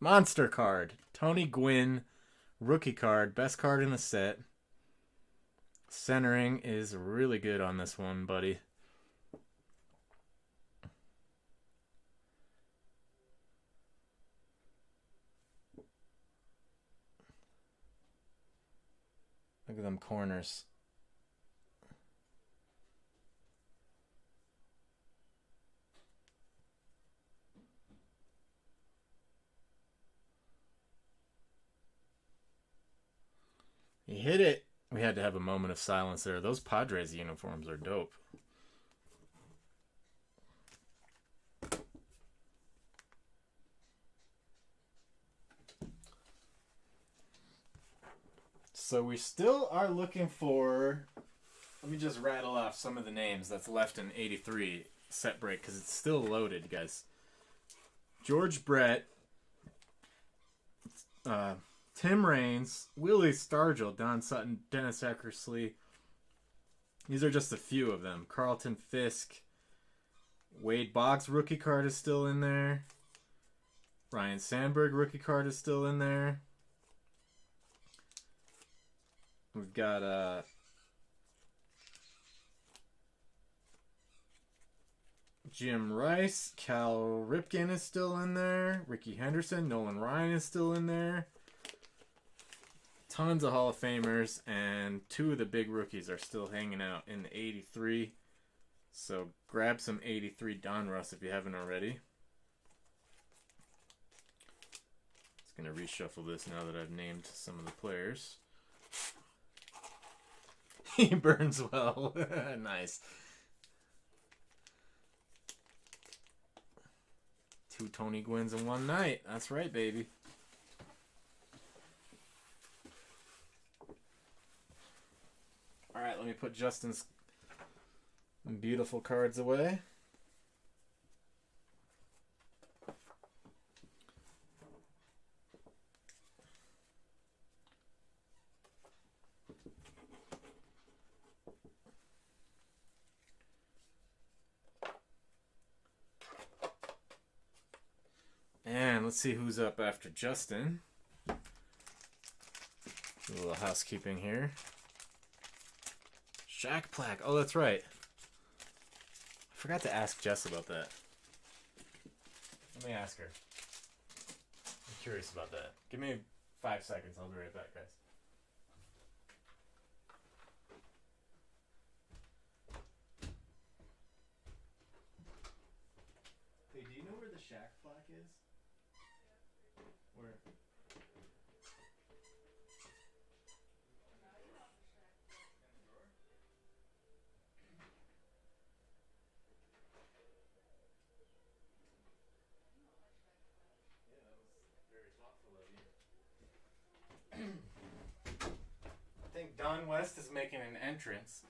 Monster card. Tony Gwynn, rookie card, best card in the set. Centering is really good on this one, buddy. Look at them corners. He hit it. We had to have a moment of silence there. Those Padres uniforms are dope. So we still are looking for... Let me just rattle off some of the names that's left in 83 set break because it's still loaded, guys. George Brett, Tim Raines, Willie Stargell, Don Sutton, Dennis Eckersley. These are just a few of them. Carlton Fisk. Wade Boggs rookie card is still in there. Ryan Sandberg rookie card is still in there. We've got Jim Rice. Cal Ripken is still in there. Ricky Henderson. Nolan Ryan is still in there. Tons of Hall of Famers, and two of the big rookies are still hanging out in the 83. So grab some 83 Donruss if you haven't already. Just going to reshuffle this now that I've named some of the players. He burns well. Nice. 2 Tony Gwynns in one night. That's right, baby. All right, let me put Justin's beautiful cards away. And let's see who's up after Justin. A little housekeeping here. Shaq Plaque. Oh, that's right. I forgot to ask Jess about that. Let me ask her. I'm curious about that. Give me 5 seconds. I'll be right back, guys. Hey, do you know where the Shaq Plaque is? Where? I think Don West is making an entrance.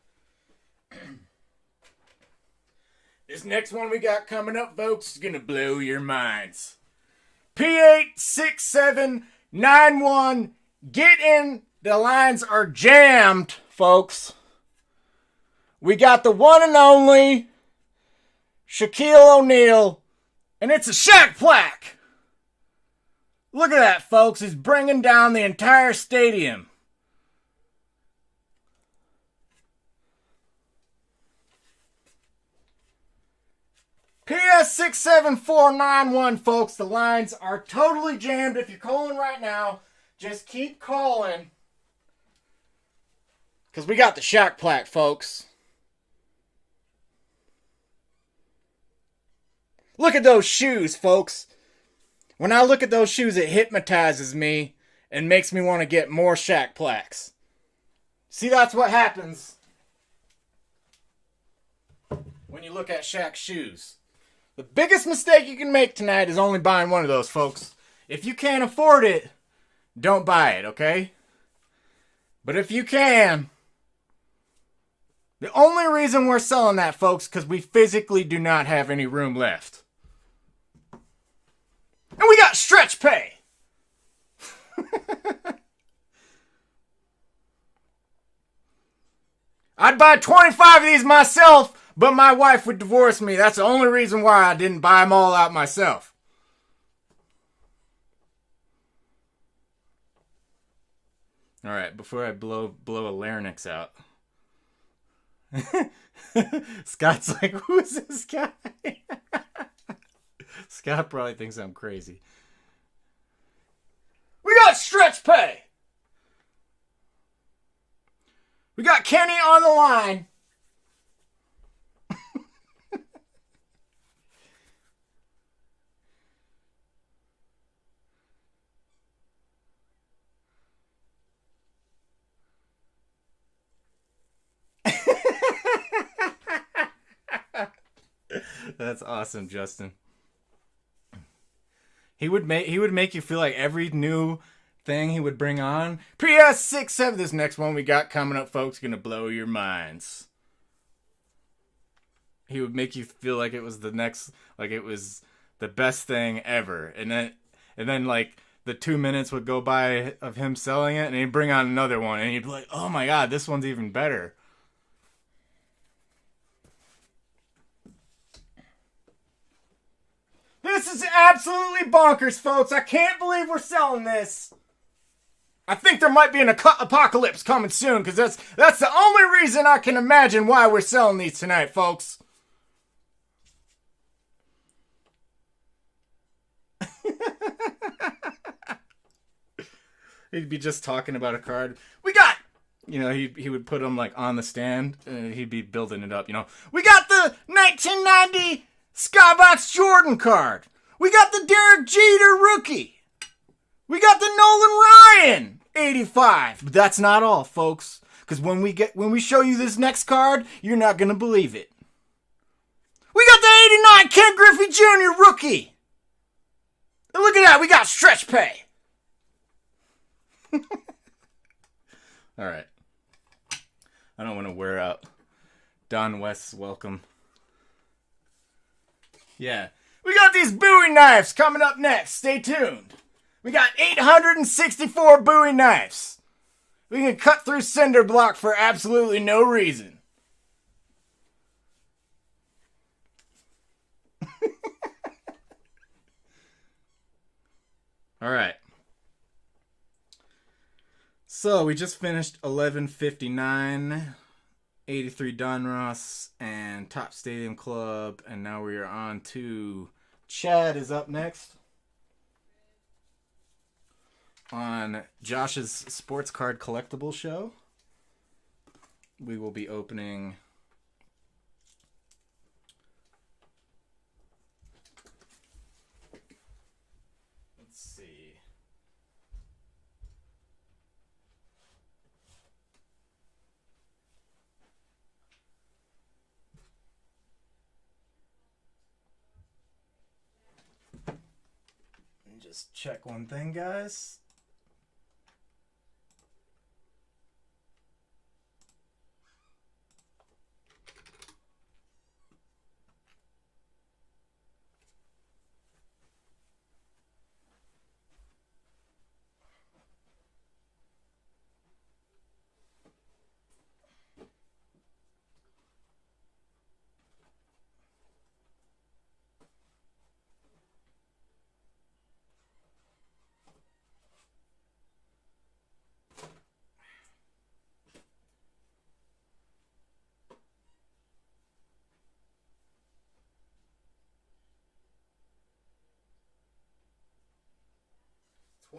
This next one we got coming up, folks, is going to blow your minds. P86791. Get in. The lines are jammed, folks. We got the one and only Shaquille O'Neal, and it's a Shaq Plaque. Look at that, folks. He's bringing down the entire stadium. PS67491, folks. The lines are totally jammed. If you're calling right now, just keep calling. Because we got the Shaq Plaque, folks. Look at those shoes, folks. When I look at those shoes, it hypnotizes me and makes me want to get more Shaq plaques. See, that's what happens when you look at Shaq's shoes. The biggest mistake you can make tonight is only buying one of those, folks. If you can't afford it, don't buy it, okay? But if you can, the only reason we're selling that, folks, because we physically do not have any room left. And we got stretch pay. I'd buy 25 of these myself, but my wife would divorce me. That's the only reason why I didn't buy them all out myself. All right, before I blow a larynx out. Scott's like, who is this guy? Scott probably thinks I'm crazy. We got stretch pay. We got Kenny on the line. That's awesome, Justin. He would make you feel like every new thing he would bring on. PS6, 7. This next one we got coming up, folks, gonna blow your minds. He would make you feel like it was the next, like it was the best thing ever, and then like the 2 minutes would go by of him selling it, and he'd bring on another one, and he'd be like, "Oh my god, this one's even better." This is absolutely bonkers, folks. I can't believe we're selling this. I think there might be an apocalypse coming soon, because that's the only reason I can imagine why we're selling these tonight, folks. He'd be just talking about a card. We got, he would put them like on the stand, and he'd be building it up, We got the 1990 Skybox Jordan card. We got the Derek Jeter rookie. We got the Nolan Ryan 85. But that's not all, folks. Because when we show you this next card, you're not going to believe it. We got the 89 Ken Griffey Jr. rookie. And look at that. We got stretch pay. All right. I don't want to wear out Don West's welcome. Yeah. We got these Bowie knives coming up next. Stay tuned. We got 864 Bowie knives. We can cut through cinder block for absolutely no reason. All right. So we just finished 1159, 83 Donruss, and Top Stadium Club, and now we are on to Chad is up next on Josh's Sports Card Collectible Show. We will be opening just check one thing, guys.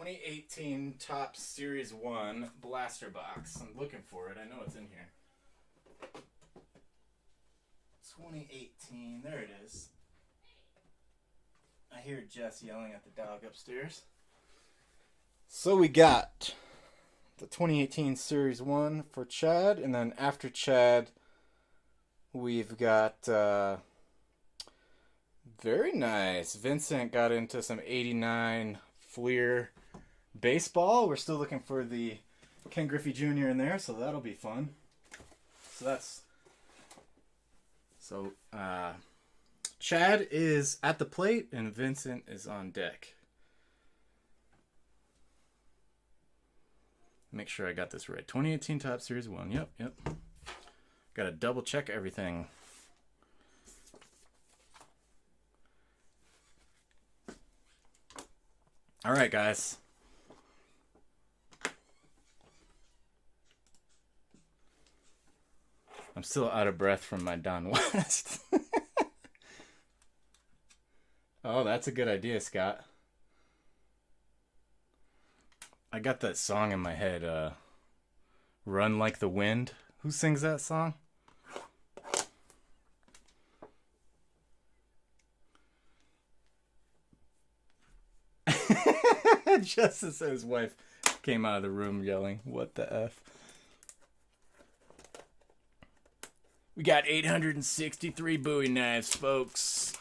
'18 Top Series 1 Blaster Box. I'm looking for it. I know it's in here. 2018. There it is. I hear Jess yelling at the dog upstairs. So we got the 2018 Series 1 for Chad, and then after Chad, we've got very nice. Vincent got into some 89 Fleer baseball. We're still looking for the Ken Griffey Jr. in there, so that'll be fun. So Chad is at the plate and Vincent is on deck. Make sure I got this right. 2018 Top Series 1. Yep. Got to double check everything. All right, guys. I'm still out of breath from my Don West. Oh, that's a good idea, Scott. I got that song in my head, Run Like the Wind. Who sings that song? Just as his wife came out of the room yelling, "What the F?" We got 863 Bowie knives, folks.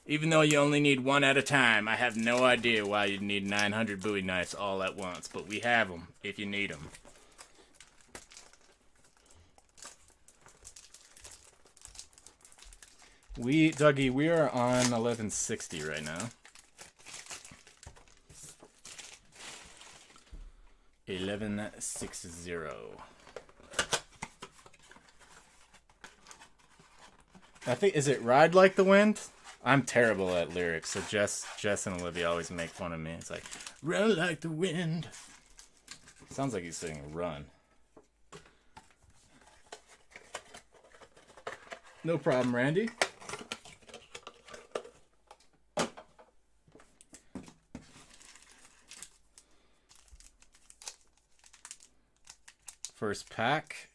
Even though you only need one at a time, I have no idea why you'd need 900 Bowie knives all at once, but we have them if you need them. Dougie, we are on 1160 right now. 1160. I think, is it Ride Like the Wind? I'm terrible at lyrics, so Jess and Olivia always make fun of me. It's like, run like the wind. Sounds like he's saying run. No problem, Randy. First pack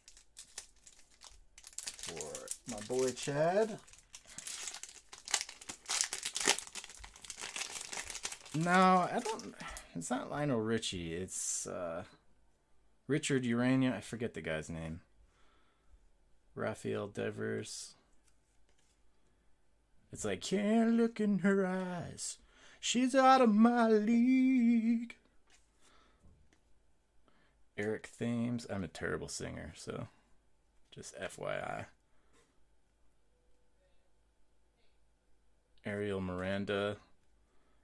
for my boy Chad. No, I don't. It's not Lionel Richie. It's Richard Urania. I forget the guy's name. Raphael Devers. It's like, can't look in her eyes. She's out of my league. Eric Thames. I'm a terrible singer, so just FYI. Ariel Miranda.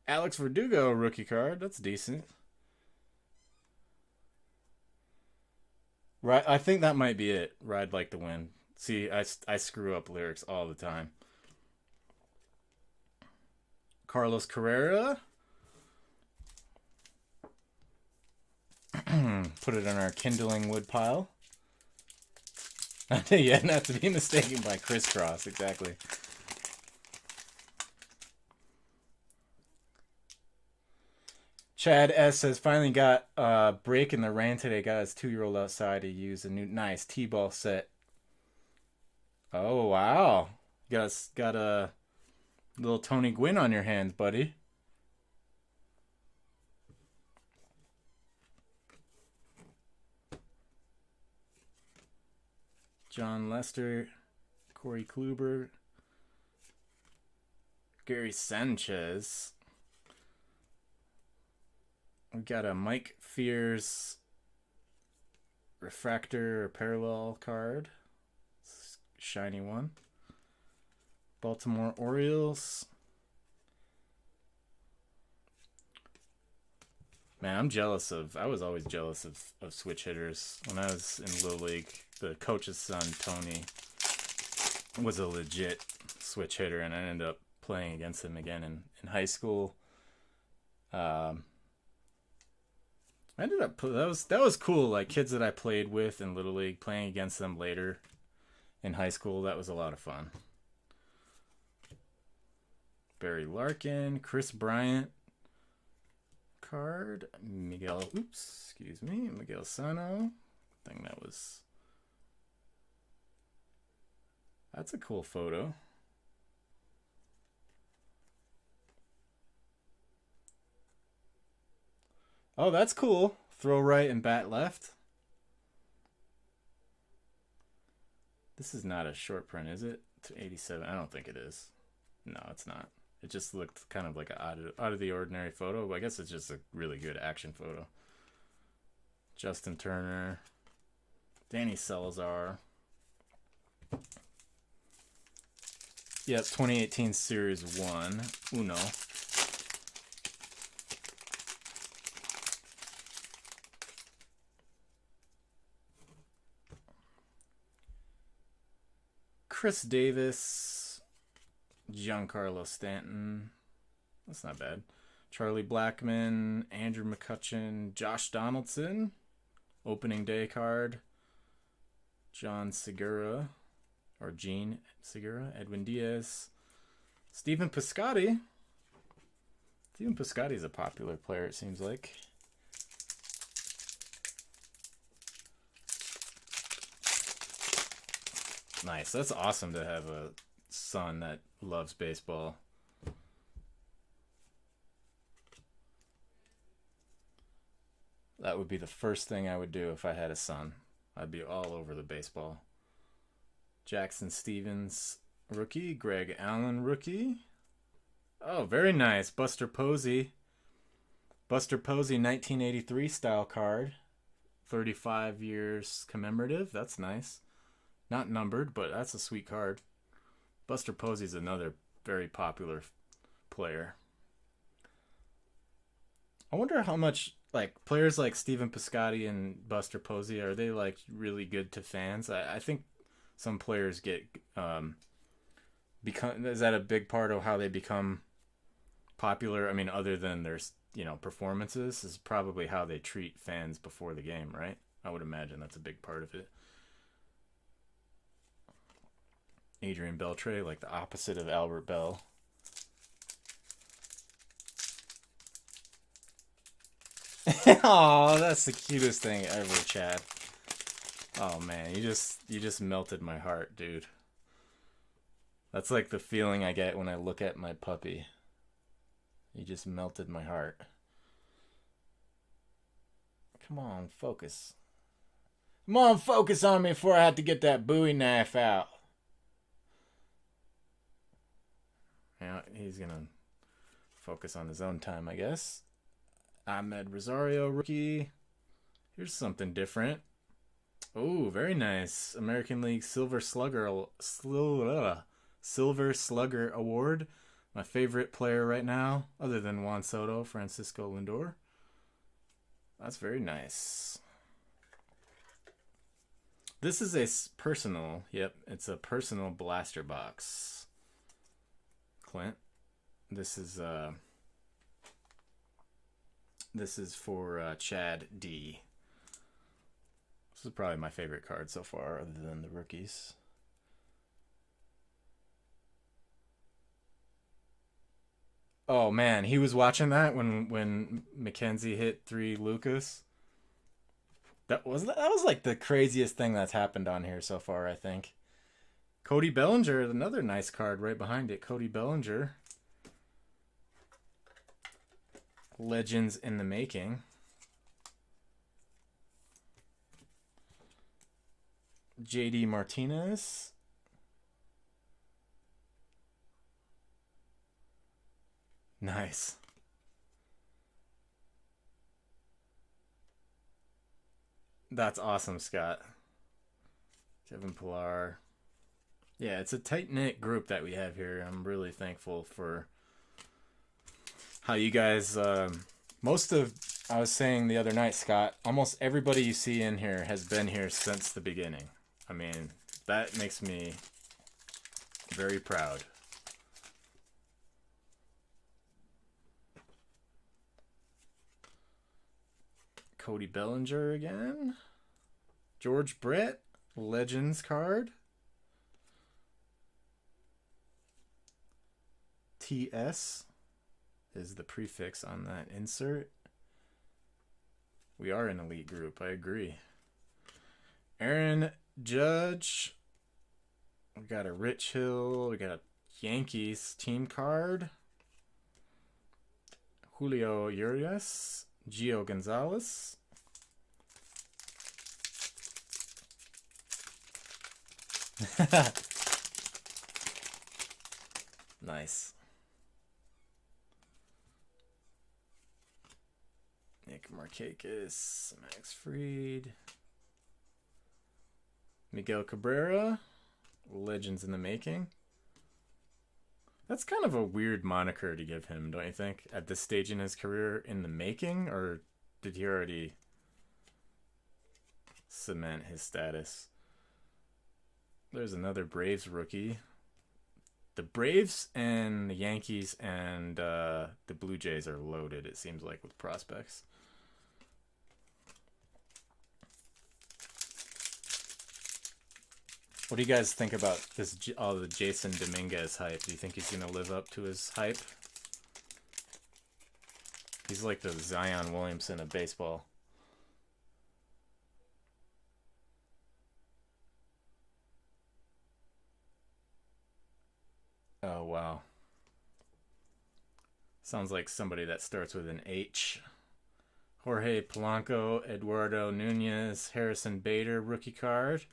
Alex Verdugo rookie card. That's decent. Right, I think that might be it. Ride Like the Wind. See, I screw up lyrics all the time. Carlos Carrera. Put it on our kindling wood pile. Yeah, not to be mistaken by Crisscross, exactly. Chad S says, finally got a break in the rain today. Got his 2-year-old outside to use a new nice T-ball set. Oh, wow. Got a little Tony Gwynn on your hands, buddy. John Lester, Corey Kluber, Gary Sanchez. We got a Mike Fears refractor or parallel card. Shiny one. Baltimore Orioles. Man, I was always jealous of switch hitters. When I was in Little League, the coach's son, Tony, was a legit switch hitter, and I ended up playing against him again in high school. That was cool. Like, kids that I played with in Little League, playing against them later in high school, that was a lot of fun. Barry Larkin, Chris Bryant card, Miguel Sano. That's a cool photo. Oh, that's cool. Throw right and bat left. This is not a short print, is it? To 87. I don't think it is. No, it's not. It just looked kind of like an out of the ordinary photo. But I guess it's just a really good action photo. Justin Turner. Danny Salazar. Yep, 2018 Series 1. Uno. Chris Davis. Giancarlo Stanton. That's not bad. Charlie Blackmon. Andrew McCutchen. Josh Donaldson. Opening day card. John Segura. Or Gene Segura. Edwin Diaz. Stephen Piscotty. Stephen Piscotty is a popular player, it seems like. Nice. That's awesome to have a son that loves baseball. That would be the first thing I would do if I had a son. I'd be all over the baseball. Jackson Stevens, rookie. Greg Allen, rookie. Oh, very nice. Buster Posey. Buster Posey, 1983 style card. 35 years commemorative. That's nice. Not numbered, but that's a sweet card. Buster Posey's another very popular player. I wonder how much, like, players like Stephen Piscotty and Buster Posey, are they, like, really good to fans? I think some players get, is that a big part of how they become popular? I mean, other than their, performances, is probably how they treat fans before the game, right? I would imagine that's a big part of it. Adrian Beltre, like the opposite of Albert Bell. Oh, that's the cutest thing ever, Chad. Oh man, you just melted my heart, dude. That's like the feeling I get when I look at my puppy. You just melted my heart. Come on, focus. Come on, focus on me before I have to get that Bowie knife out. Yeah, he's gonna focus on his own time, I guess. Ahmed Rosario, rookie. Here's something different. Oh, very nice. American League Silver Slugger Award. My favorite player right now, other than Juan Soto, Francisco Lindor. That's very nice. This is a personal, yep, it's a personal blaster box. Clint. This is for Chad D. This is probably my favorite card so far, other than the rookies. Oh man, he was watching that when McKenzie hit 3 Lucas. That was like the craziest thing that's happened on here so far, I think. Cody Bellinger, another nice card right behind it. Cody Bellinger. Legends in the making. JD Martinez. Nice. That's awesome, Scott. Kevin Pillar. Yeah, it's a tight-knit group that we have here. I'm really thankful for how you guys, I was saying the other night, Scott, almost everybody you see in here has been here since the beginning. I mean, that makes me very proud. Cody Bellinger again. George Brett, Legends card. TS is the prefix on that insert. We are an elite group, I agree. Aaron Judge. We got a Rich Hill. We got a Yankees team card. Julio Urias. Gio Gonzalez. Nice. Nick Markakis, Max Fried, Miguel Cabrera, legends in the making. That's kind of a weird moniker to give him, don't you think? At this stage in his career, in the making, or did he already cement his status? There's another Braves rookie. The Braves and the Yankees and the Blue Jays are loaded, it seems like, with prospects. What do you guys think about this? All the Jason Dominguez hype. Do you think he's gonna live up to his hype? He's like the Zion Williamson of baseball. Oh wow. Sounds like somebody that starts with an H. Jorge Polanco, Eduardo Nunez, Harrison Bader rookie card.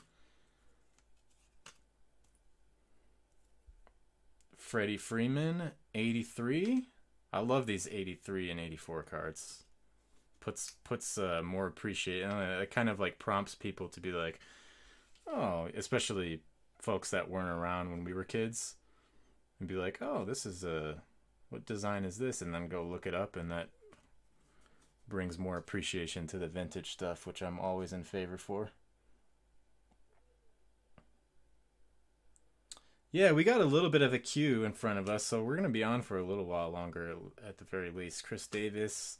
Freddie Freeman, 83. I love these 83 and 84 cards. Puts more appreciation. It kind of like prompts people to be like, oh, especially folks that weren't around when we were kids, and be like, oh, this is what design is this? And then go look it up, and that brings more appreciation to the vintage stuff, which I'm always in favor for. Yeah, we got a little bit of a queue in front of us, so we're going to be on for a little while longer at the very least. Chris Davis.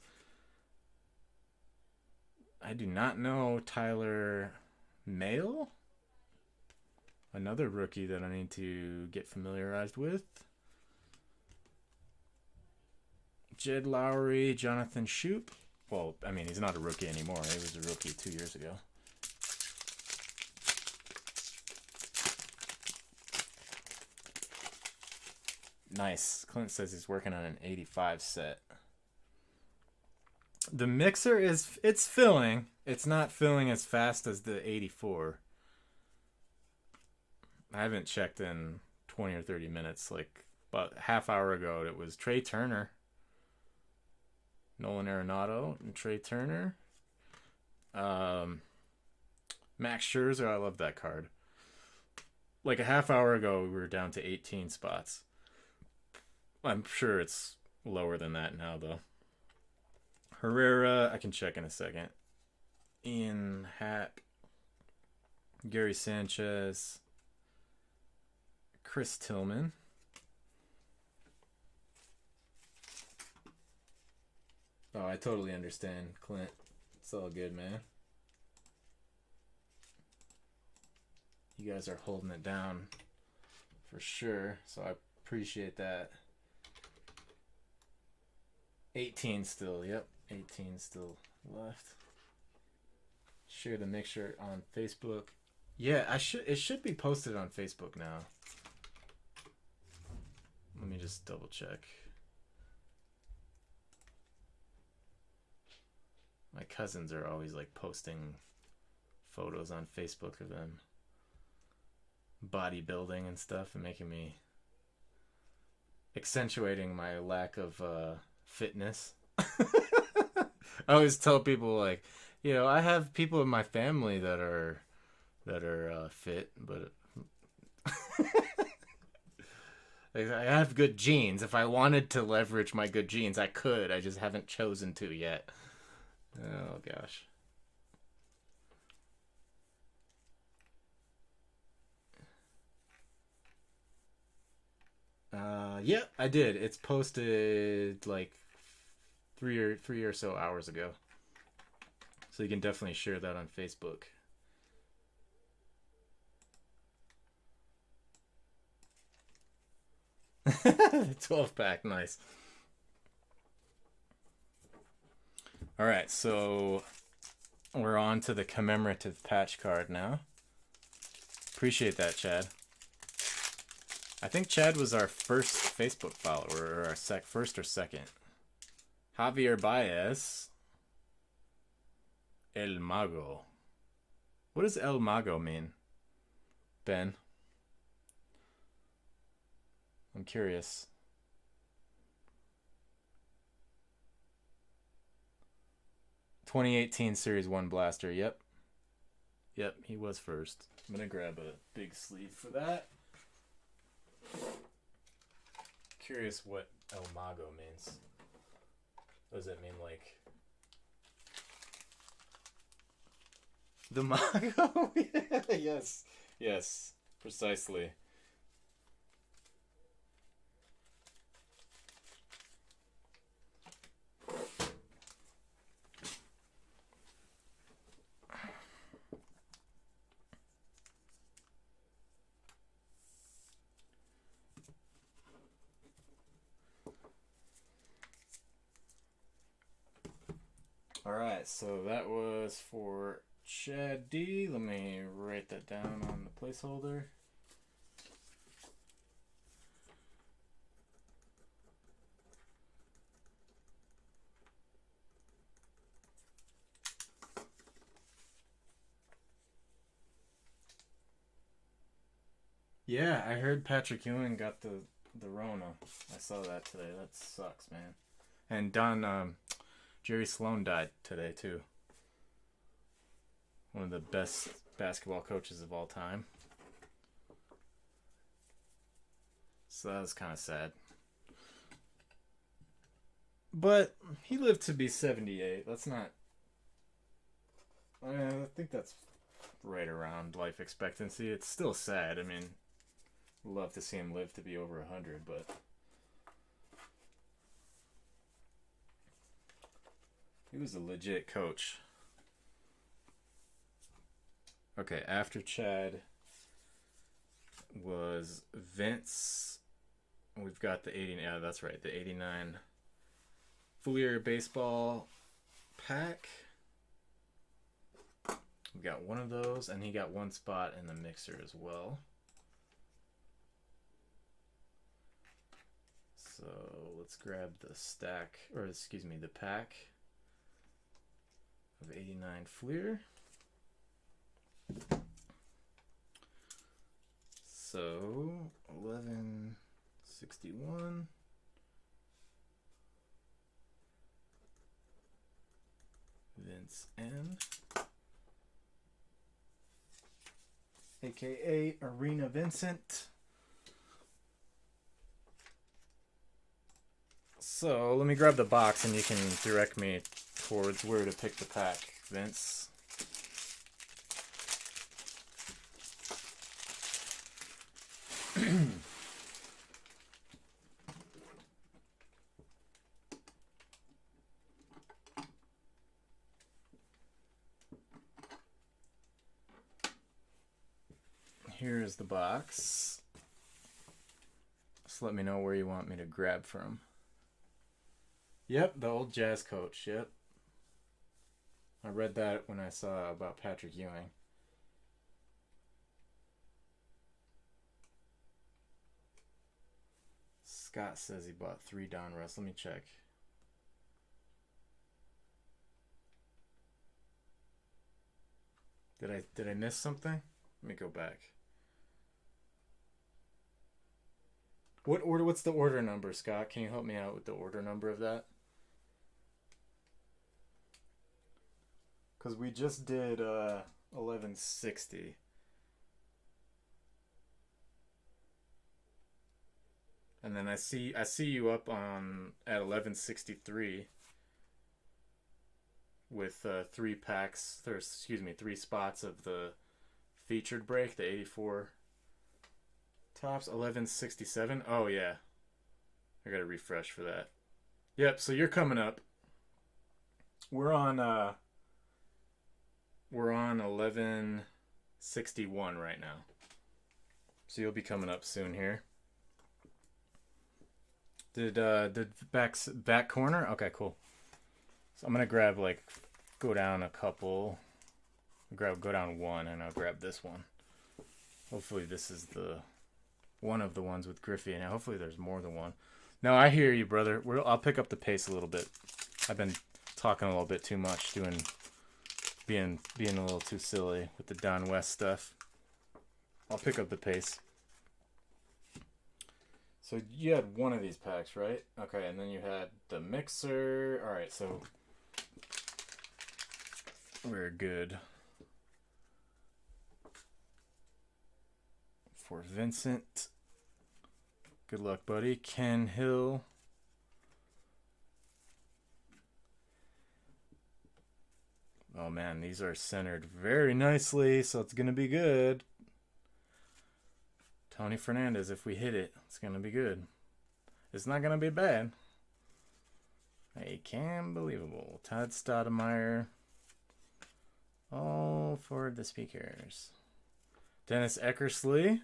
I do not know Tyler Mayle. Another rookie that I need to get familiarized with. Jed Lowry, Jonathan Shoup. Well, I mean, he's not a rookie anymore. He was a rookie 2 years ago. Nice. Clint says he's working on an 85 set. The mixer it's filling. It's not filling as fast as the 84. I haven't checked in 20 or 30 minutes. Like about a half hour ago, it was Trey Turner, Nolan Arenado, and Trey Turner. Max Scherzer, I love that card. Like a half hour ago, we were down to 18 spots. I'm sure it's lower than that now, though. Herrera, I can check in a second. Ian Happ, Gary Sanchez, Chris Tillman. Oh, I totally understand, Clint. It's all good, man. You guys are holding it down for sure, so I appreciate that. 18 still, yep. 18 still left. Share the mixture on Facebook. Yeah, it should be posted on Facebook now. Let me just double check. My cousins are always like posting photos on Facebook of them bodybuilding and stuff, and making me accentuating my lack of fitness. I always tell people, like, you know, I have people in my family that are fit, but I have good genes. If I wanted to leverage my good genes, I could. I just haven't chosen to yet. Oh gosh. Yeah, I did. It's posted like three or so hours ago. So you can definitely share that on Facebook. The 12 pack, nice. All right, so we're on to the commemorative patch card now. Appreciate that, Chad. I think Chad was our first Facebook follower, or our first or second. Javier Baez, El Mago. What does El Mago mean, Ben? I'm curious. "2018 Series 1 Blaster." Yep. Yep, he was first. I'm going to grab a big sleeve for that. Curious what El Mago means. Does it mean like the Mago? Yeah, yes. Yes, precisely. Alright, so that was for Chad D. Let me write that down on the placeholder. Yeah, I heard Patrick Ewing got the Rona. I saw that today. That sucks, man. And Jerry Sloan died today too. One of the best basketball coaches of all time. So that was kind of sad. But he lived to be 78. That's not... I think that's right around life expectancy. It's still sad. I mean, love to see him live to be over 100, but... he was a legit coach. Okay, after Chad was Vince. We've got the 80. Yeah, that's right. The 89 Fleer baseball pack. We got one of those, and he got one spot in the mixer as well. So let's grab the stack, or excuse me, the pack of 89 Fleer. So 1161. Vince N. AKA Arena Vincent. So let me grab the box and you can direct me towards where to pick the pack, Vince. Here's the box. Just let me know where you want me to grab from. Yep, the old Jazz coach, yep. I read that when I saw about Patrick Ewing. Scott says he bought 3 Donruss. Let me check. Did I miss something? Let me go back. What's the order number, Scott? Can you help me out with the order number of that? Because we just did 1160. And then I see you up on at 1163 with 3 packs, or excuse me, 3 spots of the featured break, the 84 tops. 1167. Oh yeah, I gotta refresh for that. Yep. So you're coming up. We're on 1161 right now. So you'll be coming up soon here. Did back corner? Okay, cool. So I'm gonna grab go down a couple. Go down one, and I'll grab this one. Hopefully this is the one of the ones with Griffey in it. Hopefully there's more than one. No, I hear you, brother. I'll pick up the pace a little bit. I've been talking a little bit too much, doing being a little too silly with the Don West stuff. I'll pick up the pace. So you had one of these packs, right? Okay, and then you had the mixer. All right, so we're good. For Vincent. Good luck, buddy. Ken Hill. Oh man, these are centered very nicely, so it's going to be good. Tony Fernandez, if we hit it, it's going to be good. It's not going to be bad. A Cam Believable. Todd Stoudemire. All for the speakers. Dennis Eckersley.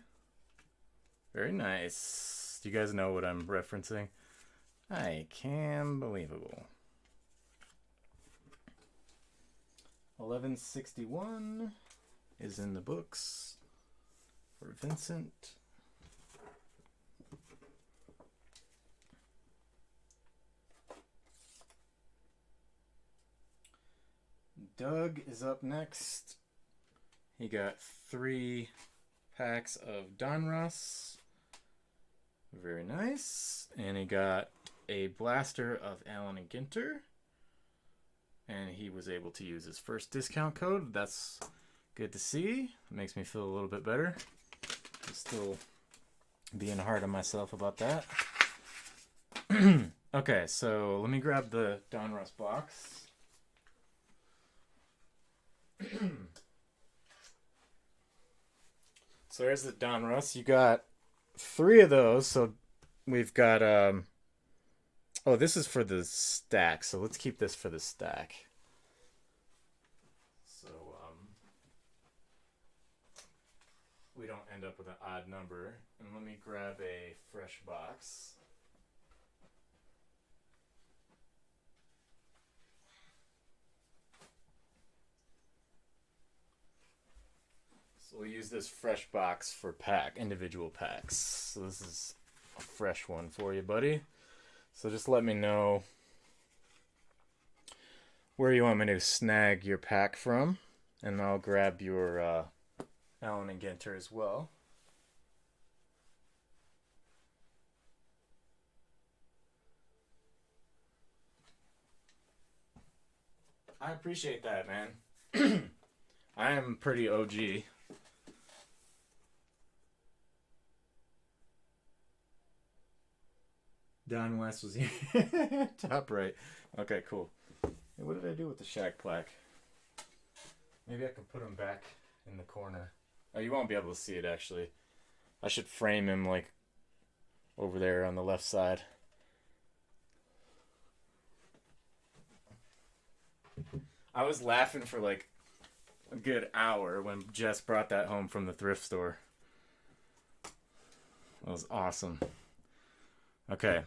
Very nice. Do you guys know what I'm referencing? I Cam Believable. 1161 is in the books for Vincent. Doug is up next. He got 3 packs of Donruss. Very nice. And he got a blaster of Allen and Ginter. And he was able to use his first discount code. That's good to see. It makes me feel a little bit better. I'm still being hard on myself about that. Okay, so let me grab the Donruss box. So there's the Donruss. You got 3 of those. So we've got oh, this is for the stack. So let's keep this for the stack. So we don't end up with an odd number. And let me grab a fresh box. So we'll use this fresh box for individual packs. So this is a fresh one for you, buddy. So just let me know where you want me to snag your pack from, and I'll grab your Allen and Ginter as well. I appreciate that, man. I am pretty OG. Don West was here. Top right. Okay, cool. Hey, what did I do with the Shaq plaque? Maybe I can put him back in the corner. Oh, you won't be able to see it, actually. I should frame him, like, over there on the left side. I was laughing for, like, a good hour when Jess brought that home from the thrift store. That was awesome. Okay.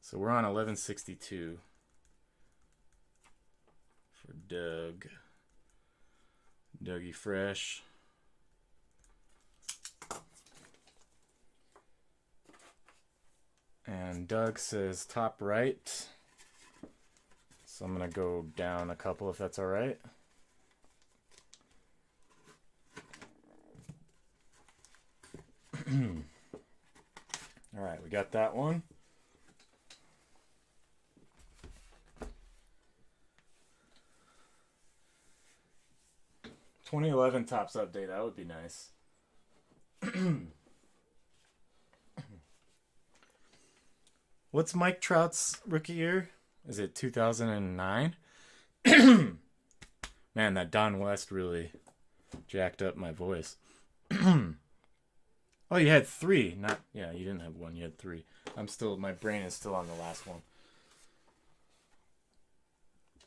So we're on 1162 for Doug. Dougie Fresh. And Doug says top right. So I'm going to go down a couple if that's all right. All right, we got that one. (2011) Topps update. That would be nice. What's Mike Trout's rookie year? Is it 2009? Man, that Don West really jacked up my voice. Oh, you had 3. Yeah, you didn't have 1. You had 3. My brain is still on the last one.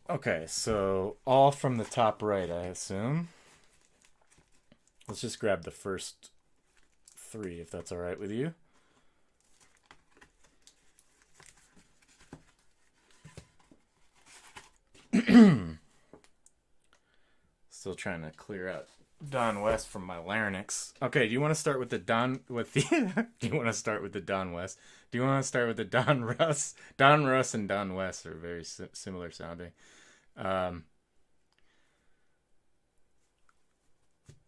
Okay, so all from the top right, I assume. Let's just grab the first 3, if that's all right with you. Still trying to clear out Don West from my larynx. Okay, do you want to start with the Don with the? Do you want to start with the Don West? Do you want to start with the Don Russ? Don Russ and Don West are very similar sounding.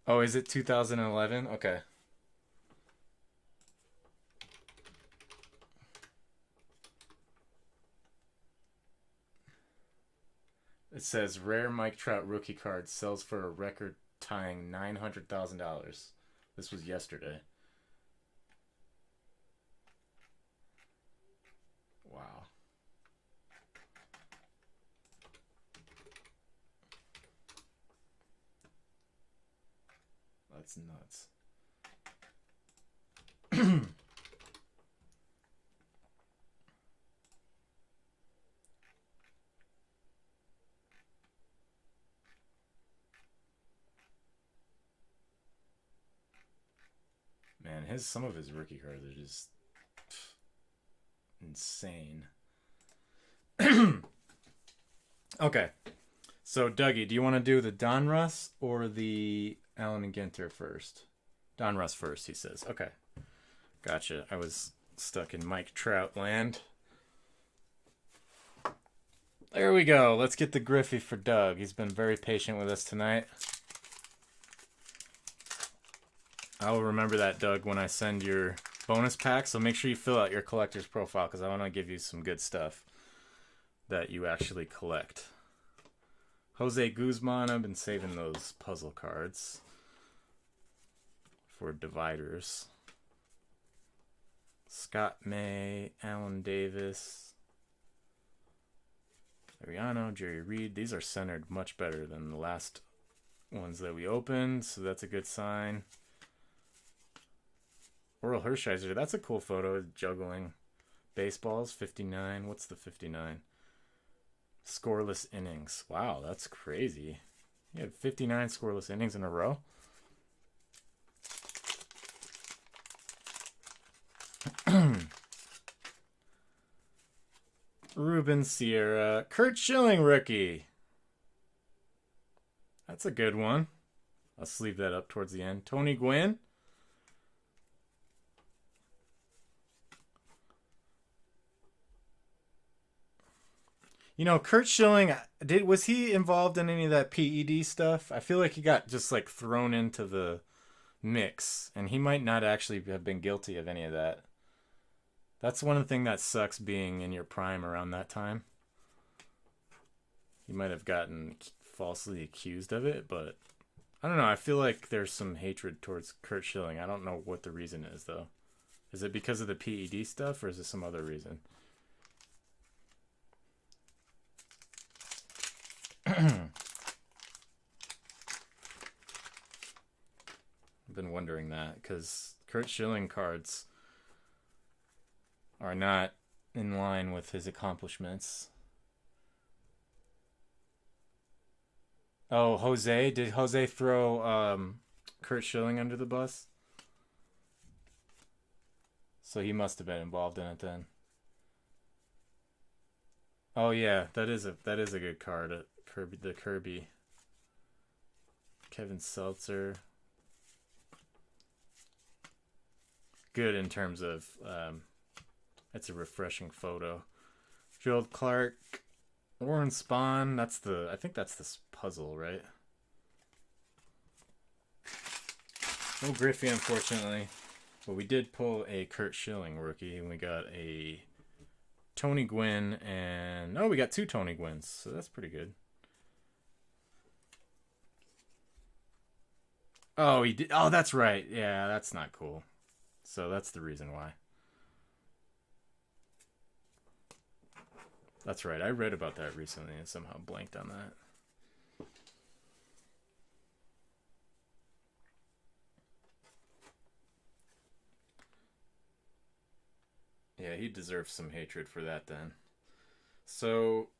Oh, is it 2011? Okay. It says rare Mike Trout rookie card sells for a record tying $900,000. This was yesterday. Wow. That's nuts. Man, some of his rookie cards are just insane. Okay. So, Dougie, do you want to do the Don Russ or the Allen and Ginter first? Don Russ first, he says. Okay. Gotcha. I was stuck in Mike Trout land. There we go. Let's get the Griffey for Doug. He's been very patient with us tonight. I will remember that, Doug, when I send your bonus pack. So make sure you fill out your collector's profile because I want to give you some good stuff that you actually collect. Jose Guzman, I've been saving those puzzle cards for dividers. Scott May, Alan Davis, Ariano, Jerry Reed. These are centered much better than the last ones that we opened, so that's a good sign. Oral Hershiser, that's a cool photo. Juggling baseballs, 59. What's the 59? Scoreless innings. Wow, that's crazy. You had 59 scoreless innings in a row. Ruben Sierra. Kurt Schilling rookie. That's a good one. I'll sleeve that up towards the end. Tony Gwynn. You know, Kurt Schilling, was he involved in any of that PED stuff? I feel like he got just like thrown into the mix, and he might not actually have been guilty of any of that. That's one thing that sucks being in your prime around that time. You might have gotten falsely accused of it, but I don't know. I feel like there's some hatred towards Kurt Schilling. I don't know what the reason is, though. Is it because of the PED stuff, or is it some other reason? I've been wondering that because Kurt Schilling cards are not in line with his accomplishments. Oh, Jose? Did Jose throw Kurt Schilling under the bus? So he must have been involved in it then. Oh yeah, that is a good card. Kirby. Kevin Seltzer. Good in terms of it's a refreshing photo. Gerald Clark, Warren Spahn. I think that's this puzzle, right? No Griffey, unfortunately, but we did pull a Kurt Schilling rookie, and we got a Tony Gwynn, and we got two Tony Gwynns, so that's pretty good. Oh, he did. Oh, that's right. Yeah, that's not cool. So that's the reason why. That's right. I read about that recently and somehow blanked on that. Yeah, he deserves some hatred for that then. So,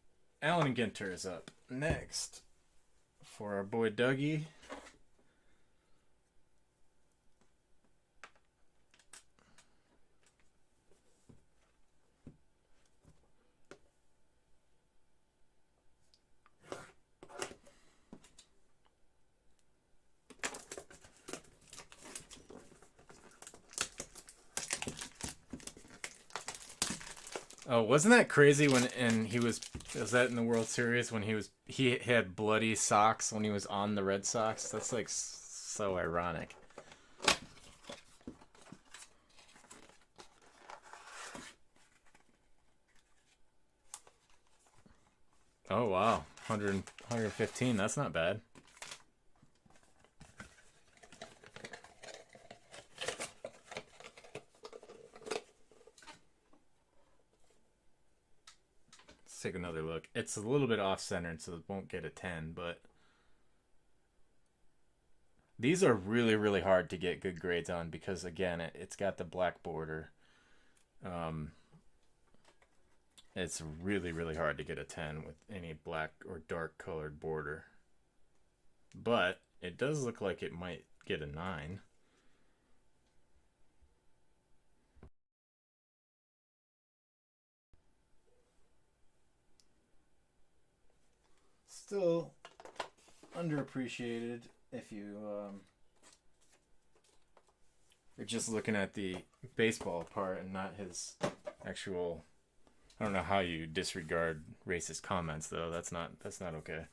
Allen Ginter is up next for our boy Dougie. Oh, wasn't that crazy when and he was that in the World Series when he had bloody socks when he was on the Red Sox? That's like so ironic. Oh wow, 115. That's not bad. Let's take another look. It's a little bit off-centered, so it won't get a 10, but these are really, really hard to get good grades on because, again, it's got the black border. It's really, really hard to get a 10 with any black or dark colored border. But it does look like it might get a 9. Still underappreciated if you you're just looking at the baseball part and not his actual. I don't know how you disregard racist comments though. That's not okay.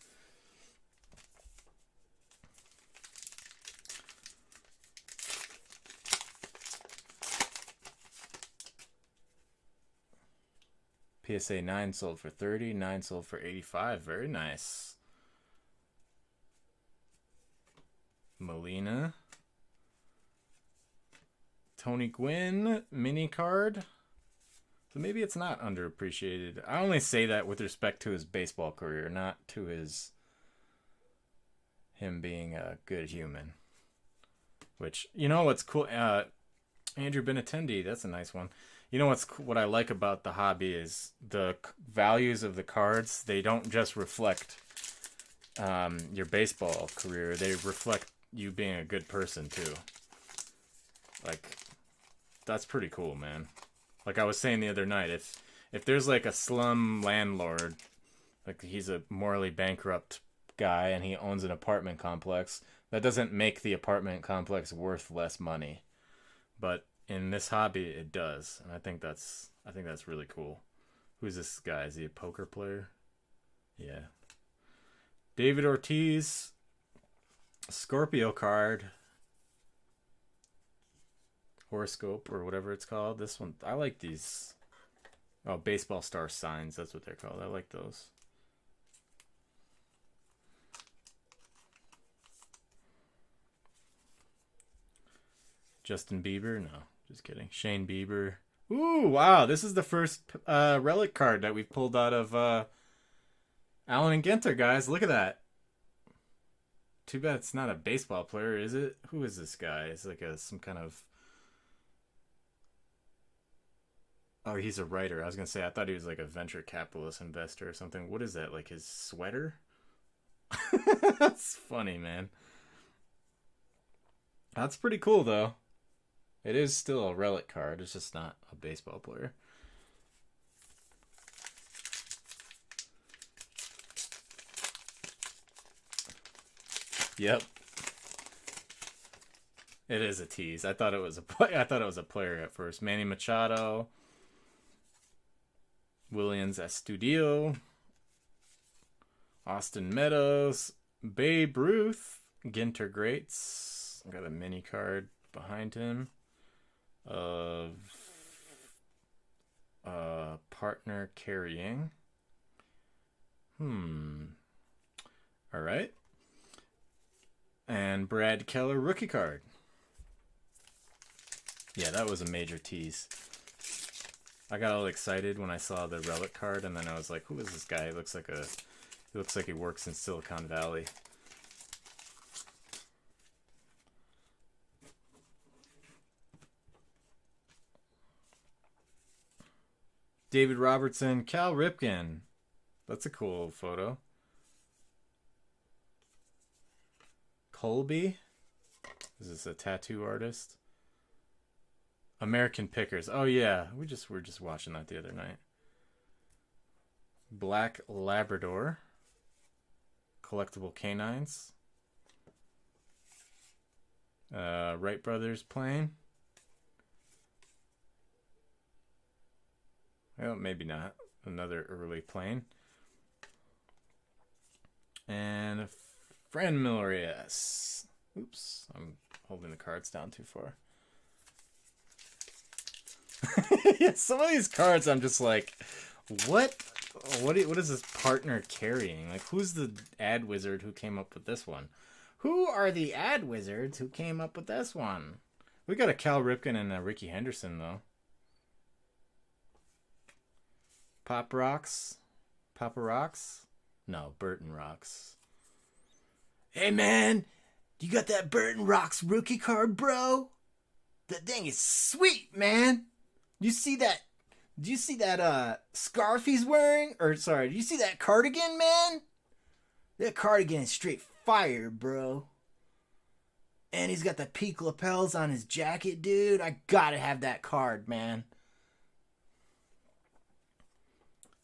PSA 9 sold for 30, 9 sold for 85. Very nice. Molina. Tony Gwynn mini card. So maybe it's not underappreciated. I only say that with respect to his baseball career, not to him being a good human. Which, you know what's cool? Andrew Benintendi, that's a nice one. You know what I like about the hobby is the values of the cards. They don't just reflect your baseball career. They reflect you being a good person too. Like, that's pretty cool, man. Like I was saying the other night, if there's like a slum landlord, like he's a morally bankrupt guy and he owns an apartment complex, that doesn't make the apartment complex worth less money. But in this hobby it does. And I think that's really cool. Who's this guy? Is he a poker player? Yeah. David Ortiz, Scorpio card. Horoscope or whatever it's called. This one, I like these. Oh, baseball star signs. That's what they're called. I like those. Justin Bieber? No, just kidding. Shane Bieber. Ooh, wow. This is the first relic card that we've pulled out of Allen and Ginter, guys. Look at that. Too bad it's not a baseball player, is it? Who is this guy? It's like some kind of... Oh, he's a writer. I was going to say, I thought he was like a venture capitalist investor or something. What is that? Like his sweater? That's funny, man. That's pretty cool, though. It is still a relic card. It's just not a baseball player. Yep. It is a tease. I thought it was a player at first. Manny Machado. Williams Astudillo, Austin Meadows, Babe Ruth, Ginter Greats. Got a mini card behind him of partner carrying. All right. And Brad Keller rookie card. Yeah, that was a major tease. I got all excited when I saw the relic card, and then I was like, "Who is this guy? He looks like he works in Silicon Valley." David Robertson, Cal Ripken. That's a cool photo. Colby. Is this a tattoo artist? American Pickers. Oh yeah, we were just watching that the other night. Black Labrador. Collectible canines. Wright Brothers playing. Well, maybe not. Another early plane. And Fran Miller-S. Oops, I'm holding the cards down too far. Yeah, some of these cards I'm just like, what is this partner carrying? Like, who's the ad wizard who came up with this one? Who are the ad wizards who came up with this one? We got a Cal Ripken and a Ricky Henderson, though. Pop Rocks? Papa Rocks? No, Burton Rocks. Hey, man, you got that Burton Rocks rookie card, bro? That thing is sweet, man. Do you see that scarf he's wearing? Or, sorry, do you see that cardigan, man? That cardigan is straight fire, bro. And he's got the peak lapels on his jacket, dude. I gotta have that card, man.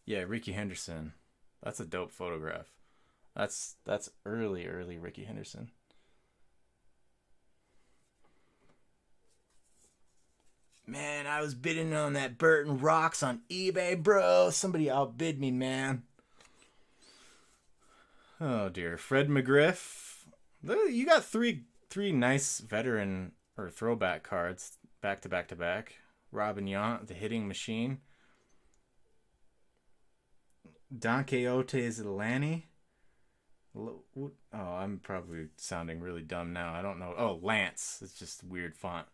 Yeah, Ricky Henderson. That's a dope photograph. That's early Ricky Henderson. Man, I was bidding on that Burton Rocks on eBay, bro. Somebody outbid me, man. Oh dear, Fred McGriff. You got three nice veteran or throwback cards back to back. Robin Yount, the hitting machine. Don Quixote's Atlanti. Oh, I'm probably sounding really dumb now. I don't know. Oh, Lance. It's just a weird font.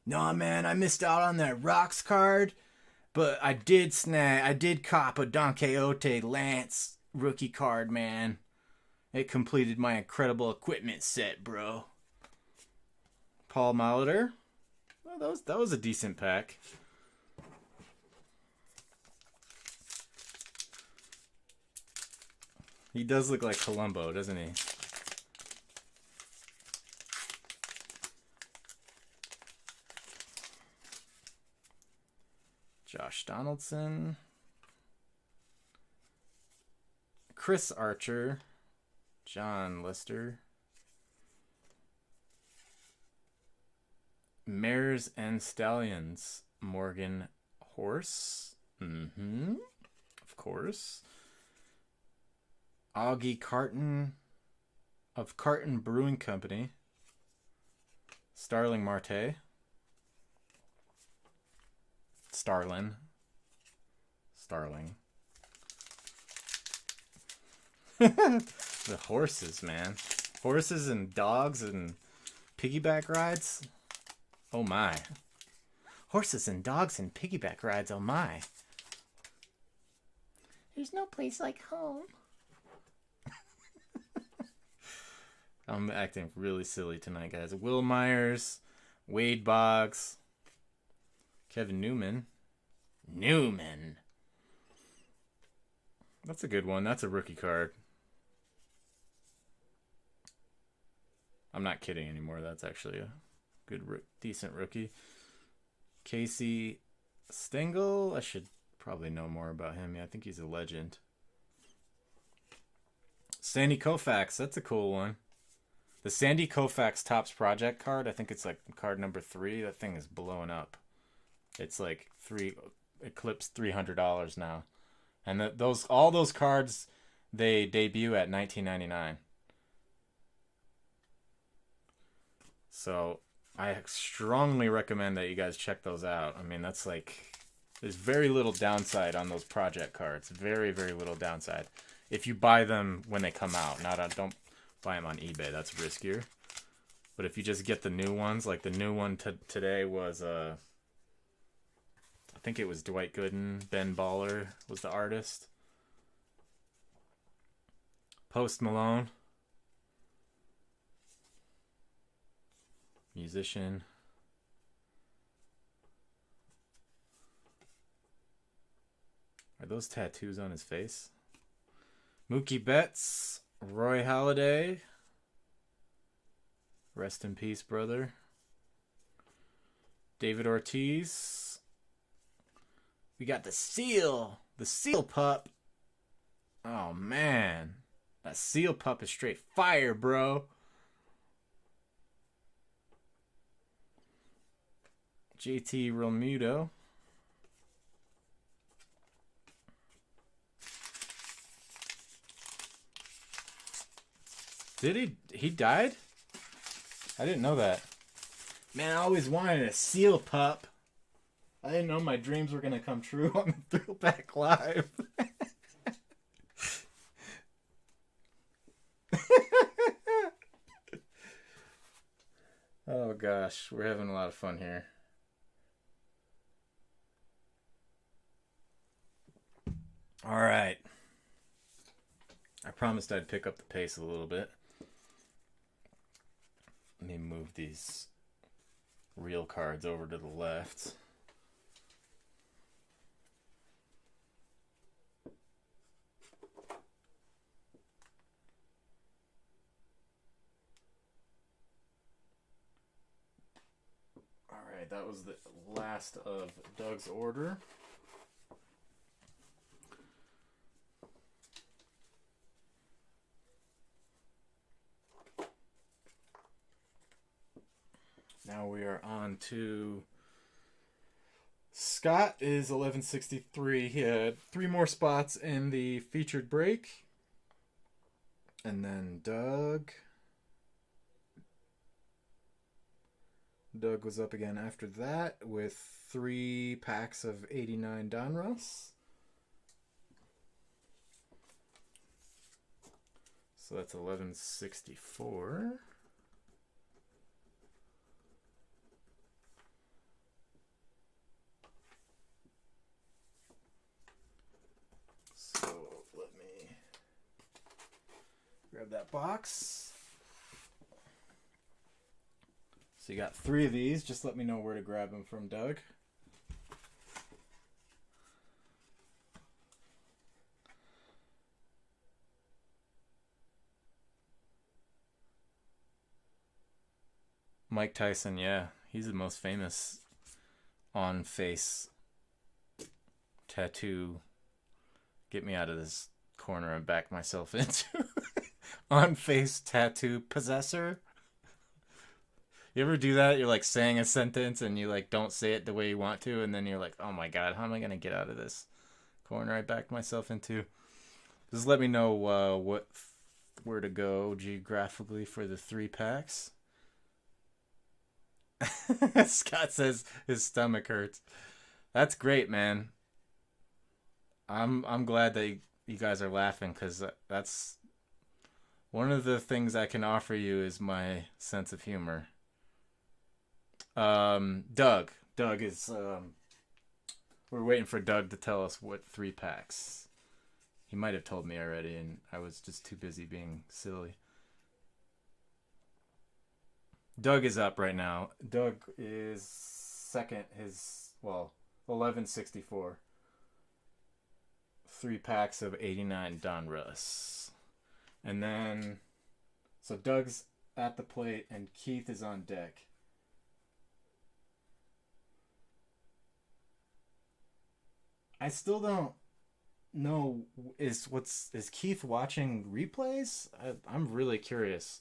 No, man, I missed out on that Rocks card, but I did cop a Don Quixote Lance rookie card, man. It completed my incredible equipment set, bro. Paul Molitor. Well, that was a decent pack. He does look like Columbo, doesn't he? Josh Donaldson. Chris Archer. John Lister. Mares and Stallions. Morgan Horse. Of course. Augie Carton of Carton Brewing Company. Starling Marte. Starling. The horses, man. Horses and dogs and piggyback rides. Oh my. Horses and dogs and piggyback rides, oh my. There's no place like home. I'm acting really silly tonight, guys. Will Myers, Wade Boggs, Kevin Newman. That's a good one. That's a rookie card. I'm not kidding anymore. That's actually a good, decent rookie. Casey Stengel. I should probably know more about him. Yeah, I think he's a legend. Sandy Koufax. That's a cool one. The Sandy Koufax Topps Project card, I think it's like card number 3. That thing is blowing up. It's like eclipsed $300 now. And all those cards, they debut at $19.99. So I strongly recommend that you guys check those out. I mean, that's like, there's very little downside on those project cards. Very, very little downside. If you buy them when they come out. Don't buy them on eBay. That's riskier. But if you just get the new ones, like the new one today was, I think it was Dwight Gooden. Ben Baller was the artist. Post Malone. Musician. Are those tattoos on his face? Mookie Betts. Roy Halladay. Rest in peace, brother. David Ortiz. We got the Seal. The Seal Pup. Oh, man. That Seal Pup is straight fire, bro. JT Realmuto. Did he? He died? I didn't know that. Man, I always wanted a seal pup. I didn't know my dreams were gonna come true on the Thrillpack Live. Oh gosh, we're having a lot of fun here. All right. I promised I'd pick up the pace a little bit. Let me move these real cards over to the left. All right, that was the last of Doug's order. Now we are on to Scott is 1163. He had 3 more spots in the featured break. And then Doug was up again after that with 3 packs of 89 Donruss. So that's 1164. So let me grab that box. So you got 3 of these. Just let me know where to grab them from, Doug. Mike Tyson, yeah. He's the most famous on-face tattoo. Get me out of this corner and back myself into on-face tattoo possessor. You ever do that? You're like saying a sentence and you like don't say it the way you want to, and then you're like, oh my god, how am I gonna get out of this corner I backed myself into? Just let me know where to go geographically for the 3 packs. Scott says his stomach hurts. That's great, man. I'm glad that you guys are laughing, because that's one of the things I can offer you is my sense of humor. Doug is we're waiting for Doug to tell us what 3 packs. He might have told me already, and I was just too busy being silly. Doug is up right now. Doug is second. 1164. 3 packs of 89 Donruss. And then, so Doug's at the plate and Keith is on deck. I still don't know, is Keith watching replays? I'm really curious.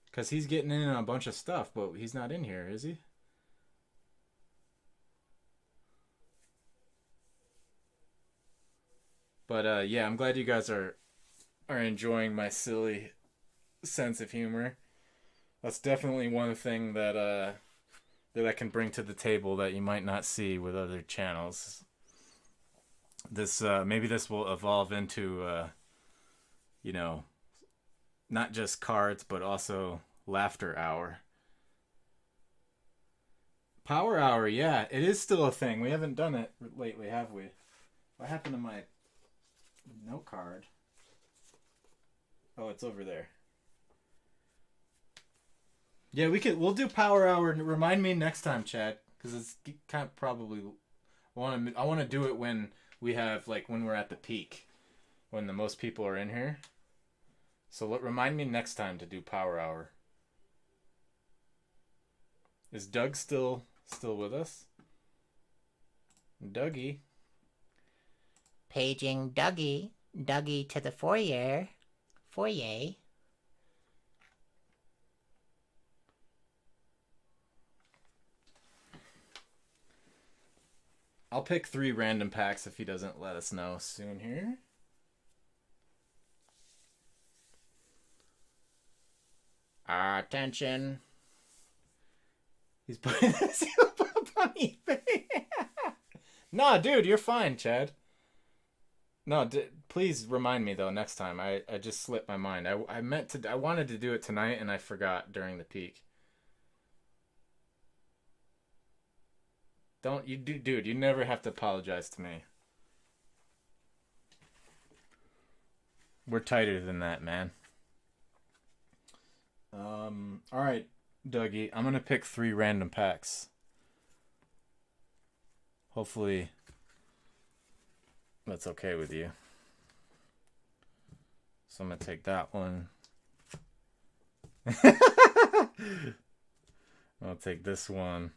Because he's getting in on a bunch of stuff, but he's not in here, is he? But yeah, I'm glad you guys are enjoying my silly sense of humor. That's definitely one thing that I can bring to the table that you might not see with other channels. This maybe this will evolve into not just cards, but also laughter hour. Power hour, yeah, it is still a thing. We haven't done it lately, have we? What happened to my note card? Oh, it's over there. Yeah, we'll do power hour. Remind me next time, Chad, because it's kind of probably I want to do it when we have when we're at the peak, when the most people are in here. So remind me next time to do power hour. Is Doug still with us? Dougie. Paging Dougie. Dougie to the foyer. Foyer. I'll pick 3 random packs if he doesn't let us know soon here. Attention. He's putting the seal up on eBay. Nah, dude, you're fine, Chad. No, please remind me though next time. I just slipped my mind. I wanted to do it tonight and I forgot during the peak. Don't you do, dude? You never have to apologize to me. We're tighter than that, man. All right, Dougie. I'm gonna pick 3 random packs. Hopefully, that's okay with you. So I'm gonna take that one. I'll take this one.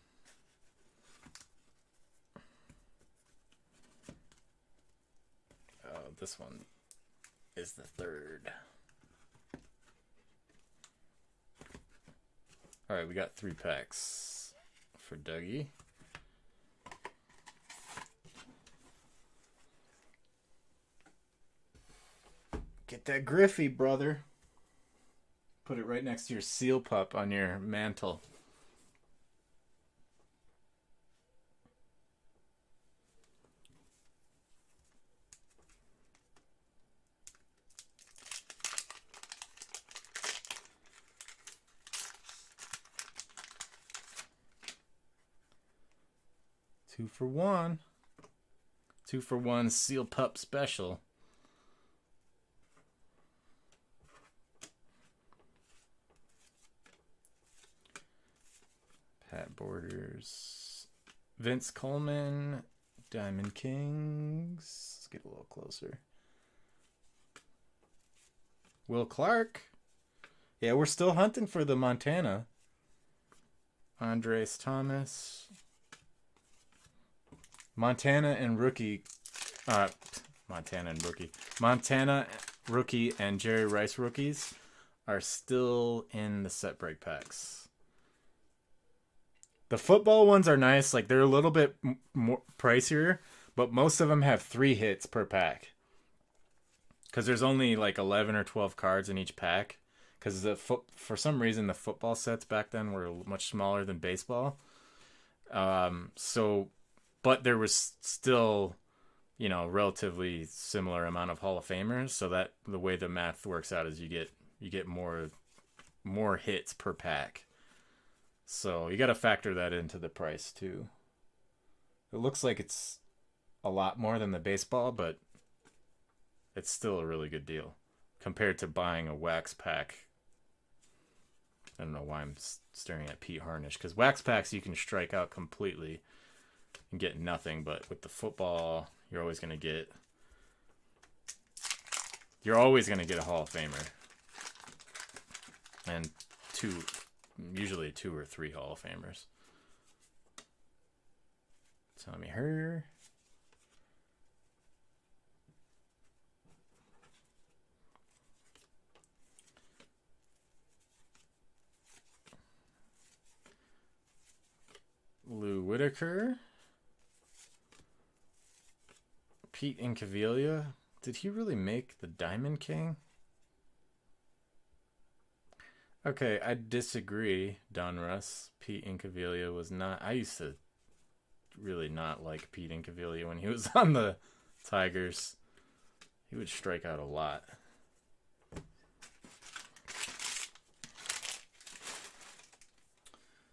Oh, this one is the 3rd. All right, we got 3 packs for Dougie. Get that Griffey, brother. Put it right next to your seal pup on your mantle. Two for one. 2 for 1 seal pup special. Pat Borders. Vince Coleman. Diamond Kings. Let's get a little closer. Will Clark. Yeah, we're still hunting for the Montana. Andres Thomas. Montana rookie, and Jerry Rice rookies are still in the set break packs. The football ones are nice. Like, they're a little bit more pricier, but most of them have 3 hits per pack. Because there's only like 11 or 12 cards in each pack. Because for some reason, the football sets back then were much smaller than baseball. But there was still, relatively similar amount of Hall of Famers. So that the way the math works out is you get more hits per pack. So you got to factor that into the price too. It looks like it's a lot more than the baseball, but it's still a really good deal compared to buying a wax pack. I don't know why I'm staring at Pete Harnish, because wax packs you can strike out completely and get nothing, but with the football, you're always gonna get a Hall of Famer, and usually 2 or 3 Hall of Famers. Tommy Herr. Lou Whitaker. Pete Incaviglia. Did he really make the Diamond King? Okay, I disagree, Don Russ. Pete Incaviglia was not... I used to really not like Pete Incaviglia when he was on the Tigers. He would strike out a lot.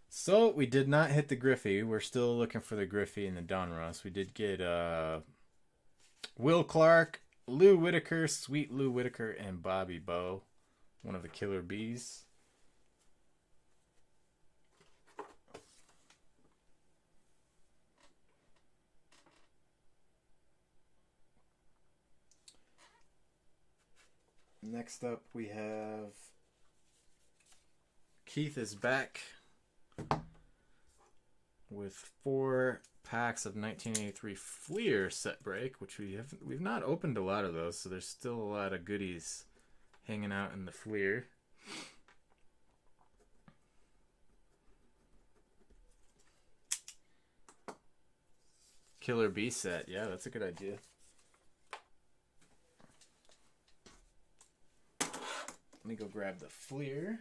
So, we did not hit the Griffey. We're still looking for the Griffey and the Don Russ. We did get Will Clark, Lou Whitaker, Sweet Lou Whitaker, and Bobby Bowe. One of the Killer Bees. Next up, we have Keith is back with 4 packs of 1983 Fleer set break, which we've not opened a lot of those, so there's still a lot of goodies hanging out in the Fleer. Killer Bee set, yeah, that's a good idea. Let me go grab the Fleer.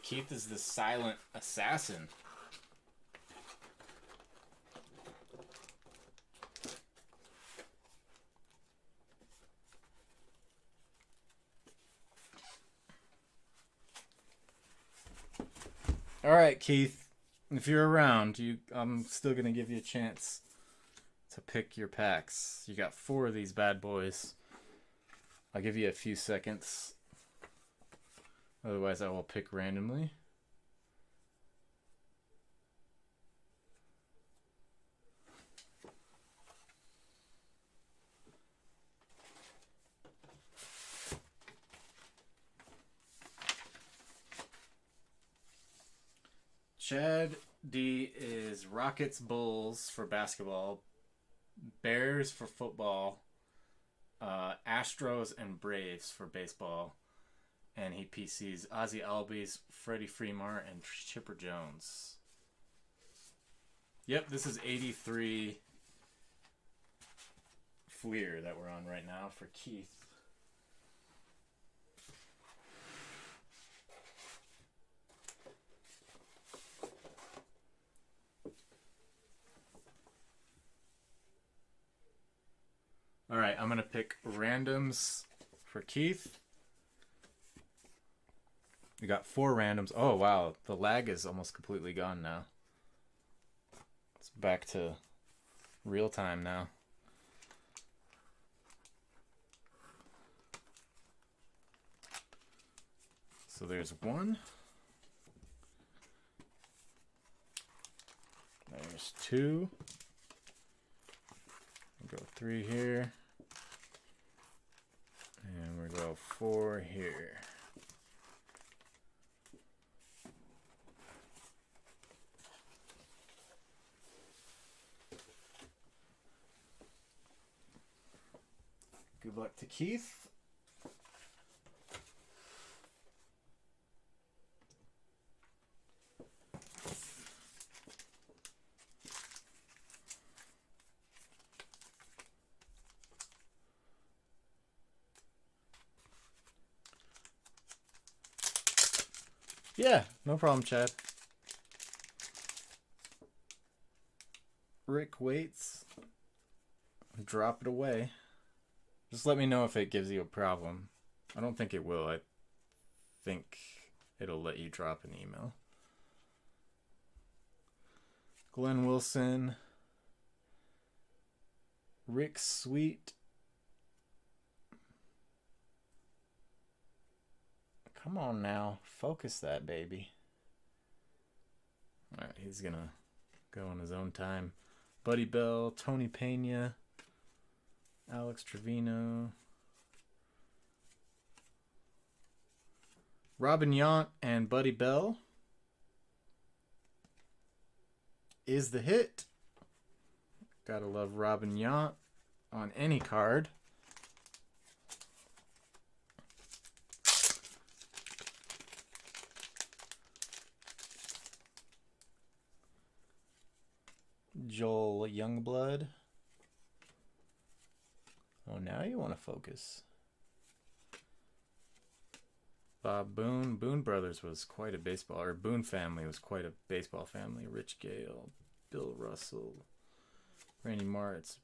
Keith is the silent assassin. All right, Keith. If you're around, I'm still gonna give you a chance to pick your packs. You got 4 of these bad boys. I'll give you a few seconds. Otherwise, I will pick randomly. Chad D is Rockets Bulls for basketball, Bears for football, Astros and Braves for baseball, and he PCs Ozzy Albies, Freddie Freemar, and Chipper Jones. Yep, this is 83 Fleer that we're on right now for Keith. All right, I'm going to pick randoms for Keith. We got 4 randoms. Oh, wow. The lag is almost completely gone now. It's back to real time now. So there's 1. There's 2. We'll go 3 here. And we'll go 4 here. Good luck to Keith. Yeah, no problem, Chad. Rick waits. Drop it away. Just let me know if it gives you a problem. I don't think it will. I think it'll let you drop an email. Glenn Wilson. Rick Sweet. Come on now. Focus that, baby. Alright, he's gonna go on his own time. Buddy Bell, Tony Pena, Alex Trevino, Robin Yount, and Buddy Bell is the hit. Gotta love Robin Yount on any card. Joel Youngblood. Oh, now you want to focus. Bob Boone. Boone Brothers was quite a baseball, or Boone family was quite a baseball family. Rich Gale, Bill Russell, Randy Martz,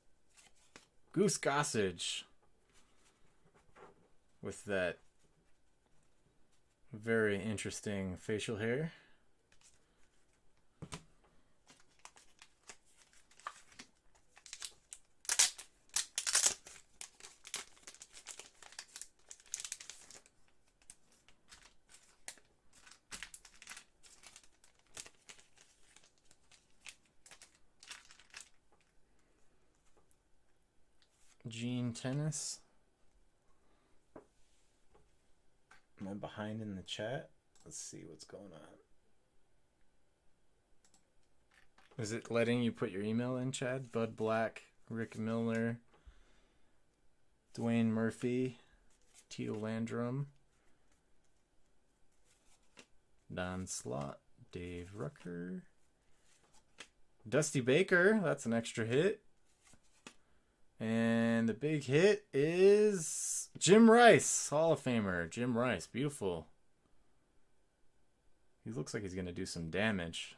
Goose Gossage with that very interesting facial hair. Gene Tennis. Am I behind in the chat? Let's see what's going on. Is it letting you put your email in, Chad? Bud Black, Rick Miller, Dwayne Murphy, Tito Landrum, Don Slott, Dave Rucker, Dusty Baker. That's an extra hit. And the big hit is Jim Rice, Hall of Famer. Jim Rice, beautiful. He looks like he's going to do some damage.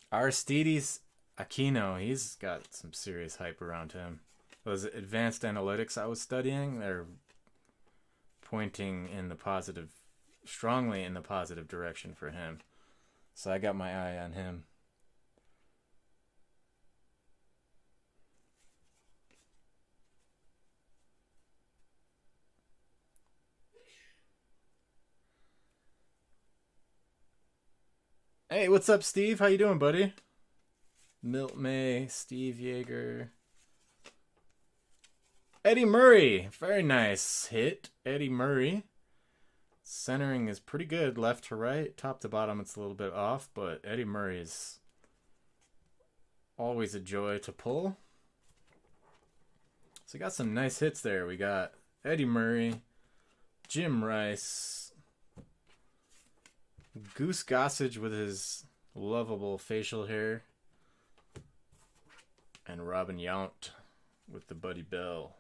Aristides Aquino, he's got some serious hype around him. Those advanced analytics I was studying, they're pointing in the positive, strongly in the positive direction for him. So I got my eye on him. Hey, what's up, Steve? How you doing, buddy? Milt May, Steve Yeager. Eddie Murray. Very nice hit. Eddie Murray. Centering is pretty good, left to right. Top to bottom, it's a little bit off, but Eddie Murray is always a joy to pull. So we got some nice hits there. We got Eddie Murray, Jim Rice, Goose Gossage with his lovable facial hair, and Robin Yount with the Buddy Bell.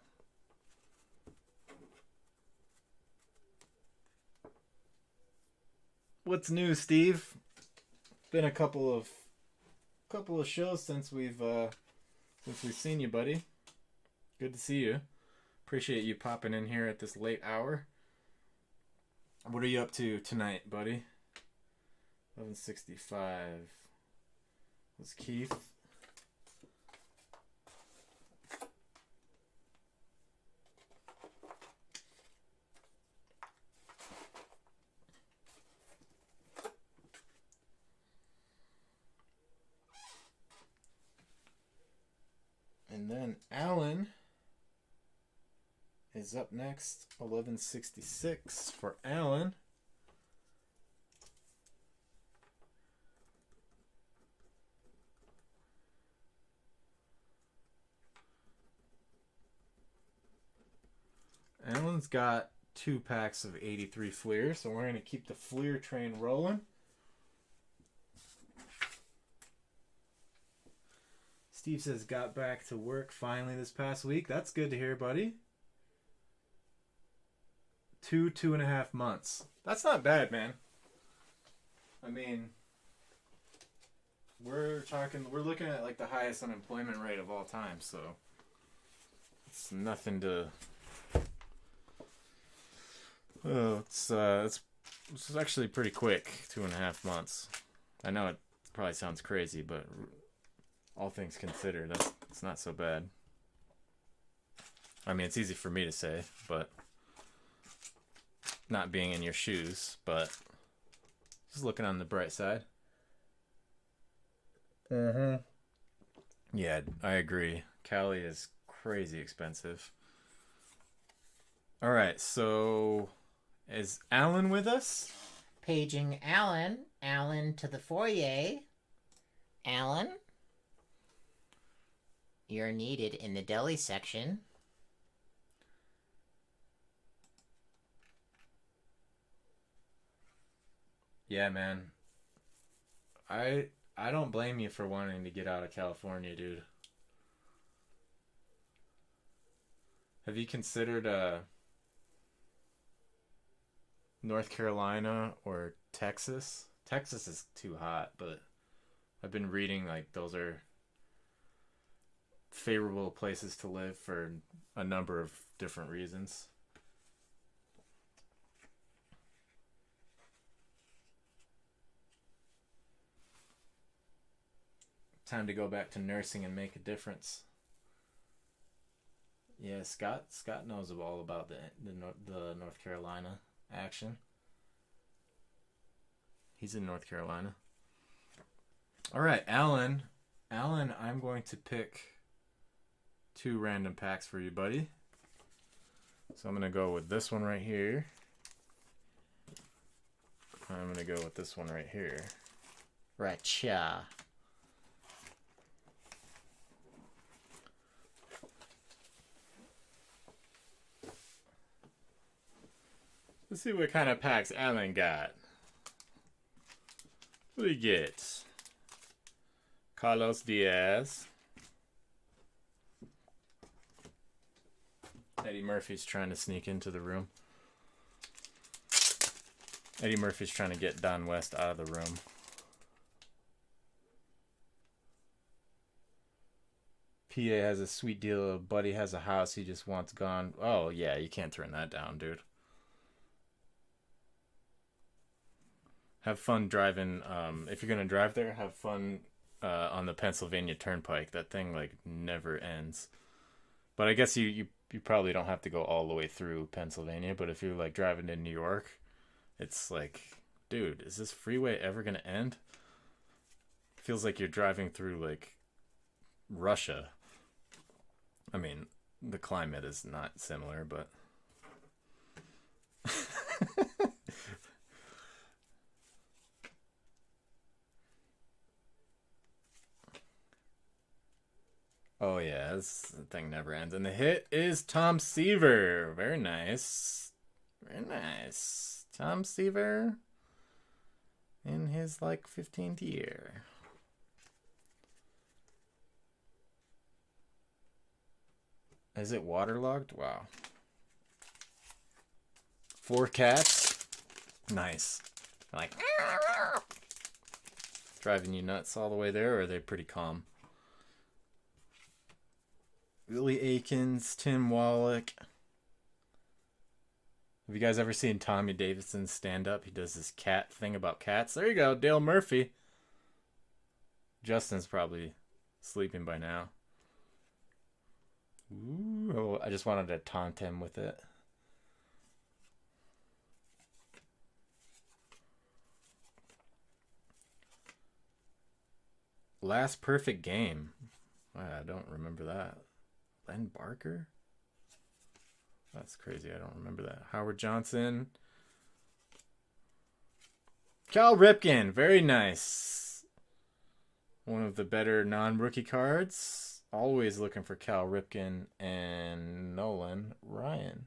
What's new, Steve? Been a couple of shows since we've seen you, buddy. Good to see you. Appreciate you popping in here at this late hour. What are you up to tonight, buddy? 11:65. That's Keith. And then Alan is up next. 11:66 for Alan. Alan's got 2 packs of 83 Fleer, so we're going to keep the Fleer train rolling. Steve says, got back to work finally this past week. That's good to hear, buddy. 2.5 months. That's not bad, man. I mean, we're looking at like the highest unemployment rate of all time, so it's nothing to... Oh, it's actually pretty quick, 2.5 months. I know it probably sounds crazy, but all things considered, it's not so bad. I mean, it's easy for me to say, but not being in your shoes, but just looking on the bright side. Yeah, I agree. Cali is crazy expensive. All right, so is Alan with us? Paging Alan. Alan to the foyer. Alan? You're needed in the deli section. Yeah, man. I don't blame you for wanting to get out of California, dude. Have you considered North Carolina or Texas? Texas is too hot, but I've been reading like those are favorable places to live for a number of different reasons. Time to go back to nursing and make a difference. Yeah, Scott knows all about the North Carolina action. He's in North Carolina. All right, Alan, I'm going to pick 2 random packs for you, buddy. So I'm going to go with this one right here. I'm going to go with this one right here. Racha. Let's see what kind of packs Alan got. What do you get? Carlos Diaz. Eddie Murphy's trying to sneak into the room. Eddie Murphy's trying to get Don West out of the room. PA has a sweet deal. Buddy has a house he just wants gone. Oh, yeah, you can't turn that down, dude. Have fun driving. If you're going to drive there, have fun on the Pennsylvania Turnpike. That thing, like, never ends. But I guess you probably don't have to go all the way through Pennsylvania. But if you're, like, driving to New York, it's like, dude, is this freeway ever going to end? Feels like you're driving through, like, Russia. I mean, the climate is not similar, but... Oh, yeah, this thing never ends. And the hit is Tom Seaver. Very nice. Very nice. Tom Seaver in his, like, 15th year. Is it waterlogged? Wow. 4 cats. Nice. Like, driving you nuts all the way there, or are they pretty calm? Willie Aikens, Tim Wallach. Have you guys ever seen Tommy Davidson stand up? He does this cat thing about cats. There you go, Dale Murphy. Justin's probably sleeping by now. Ooh, oh, I just wanted to taunt him with it. Last perfect game. I don't remember that. Len Barker? That's crazy. I don't remember that. Howard Johnson. Cal Ripken. Very nice. One of the better non-rookie cards. Always looking for Cal Ripken and Nolan Ryan.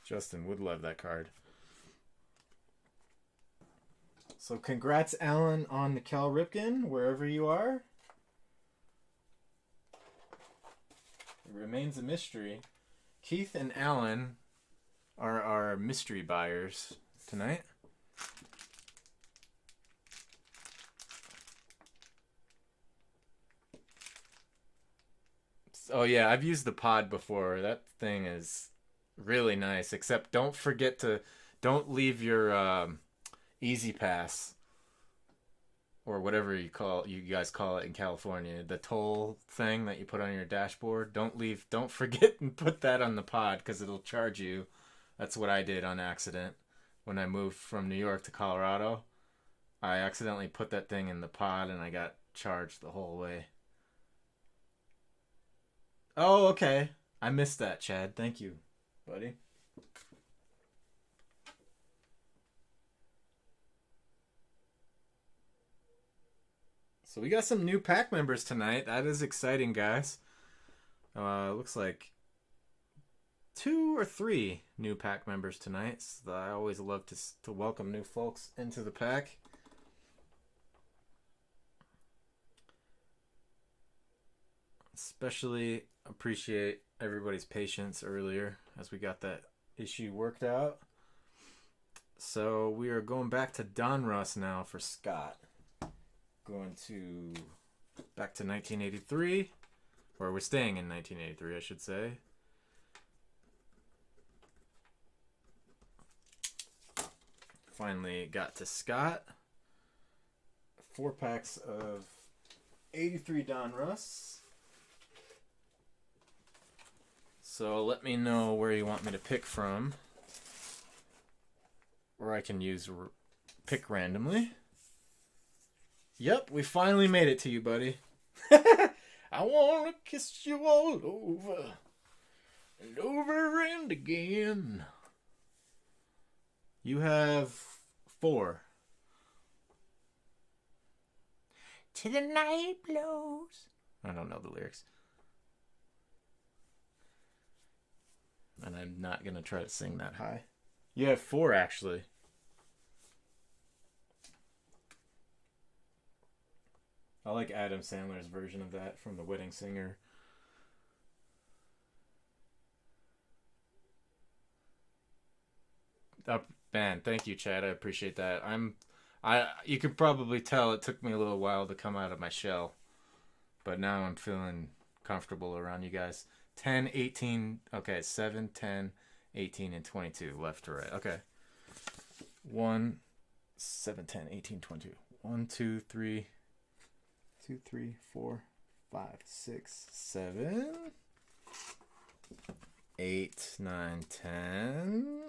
Justin would love that card. So congrats, Alan, on the Cal Ripken, wherever you are. It remains a mystery. Keith and Alan are our mystery buyers tonight. Oh yeah, I've used the pod before. That thing is really nice. Except don't leave your Easy Pass or whatever you guys call it in California, the toll thing that you put on your dashboard. Don't forget and put that on the pod because it'll charge you. That's what I did on accident when I moved from New York to Colorado. I accidentally put that thing in the pod and I got charged the whole way. Oh, okay. I missed that, Chad. Thank you, buddy. So we got some new pack members tonight. That is exciting, guys. Looks like 2 or 3 new pack members tonight. So I always love to welcome new folks into the pack. Especially appreciate everybody's patience earlier as we got that issue worked out. So we are going back to Donruss now for Scott. Going back to 1983, or we're staying in 1983, I should say. Finally got to Scott. 4 packs of 83 Donruss. So let me know where you want me to pick from, or I can pick randomly. Yep, we finally made it to you, buddy. I want to kiss you all over and over and again. You have 4. To the night blows. I don't know the lyrics. and I'm not going to try to sing that high. You have 4, actually. I like Adam Sandler's version of that from The Wedding Singer. Man, thank you, Chad. I appreciate that. You could probably tell it took me a little while to come out of my shell, but now I'm feeling comfortable around you guys. 10, 18, okay, 7, 10, 18, and 22, left to right. Okay. 1, 7, 10, 18, 22. 1, 2, 3, 2, 3, 4, 5, 6, 7, 8, 9, 10,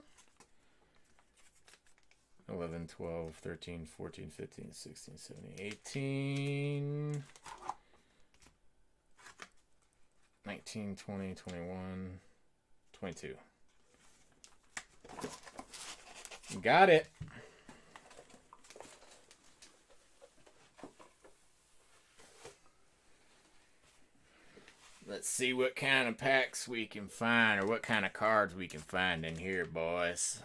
11, 12, 13, 14, 15, 16, 17, 18, 19, 20, 21, 22. Got it. Let's see what kind of packs we can find, or what kind of cards we can find in here, boys.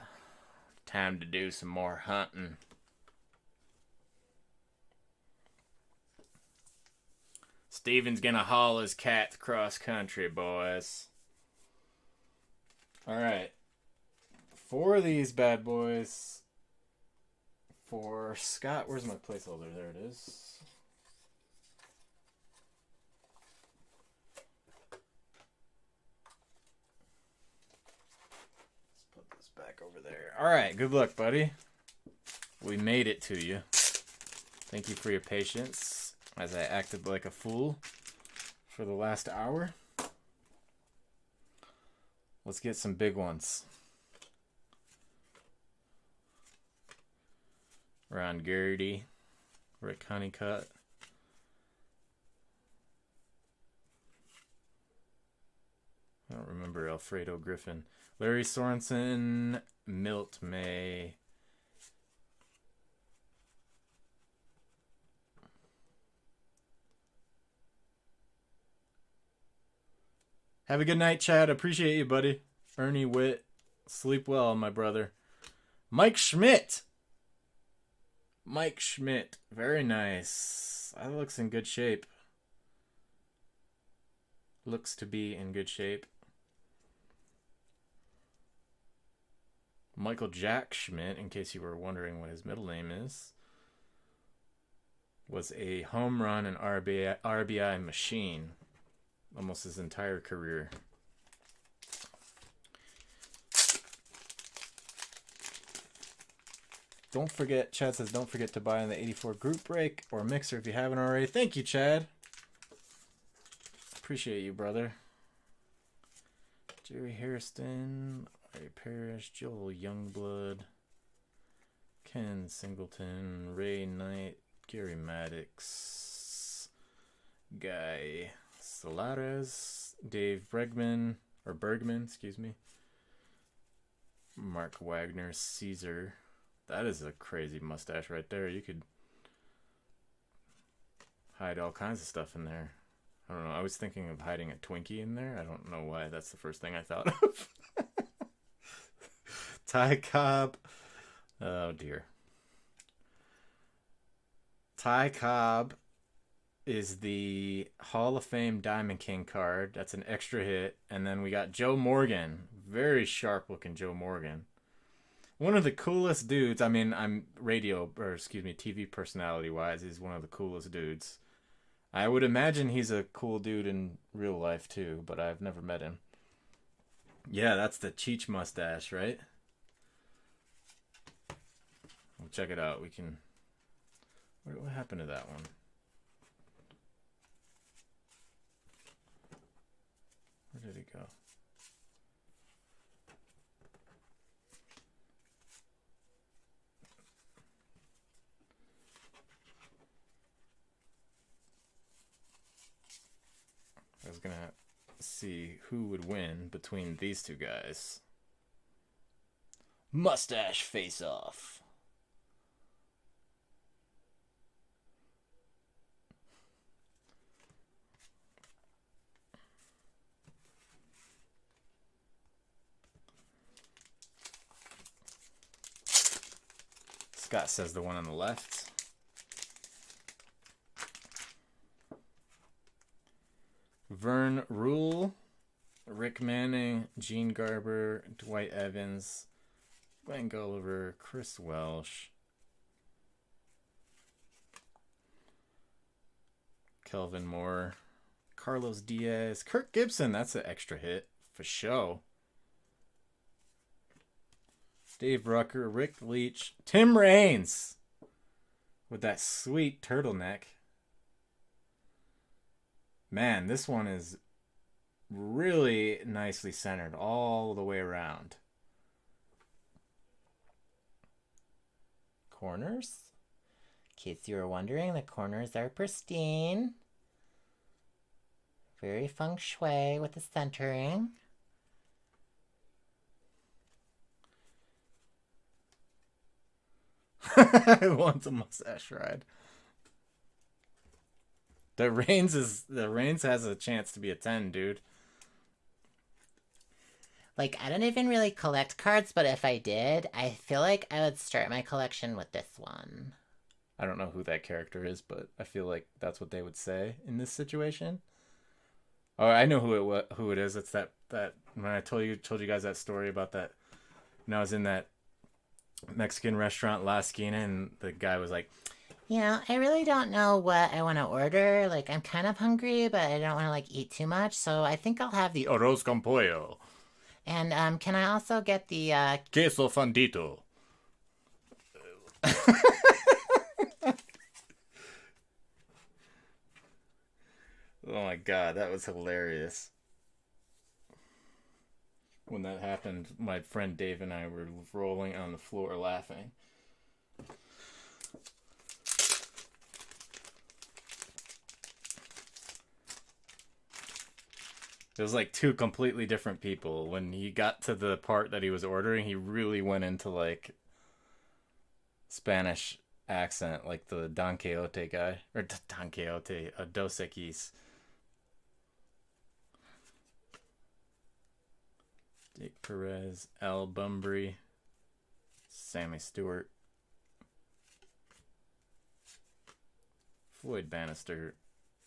Time to do some more hunting. Steven's gonna haul his cats cross country, boys. Alright. 4 of these bad boys. For Scott, where's my placeholder? There it is. Back over there. All right, good luck, buddy. We made it to you. Thank you for your patience as I acted like a fool for the last hour. Let's get some big ones. Ron Garrity, Rick Honeycutt. I don't remember Alfredo Griffin. Larry Sorensen, Milt May. Have a good night, Chad. Appreciate you, buddy. Ernie Witt. Sleep well, my brother. Mike Schmidt. Mike Schmidt. Very nice. That looks in good shape. Looks to be in good shape. Michael Jack Schmidt, in case you were wondering what his middle name is, was a home run and RBI machine almost his entire career. Don't forget, Chad says, don't forget to buy in the 84 group break or mixer if you haven't already. Thank you, Chad. Appreciate you, brother. Jerry Hairston, Larry Parrish, Joel Youngblood, Ken Singleton, Ray Knight, Gary Maddox, Guy Solares, Dave Bergman, Mark Wagner, Caesar. That is a crazy mustache right there. You could hide all kinds of stuff in there. I don't know. I was thinking of hiding a Twinkie in there. I don't know why. That's the first thing I thought of. Ty Cobb. Oh, dear. Ty Cobb is the Hall of Fame Diamond King card. That's an extra hit. And then we got Joe Morgan. Very sharp-looking Joe Morgan. One of the coolest dudes. I mean, TV personality-wise, he's one of the coolest dudes. I would imagine he's a cool dude in real life, too, but I've never met him. Yeah, that's the Cheech mustache, right? We'll check it out. We can... What happened to that one? Where did it go? I was gonna see who would win between these two guys. Mustache face-off. Scott says the one on the left. Vern Rule, Rick Manning, Gene Garber, Dwight Evans, Glenn Gulliver, Chris Welsh, Kelvin Moore, Carlos Diaz, Kirk Gibson. That's an extra hit for show. Dave Rucker, Rick Leach, Tim Raines with that sweet turtleneck. Man, this one is really nicely centered all the way around. Corners. In case you were wondering, the corners are pristine. Very feng shui with the centering. Who wants a mustache ride? The Reigns has a chance to be a 10, dude. Like, I don't even really collect cards, but if I did, I feel like I would start my collection with this one. I don't know who that character is, but I feel like that's what they would say in this situation. Oh, I know who it is. It's that when I told you guys that story about that when I was in that Mexican restaurant La Esquina, and the guy was like, You know, I really don't know what I want to order. Like, I'm kind of hungry, but I don't want to, like, eat too much. So I think I'll have the... arroz con pollo. And, can I also get the, queso fundito. Oh my god, that was hilarious. When that happened, my friend Dave and I were rolling on the floor laughing. It was like two completely different people. When he got to the part that he was ordering, he really went into like Spanish accent, like the Don Quixote guy. Or Don Quixote, Dos Equis. Dick Perez, Al Bunbury, Sammy Stewart, Floyd Bannister,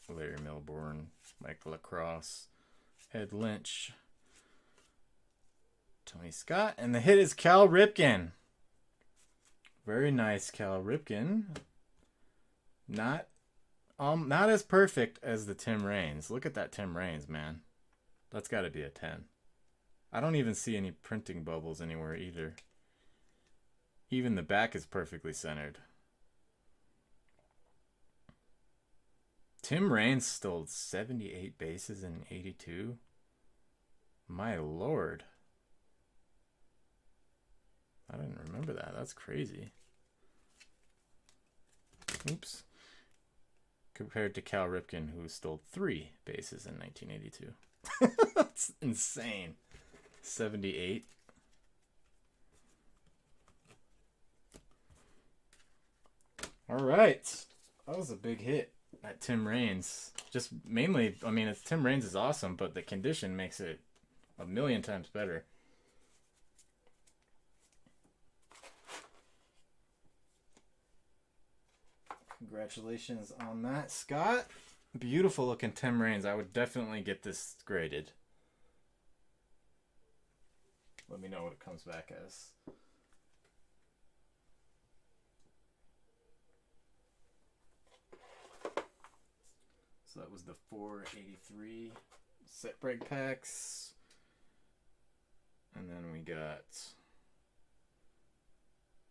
Larry Milbourne, Mike LaCrosse, Ed Lynch, Tony Scott, and the hit is Cal Ripken. Very nice, Cal Ripken. Not as perfect as the Tim Raines. Look at that Tim Raines, man. That's got to be a 10. I don't even see any printing bubbles anywhere either. Even the back is perfectly centered. Tim Raines stole 78 bases in 82. My lord. I didn't remember that. That's crazy. Oops. Compared to Cal Ripken, who stole 3 bases in 1982. That's insane. 78. All right. That was a big hit. That Tim Raines. Just mainly, I mean, it's Tim Raines is awesome, but the condition makes it a million times better. Congratulations on that, Scott. Beautiful looking Tim Raines. I would definitely get this graded. Let me know what it comes back as. So that was the 483 set break packs. And then we got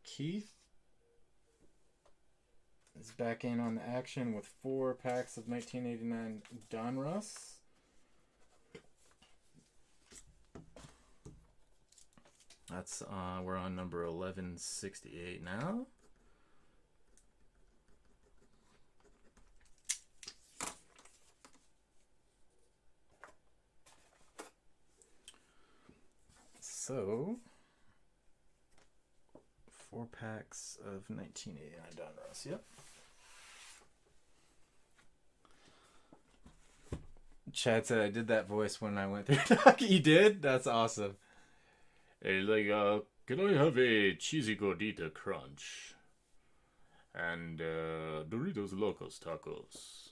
Keith is back in on the action with 4 packs of 1989 Donruss. That's we're on number 1168 now. So 4 packs of 1989 Donruss. Yep. Chad said I did that voice when I went through Doc. You did? That's awesome. Hey, like, can I have a cheesy gordita crunch? And Doritos Locos Tacos.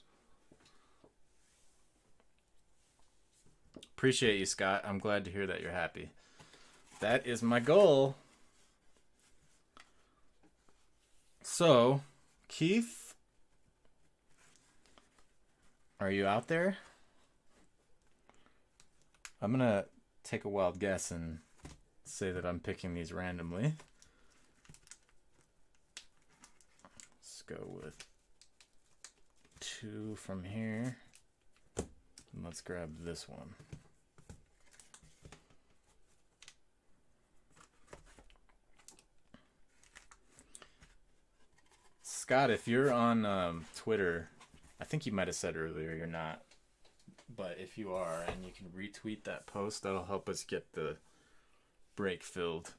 Appreciate you, Scott. I'm glad to hear that you're happy. That is my goal. So, Keith, are you out there? I'm going to take a wild guess and say that I'm picking these randomly. Let's go with 2 from here. And let's grab this one. Scott, if you're on Twitter, I think you might have said earlier you're not. But if you are, and you can retweet that post, that'll help us get the break filled.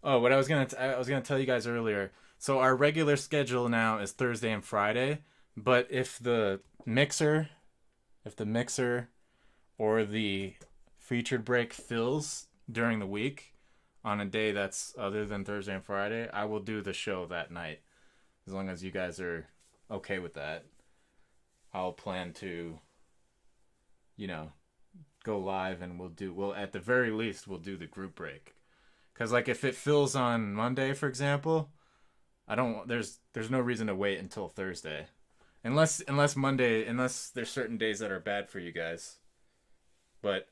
Oh, what I was gonna tell you guys earlier. So our regular schedule now is Thursday and Friday. But if the mixer or the featured break fills during the week on a day that's other than Thursday and Friday, I will do the show that night. As long as you guys are okay with that, I'll plan to, go live, and we'll at the very least we'll do the group break. Cause like if it fills on Monday, for example, there's no reason to wait until Thursday, unless there's certain days that are bad for you guys. But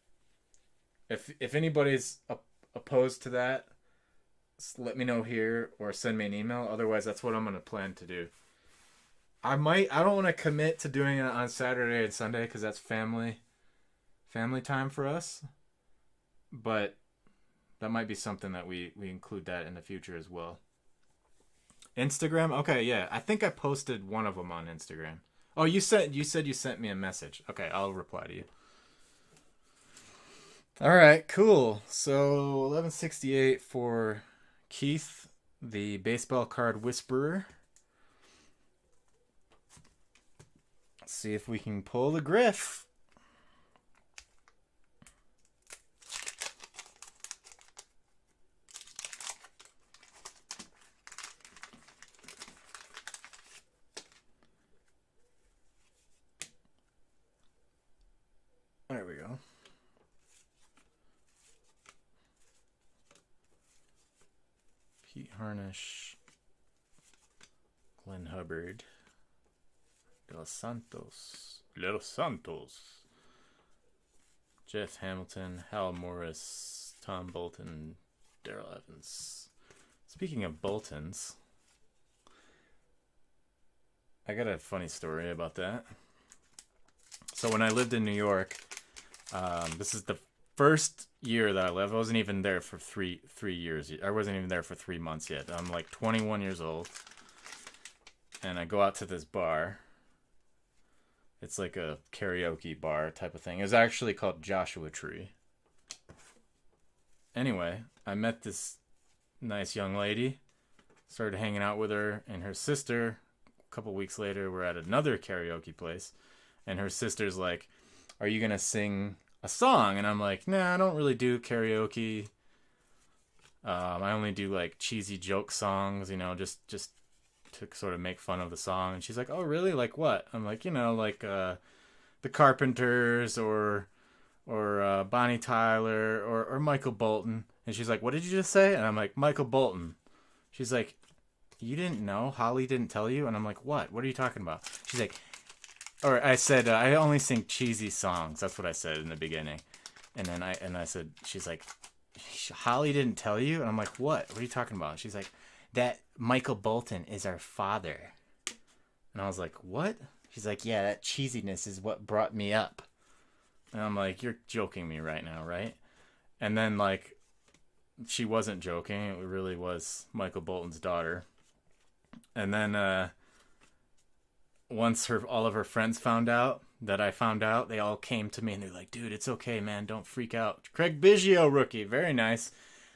if anybody's opposed to that, let me know here or send me an email. Otherwise, that's what I'm going to plan to do. I don't want to commit to doing it on Saturday and Sunday because that's family time for us. But that might be something that we include that in the future as well. Instagram? Okay, yeah. I think I posted one of them on Instagram. Oh, you said you sent me a message. Okay, I'll reply to you. All right, cool. So 1168 for Keith, the baseball card whisperer. Let's see if we can pull the Griff. There we go. Pete Harnish, Glenn Hubbard, De Los Santos, Jeff Hamilton, Hal Morris, Tom Bolton, Darrell Evans. Speaking of Boltons, I got a funny story about that. So when I lived in New York, this is the first year that I lived. I wasn't even there for three years. I wasn't even there for 3 months yet. I'm like 21 years old, and I go out to this bar. It's like a karaoke bar type of thing. It's actually called Joshua Tree. Anyway, I met this nice young lady, started hanging out with her and her sister. A couple weeks later, we're at another karaoke place, and her sister's like, "Are you gonna sing a song?" And I'm like, "Nah, I don't really do karaoke. I only do like cheesy joke songs, just to sort of make fun of the song." And she's like, "Oh, really? Like what?" I'm like, like the Carpenters or Bonnie Tyler or Michael Bolton. And she's like, "What did you just say?" And I'm like, "Michael Bolton." She's like, "You didn't know? Holly didn't tell you?" And I'm like, "What? What are you talking about?" She's like, or I said, "I only sing cheesy songs." That's what I said in the beginning. And then I said, she's like, "Holly didn't tell you?" And I'm like, "What? What are you talking about?" She's like, "That Michael Bolton is our father." And I was like, "What?" She's like, "Yeah, that cheesiness is what brought me up." And I'm like, "You're joking me right now, right?" And then like, she wasn't joking. It really was Michael Bolton's daughter. And then once all of her friends found out that I found out, they all came to me and they're like, "Dude, it's okay, man. Don't freak out." Craig Biggio, rookie. Very nice.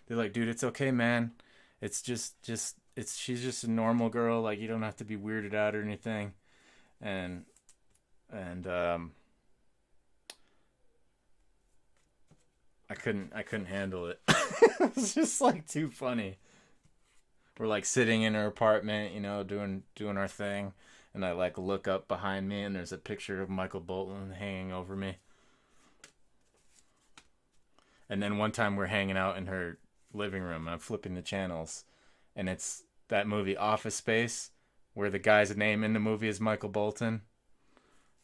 They're like, "Dude, it's okay, man. It's she's just a normal girl. Like, you don't have to be weirded out or anything." And I couldn't handle it. It's just like too funny. we're like sitting in her apartment, you know, doing our thing, and I like look up behind me and there's a picture of Michael Bolton hanging over me. And then one time we're hanging out in her living room and I'm flipping the channels, and it's that movie Office Space where the guy's name in the movie is Michael Bolton.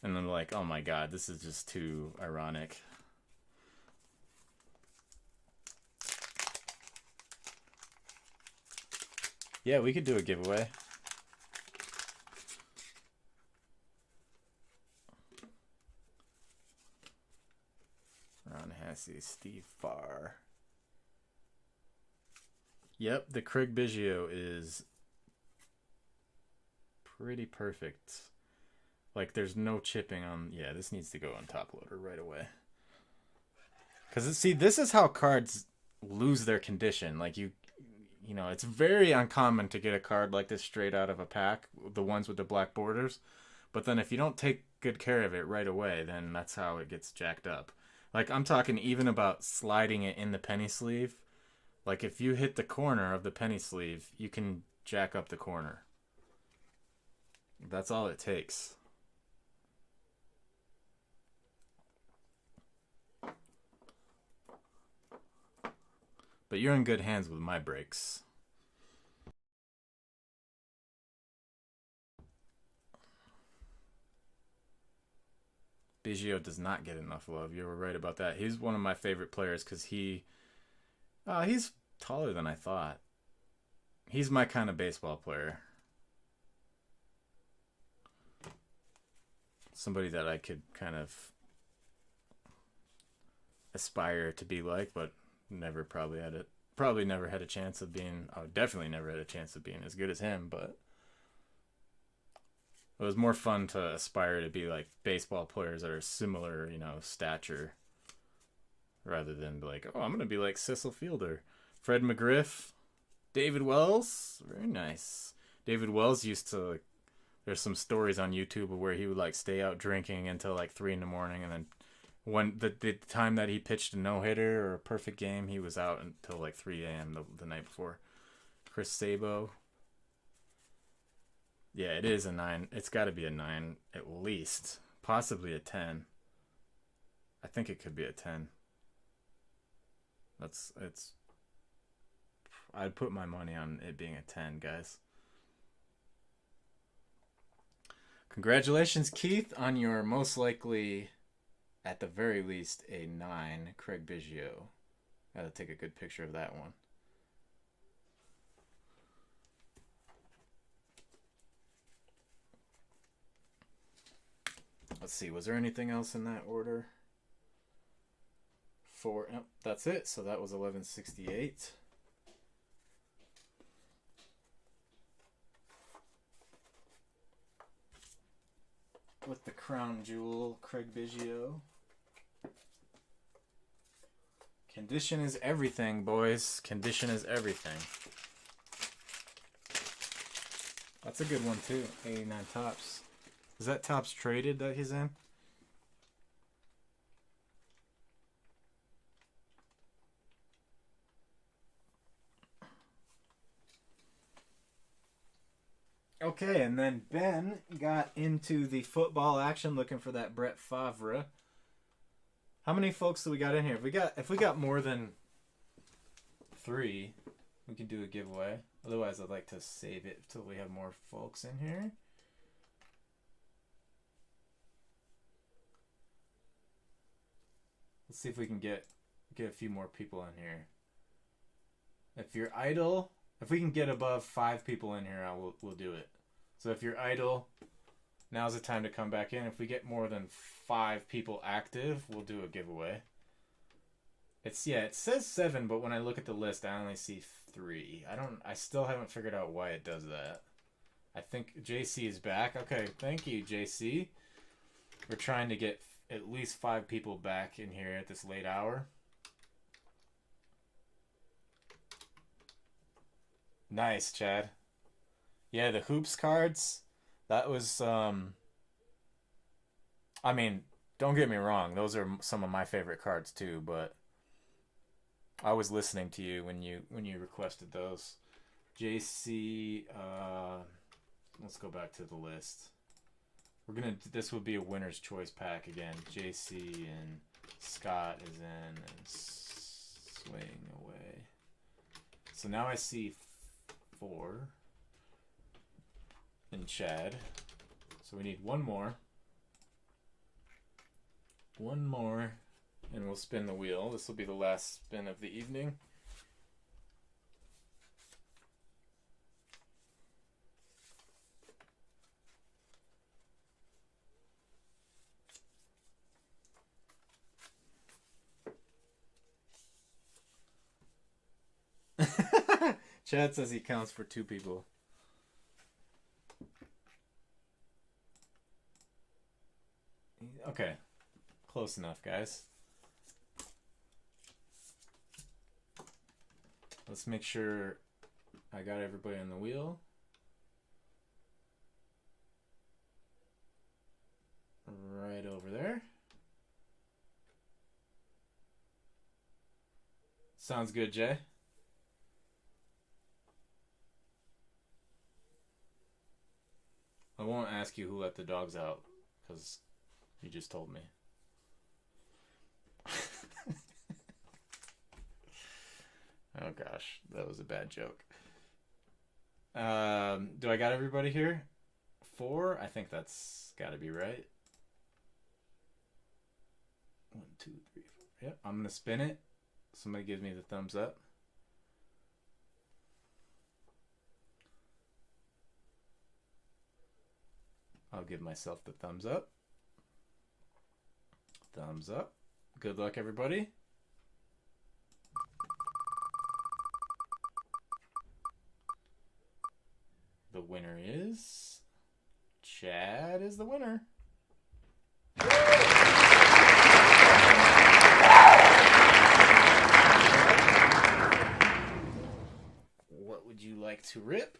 And I'm like, oh my god, this is just too ironic. Yeah, we could do a giveaway. Ron Hassey, Steve Farr. Yep, the Craig Biggio is pretty perfect. Like, there's no chipping on... Yeah, this needs to go on top loader right away. Because, see, this is how cards lose their condition. Like, you know, it's very uncommon to get a card like this straight out of a pack, the ones with the black borders. But then if you don't take good care of it right away, then that's how it gets jacked up. Like, I'm talking even about sliding it in the penny sleeve. Like, if you hit the corner of the penny sleeve, you can jack up the corner. That's all it takes. But you're in good hands with my breaks. Biggio does not get enough love. You were right about that. He's one of my favorite players because he's taller than I thought. He's my kind of baseball player. Somebody that I could kind of aspire to be like, but never never had a chance of being... Oh, definitely never had a chance of being as good as him, but it was more fun to aspire to be like baseball players that are similar, you know, stature, rather than like, oh, I'm gonna be like Cecil Fielder. Fred McGriff, David Wells, very nice. David Wells used to, like, there's some stories on YouTube of where he would like stay out drinking until like 3 a.m, and then when the time that he pitched a no-hitter or a perfect game, he was out until like 3 a.m. the night before. Chris Sabo. Yeah, it is a 9. It's got to be a 9 at least. Possibly a 10. I think it could be a 10. I'd put my money on it being a 10, guys. Congratulations, Keith, on your most likely... at the very least, a 9, Craig Biggio. Gotta take a good picture of that one. Let's see, was there anything else in that order? Nope, that's it. So that was 1168. With the crown jewel, Craig Biggio. Condition is everything, boys. Condition is everything. That's a good one, too. 89 Tops. Is that Tops traded that he's in? Okay, and then Ben got into the football action looking for that Brett Favre. How many folks do we got in here? If we got more than 3, we can do a giveaway. Otherwise, I'd like to save it till we have more folks in here. Let's see if we can get a few more people in here. If you're idle, if we can get above 5 people in here, we'll do it. So if you're idle, now's the time to come back in. If we get more than 5 people active, we'll do a giveaway. It says 7, but when I look at the list, I only see 3. I still haven't figured out why it does that. I think JC is back. Okay, thank you, JC. We're trying to get at least 5 people back in here at this late hour. Nice, Chad. Yeah, the hoops cards, that was, I mean, don't get me wrong, those are some of my favorite cards too, but I was listening to you when you requested those. JC, let's go back to the list. This would be a winner's choice pack again. JC and Scott is in and swaying away. So now I see 4 and Chad. So we need one more. One more, and we'll spin the wheel. This will be the last spin of the evening. Chad says he counts for 2 people. Okay. Close enough, guys. Let's make sure I got everybody on the wheel. Right over there. Sounds good, Jay. I won't ask you who let the dogs out, because you just told me. Oh gosh, that was a bad joke. Do I got everybody here? 4? I think that's gotta be right. 1, 2, 3, 4. Yep, I'm gonna spin it. Somebody gives me the thumbs up. I'll give myself the thumbs up. Thumbs up. Good luck, everybody. The winner is... Chad is the winner. What would you like to rip?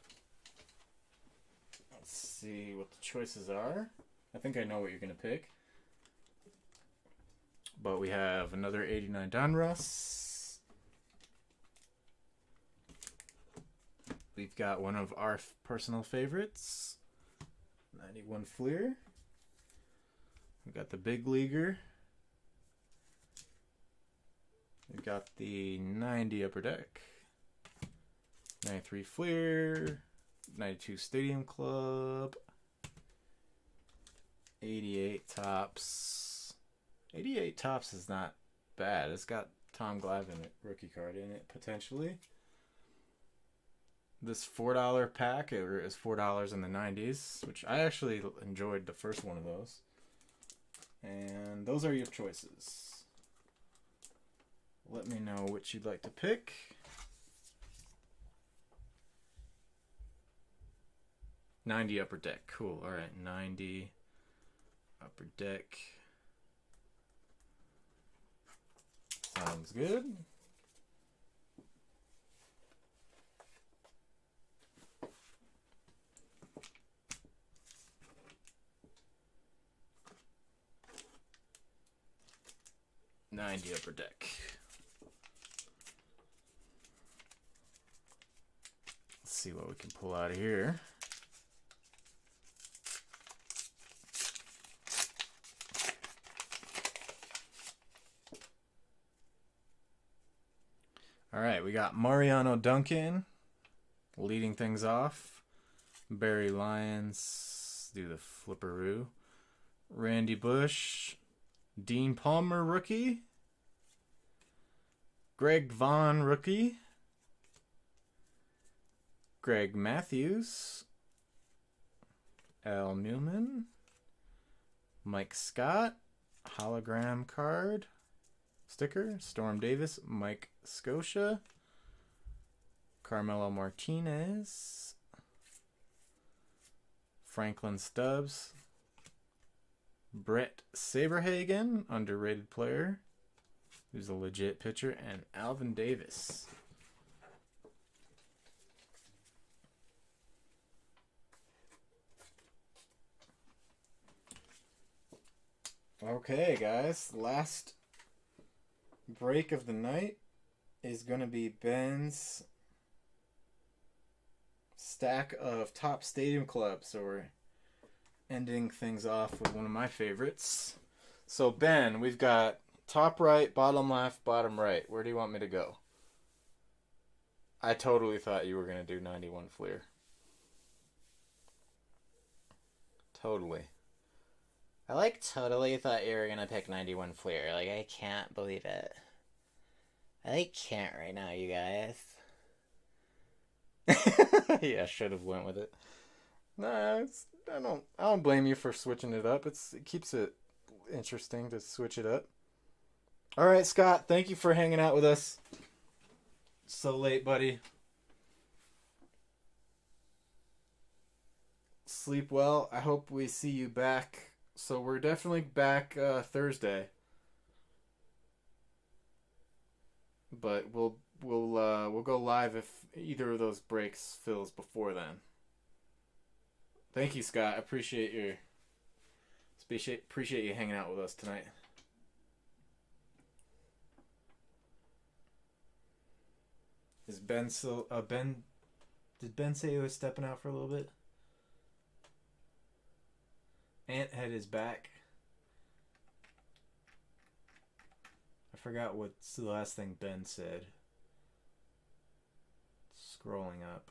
Let's see what the choices are. I think I know what you're going to pick. But we have another 89 Donruss. We've got one of our personal favorites, 91 Fleer. We've got the Big Leaguer. We've got the 90 Upper Deck, 93 Fleer, 92 Stadium Club, 88 Topps. 88 Topps is not bad. It's got Tom Glavine rookie card in it, potentially. This $4 pack, it was $4 in the 90s, which I actually enjoyed the first one of those. And those are your choices. Let me know which you'd like to pick. $90 Upper Deck. Cool. All right, 90 Upper Deck. Sounds good. $90 Upper Deck. Let's see what we can pull out of here. All right, we got Mariano Duncan leading things off. Barry Lyons, do the flipperoo. Randy Bush. Dean Palmer, rookie. Greg Vaughn, rookie. Greg Matthews. Al Newman. Mike Scott. Hologram card. Sticker. Storm Davis. Mike Scotia. Carmelo Martinez. Franklin Stubbs. Brett Saberhagen, underrated player, who's a legit pitcher, and Alvin Davis. Okay, guys, last break of the night is going to be Ben's stack of top stadium clubs. So we're ending things off with one of my favorites. So Ben, we've got top right, bottom left, bottom right. Where do you want me to go? I totally thought you were going to do 91 Fleer. Totally. I totally thought you were gonna pick 91 Fleer. I can't believe it. I can't right now, you guys. Yeah, should have went with it. Nah, I don't blame you for switching it up. It keeps it interesting to switch it up. All right, Scott, thank you for hanging out with us. So late, buddy. Sleep well. I hope we see you back. So we're definitely back Thursday. But we'll go live if either of those breaks fills before then. Thank you, Scott. I appreciate you hanging out with us tonight. Is Ben still Ben? Did Ben say he was stepping out for a little bit? Ant had his back. I forgot what's the last thing Ben said. Scrolling up.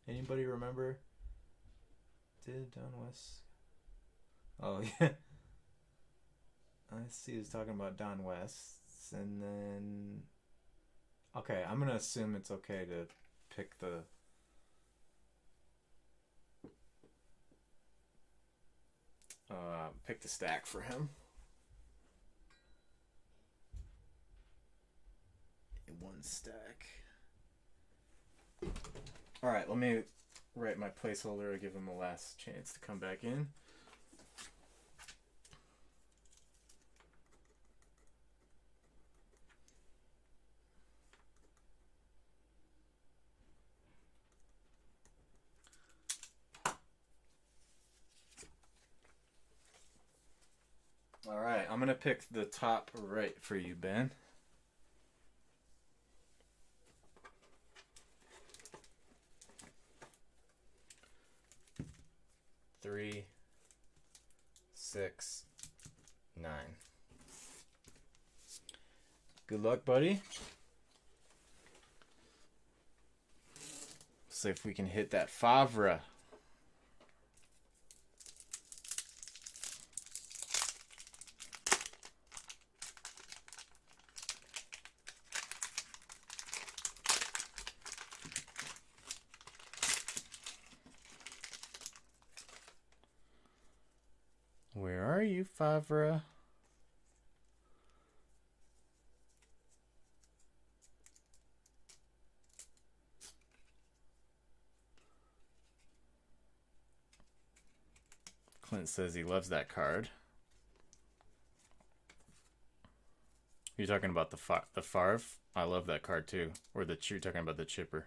Anybody remember? Did Don West? Oh, yeah. I see he was talking about Don West. And then... Okay, I'm going to assume it's okay to pick the... pick the stack for him. One stack. Alright, let me write my placeholder and give him a last chance to come back in. Alright, I'm going to pick the top right for you, Ben. Three, 6, 9. Good luck, buddy. See if we can hit that Favre. Where are you, Favre? Clint says he loves that card. You're talking about the Favre? I love that card too. Or you're talking about the chipper.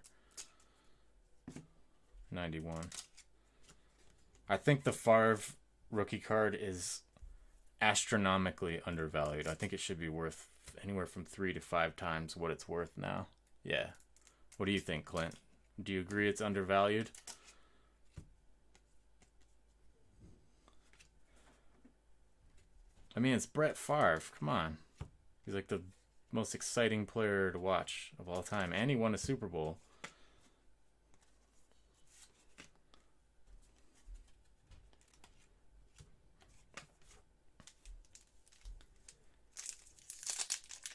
91. I think the Favre rookie card is astronomically undervalued. I think it should be worth anywhere from 3 to 5 times what it's worth now. Yeah. What do you think, Clint? Do you agree it's undervalued? I mean, it's Brett Favre. Come on. He's like the most exciting player to watch of all time. And he won a Super Bowl.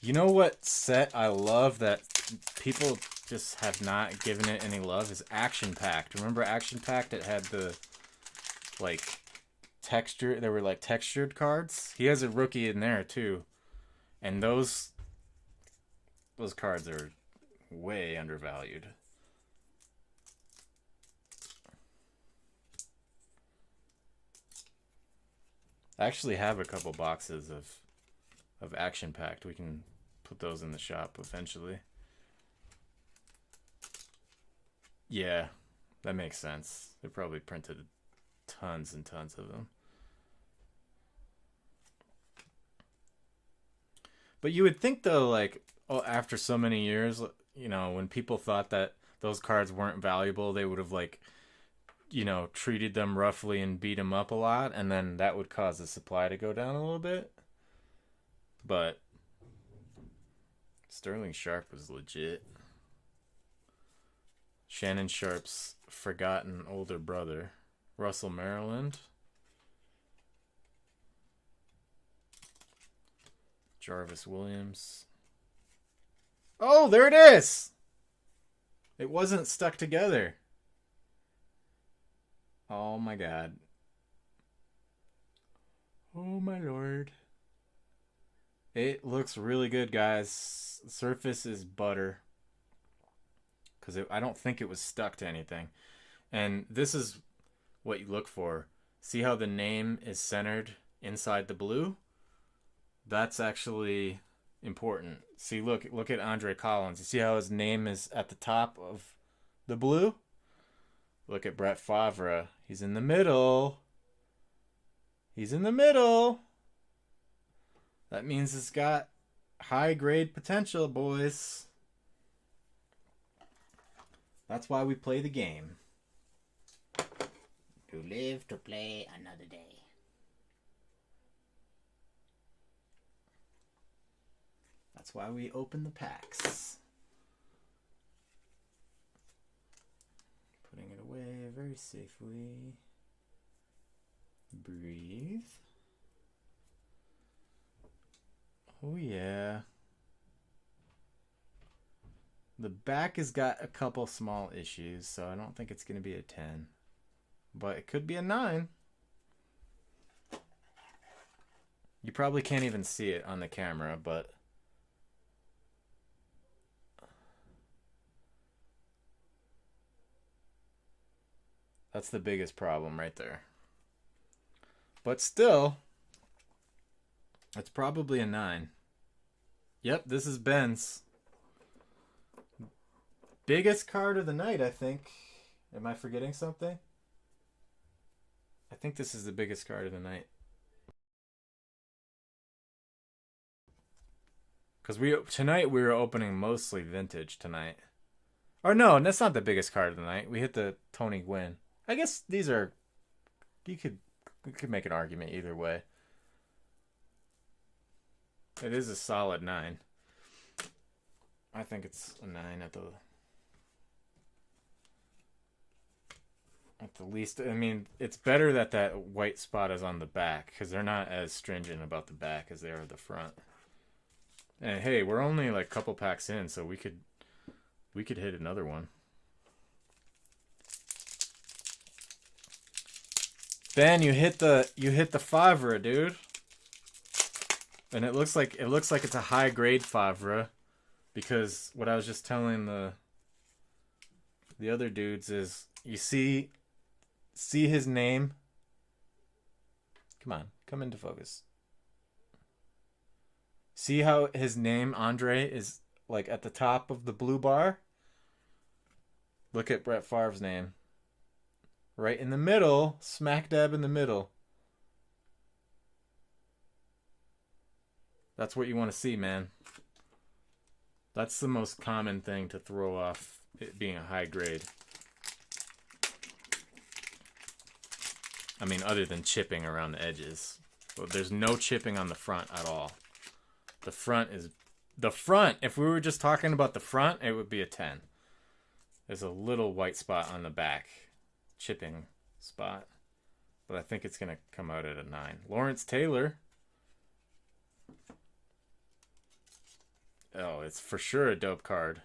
You know what set I love that people just have not given it any love is Action Packed. Remember Action Packed? It had the, texture. There were, textured cards. He has a rookie in there, too. And those cards are way undervalued. I actually have a couple boxes of Action Packed. We can put those in the shop eventually. Yeah, that makes sense. They probably printed tons and tons of them. But you would think though, like, oh, after so many years, you know, when people thought that those cards weren't valuable, they would have like, you know, treated them roughly and beat them up a lot, and then that would cause the supply to go down a little bit. But Sterling Sharp was legit. Shannon Sharp's forgotten older brother, Russell Maryland. Jarvis Williams. Oh, there it is! It wasn't stuck together. Oh my god. Oh my lord. It looks really good, guys. The surface is butter. Because I don't think it was stuck to anything. And this is what you look for. See how the name is centered inside the blue? That's actually important. See, look at Andre Collins. You see how his name is at the top of the blue? Look at Brett Favre. He's in the middle. He's in the middle. That means it's got high grade potential, boys. That's why we play the game. To live to play another day. That's why we open the packs. Putting it away very safely. Breathe. Oh yeah. The back has got a couple small issues, so I don't think it's going to be a 10. But it could be a 9. You probably can't even see it on the camera, but that's the biggest problem right there. But still, it's probably a 9. Yep, this is Ben's. Biggest card of the night, I think. Am I forgetting something? I think this is the biggest card of the night. Because tonight we were opening mostly vintage tonight. Or no, that's not the biggest card of the night. We hit the Tony Gwynn. I guess these are... You could make an argument either way. It is a solid 9. I think it's a 9 at the least. I mean, it's better that that white spot is on the back, because they're not as stringent about the back as they are the front. And hey, we're only like a couple packs in, so we could hit another one. Ben, you hit the Favre, dude. And it looks like it's a high grade Favre, because what I was just telling the other dudes is, you see his name. Come on, come into focus. See how his name, Andre, is like at the top of the blue bar? Look at Brett Favre's name. Right in the middle, smack dab in the middle. That's what you want to see, man. That's the most common thing to throw off it being a high grade. I mean, other than chipping around the edges. But there's no chipping on the front at all. The front, if we were just talking about the front, it would be a 10. There's a little white spot on the back. Chipping spot. But I think it's going to come out at a 9. Lawrence Taylor. Oh, it's for sure a dope card.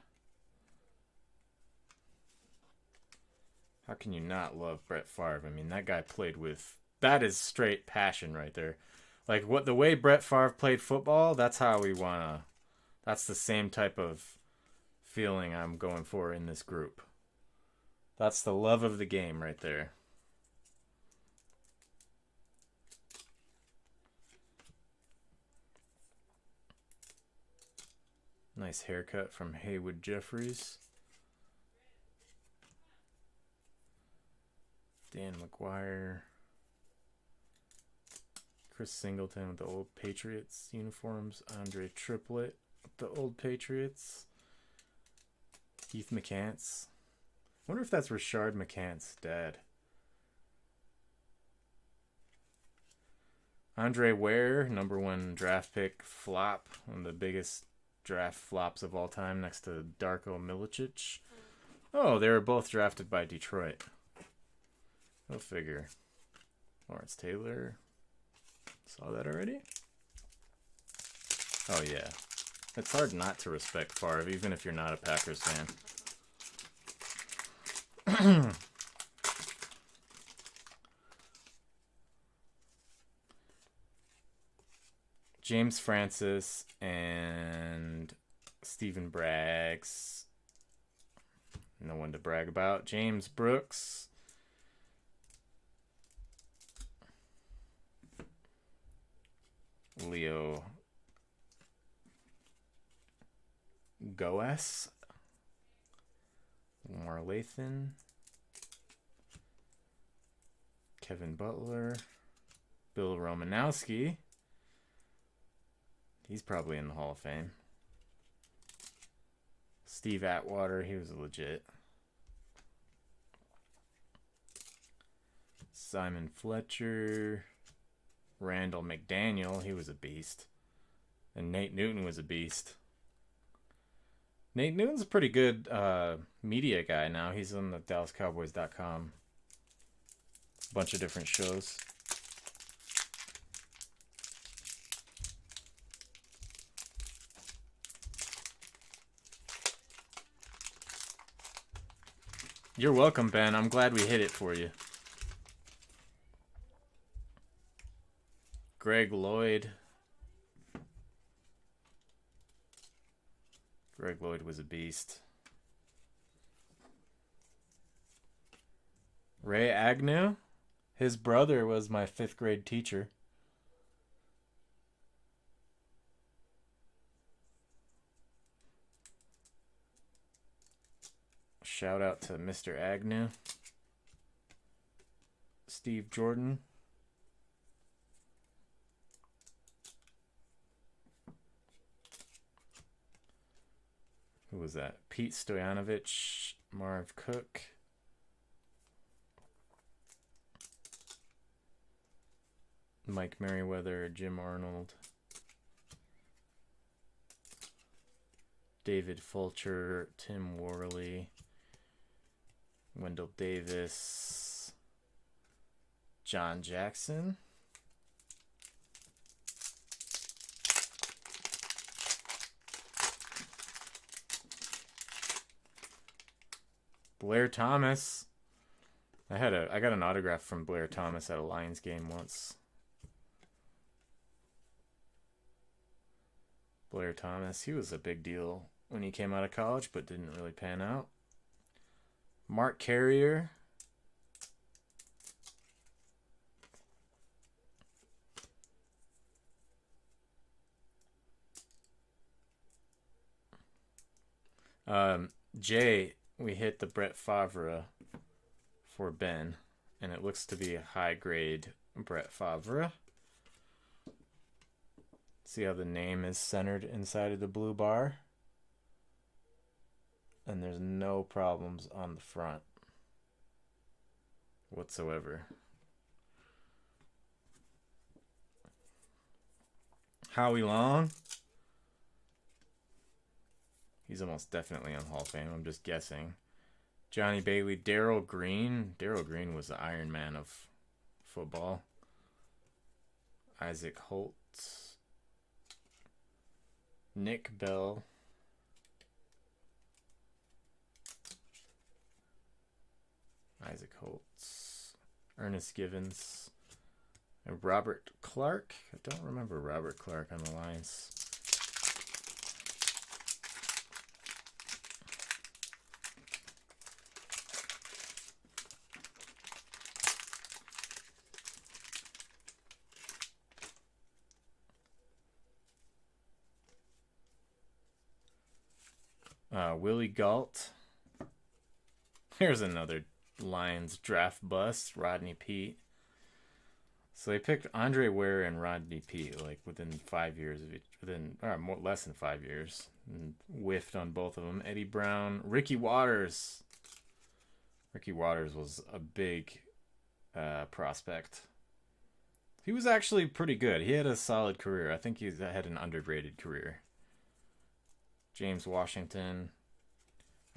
How can you not love Brett Favre? I mean, that guy played with... That is straight passion right there. Like, the way Brett Favre played football, that's how we want to... That's the same type of feeling I'm going for in this group. That's the love of the game right there. Nice haircut from Haywood Jeffries. Dan McGuire. Chris Singleton with the old Patriots uniforms. Andre Triplett with the old Patriots. Keith McCants. Wonder if that's Rashard McCants' dad. Andre Ware, number 1 draft pick flop. One of the biggest draft flops of all time next to Darko Milicic. Oh, they were both drafted by Detroit. Go figure. Lawrence Taylor. Saw that already? Oh, yeah. It's hard not to respect Favre, even if you're not a Packers fan. James Francis and Stephen Braggs. No one to brag about. James Brooks. Leo Goes. Lamar Lathan. Kevin Butler. Bill Romanowski. He's probably in the Hall of Fame. Steve Atwater, he was legit. Simon Fletcher. Randall McDaniel, he was a beast. And Nate Newton was a beast. Nate Newton's a pretty good media guy now. He's on the DallasCowboys.com. Bunch of different shows. You're welcome, Ben. I'm glad we hit it for you. Greg Lloyd. Greg Lloyd was a beast. Ray Agnew. His brother was my 5th grade teacher. Shout out to Mr. Agnew. Steve Jordan. Who was that? Pete Stoyanovich, Marv Cook. Mike Merriweather, Jim Arnold. David Fulcher, Tim Worley. Wendell Davis. John Jackson. Blair Thomas. I got an autograph from Blair Thomas at a Lions game once. Blair Thomas, he was a big deal when he came out of college, but didn't really pan out. Mark Carrier. Jay, we hit the Brett Favre for Ben, and it looks to be a high grade Brett Favre. See how the name is centered inside of the blue bar? And there's no problems on the front whatsoever. Howie Long. He's almost definitely on Hall of Fame. I'm just guessing. Johnny Bailey. Darryl Green. Darryl Green was the Iron Man of football. Isaac Holt. Nick Bell. Isaac Holtz. Ernest Givens. And Robert Clark. I don't remember Robert Clark on the Lions. Willie Galt. Here's another Lions draft bust. Rodney Peete. So they picked Andre Ware and Rodney Peete like within 5 years of each, less than 5 years, and whiffed on both of them. Eddie Brown, Ricky Waters. Ricky Waters was a big prospect. He was actually pretty good. He had a solid career. I think he had an underrated career. James Washington.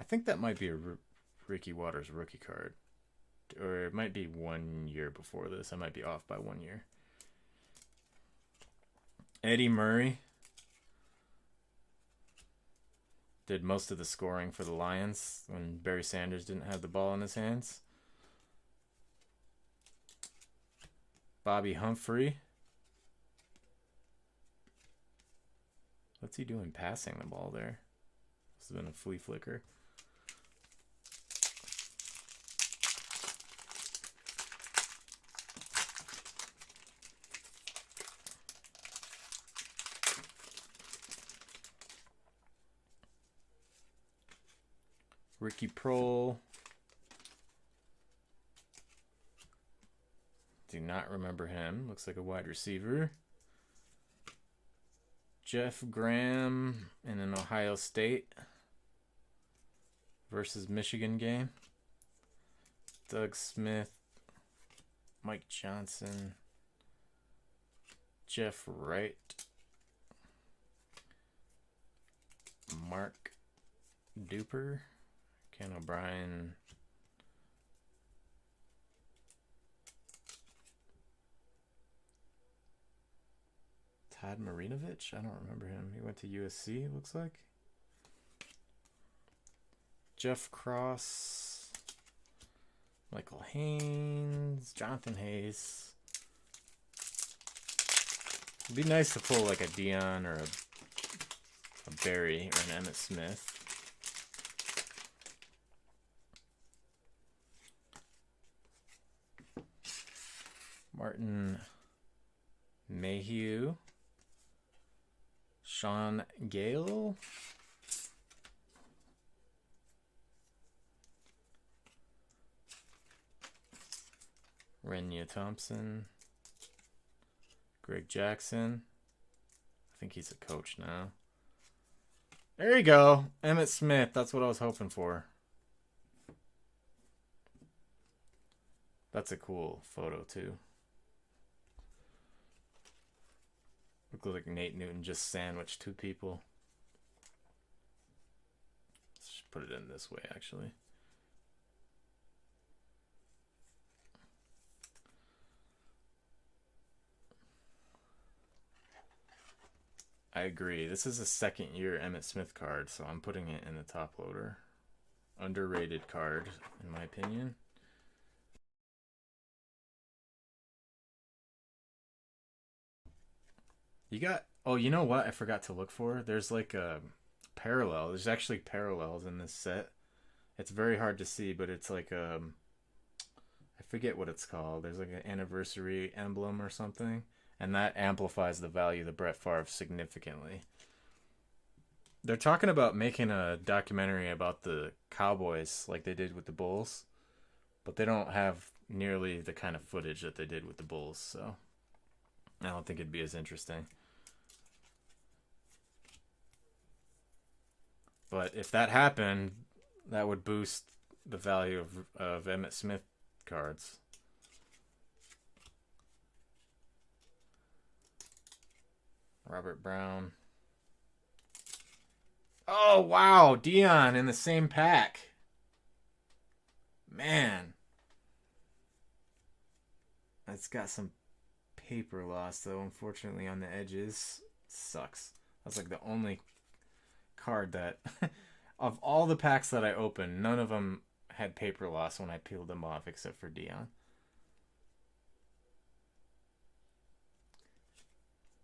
I think that might be a Ricky Waters rookie card. Or it might be 1 year before this. I might be off by 1 year. Eddie Murray did most of the scoring for the Lions when Barry Sanders didn't have the ball in his hands. Bobby Humphrey. What's he doing passing the ball there? This has been a flea flicker. Ricky Prohl. Do not remember him. Looks like a wide receiver. Jeff Graham in an Ohio State versus Michigan game. Doug Smith. Mike Johnson. Jeff Wright. Mark Duper. Ken O'Brien. Todd Marinovich? I don't remember him. He went to USC, it looks like. Jeff Cross. Michael Haynes. Jonathan Hayes. It'd be nice to pull like a Dion or a Barry or an Emmitt Smith. Martin Mayhew. Sean Gale. Renya Thompson. Greg Jackson. I think he's a coach now. There you go. Emmitt Smith. That's what I was hoping for. That's a cool photo, too. Looks like Nate Newton just sandwiched two people. Let's just put it in this way, actually. I agree. This is a second year Emmitt Smith card, so I'm putting it in the top loader. Underrated card, in my opinion. You got, oh, you know what I forgot to look for? There's like a parallel. There's actually parallels in this set. It's very hard to see, but it's like I forget what it's called. There's like an anniversary emblem or something, and that amplifies the value of the Brett Favre significantly. They're talking about making a documentary about the Cowboys like they did with the Bulls, but they don't have nearly the kind of footage that they did with the Bulls, so I don't think it'd be as interesting. But if that happened, that would boost the value of Emmitt Smith cards. Robert Brown. Oh, wow. Dion in the same pack. Man. It's got some paper loss, though, unfortunately, on the edges. Sucks. That's like the only card that, of all the packs that I opened, none of them had paper loss when I peeled them off, except for Dion.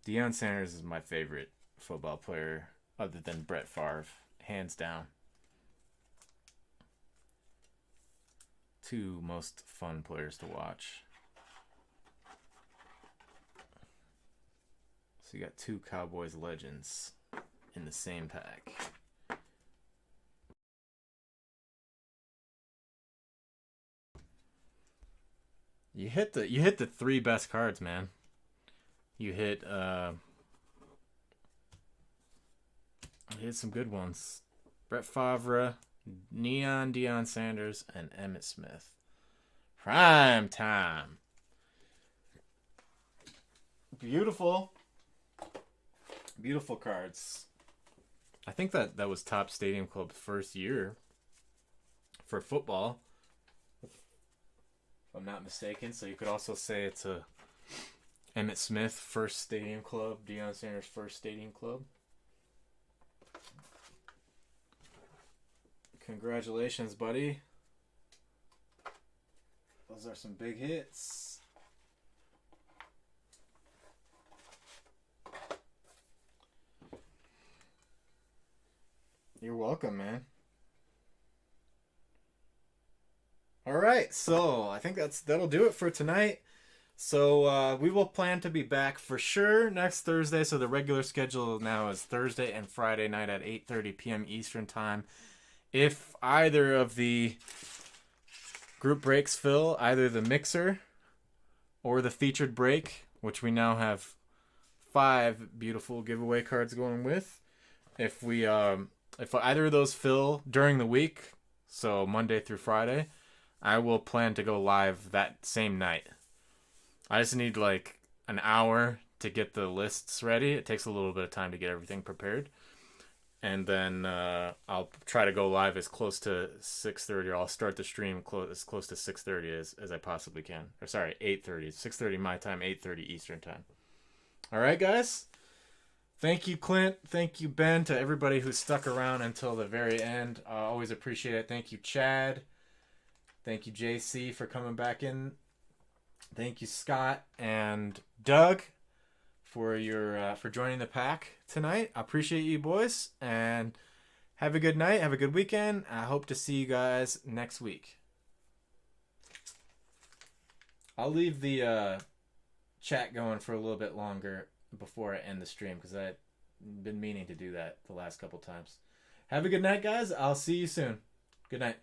Deion Sanders is my favorite football player, other than Brett Favre, hands down. Two most fun players to watch. So you got two Cowboys legends in the same pack. You hit the three best cards, man. You hit some good ones. Brett Favre, Neon Deion Sanders, and Emmitt Smith. Prime time. Beautiful. Beautiful cards. I think that was Top Stadium Club's first year for football, if I'm not mistaken. So you could also say it's a Emmitt Smith first Stadium Club, Deion Sanders first Stadium Club. Congratulations, buddy. Those are some big hits. You're welcome, man. All right, so I think that'll do it for tonight. So we will plan to be back for sure next Thursday. So the regular schedule now is Thursday and Friday night at 8:30 p.m. Eastern Time. If either of the group breaks fill, either the mixer or the featured break, which we now have 5 beautiful giveaway cards going with. If either of those fill during the week, so Monday through Friday, I will plan to go live that same night. I just need like an hour to get the lists ready. It takes a little bit of time to get everything prepared. And then I'll try to go live as close to 6:30, or I'll start the stream as close to 6:30 as I possibly can. Or sorry, 8:30. 6:30 my time, 8:30 Eastern Time. All right, guys? Thank you, Clint. Thank you, Ben, to everybody who stuck around until the very end. Always appreciate it. Thank you, Chad. Thank you, JC, for coming back in. Thank you, Scott and Doug, for joining the pack tonight. I appreciate you, boys, and have a good night. Have a good weekend. I hope to see you guys next week. I'll leave the chat going for a little bit longer before I end the stream, because I've been meaning to do that the last couple times. Have a good night, guys. I'll see you soon. Good night.